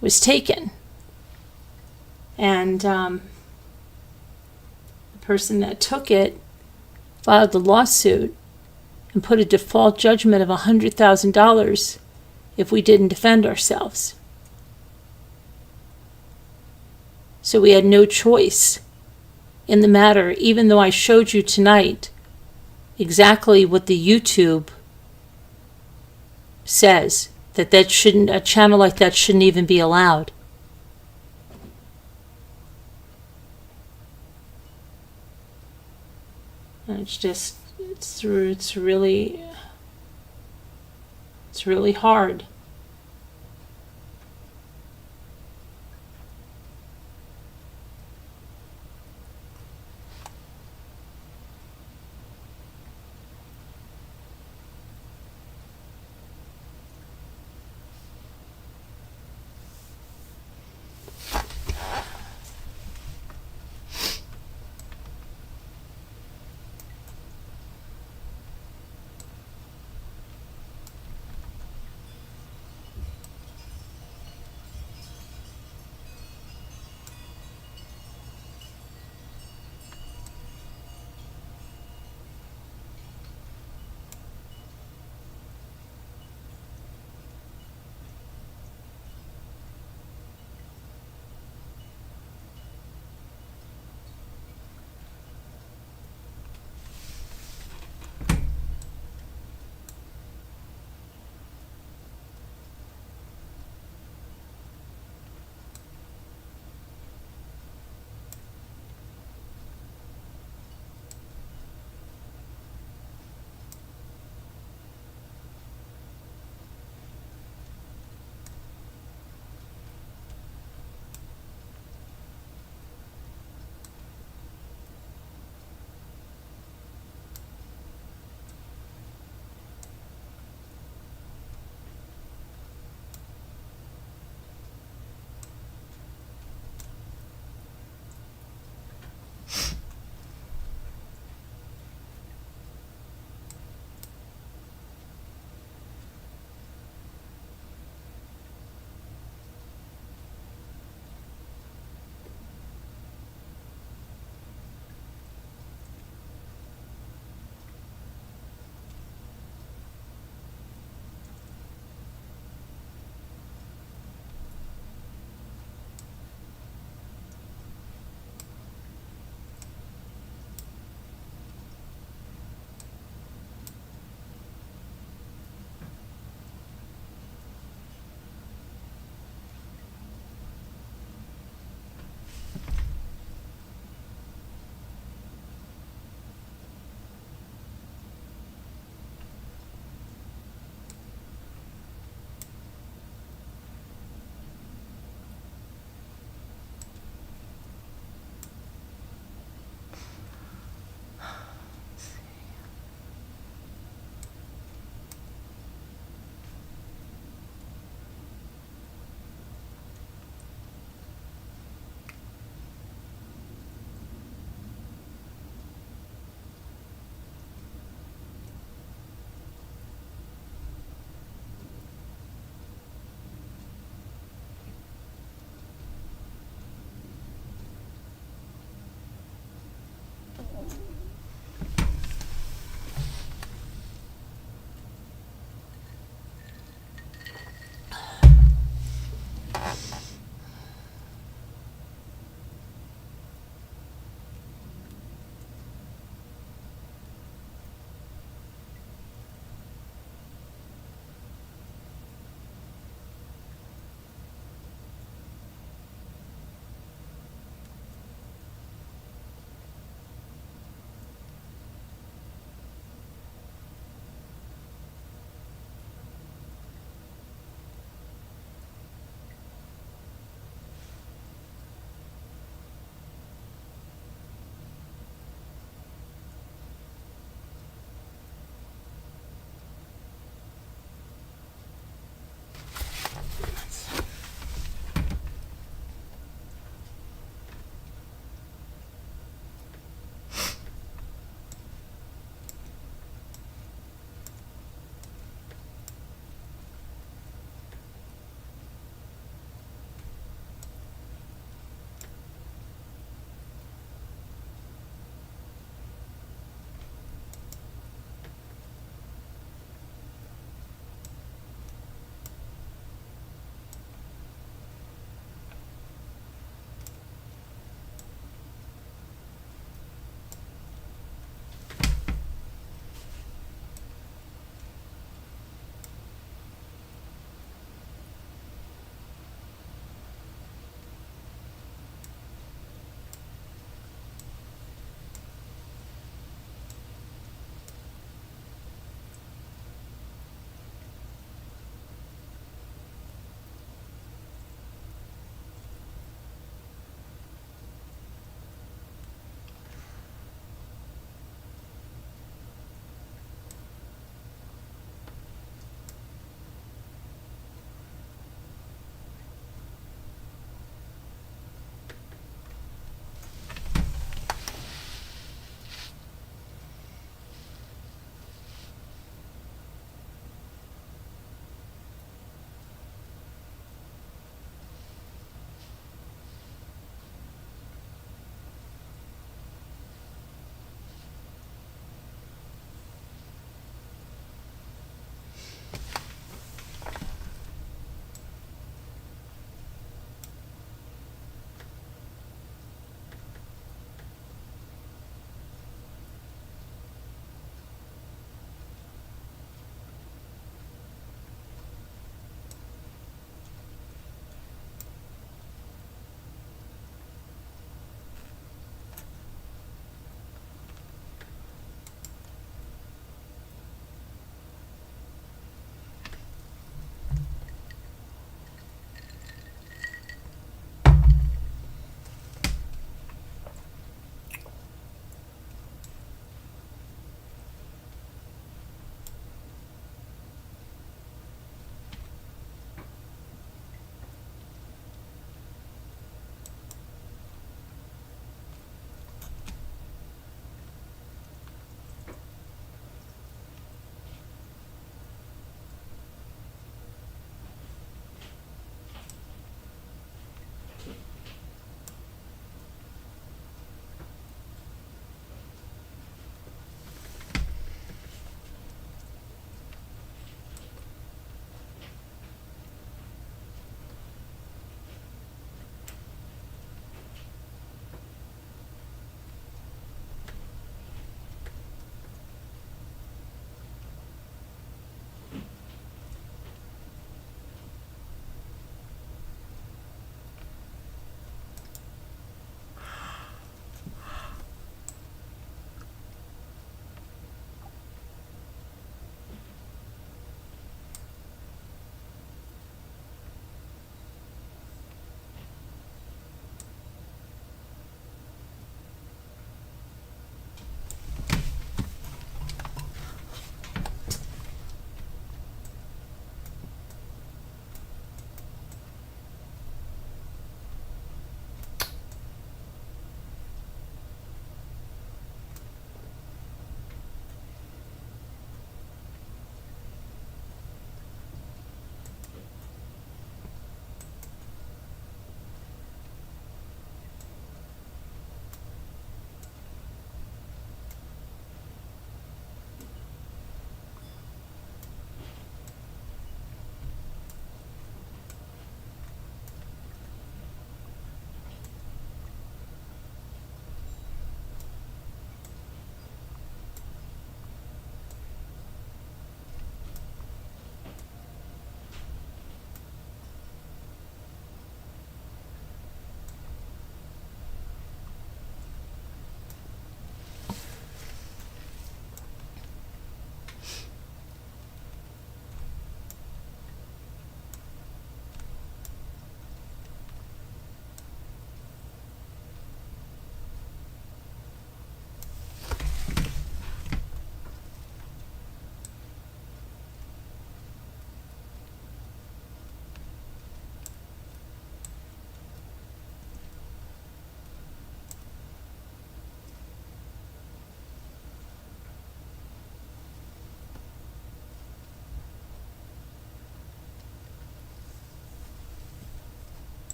Speaker 1: was taken. And the person that took it filed the lawsuit and put a default judgment of $100,000 if we didn't defend ourselves. So we had no choice in the matter, even though I showed you tonight exactly what the YouTube says, that a channel like that shouldn't even be allowed. And it's really hard.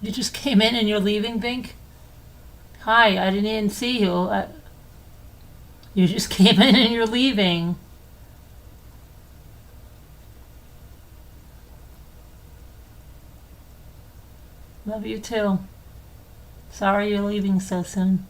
Speaker 1: You just came in and you're leaving, Bink? Hi, I didn't even see you. You just came in and you're leaving. Love you too. Sorry you're leaving so soon.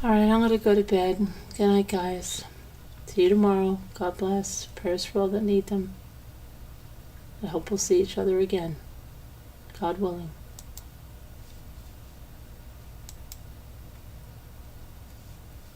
Speaker 1: All right, I'm going to go to bed. Good night, guys. See you tomorrow. God bless. Prayers for all that need them. I hope we'll see each other again. God willing.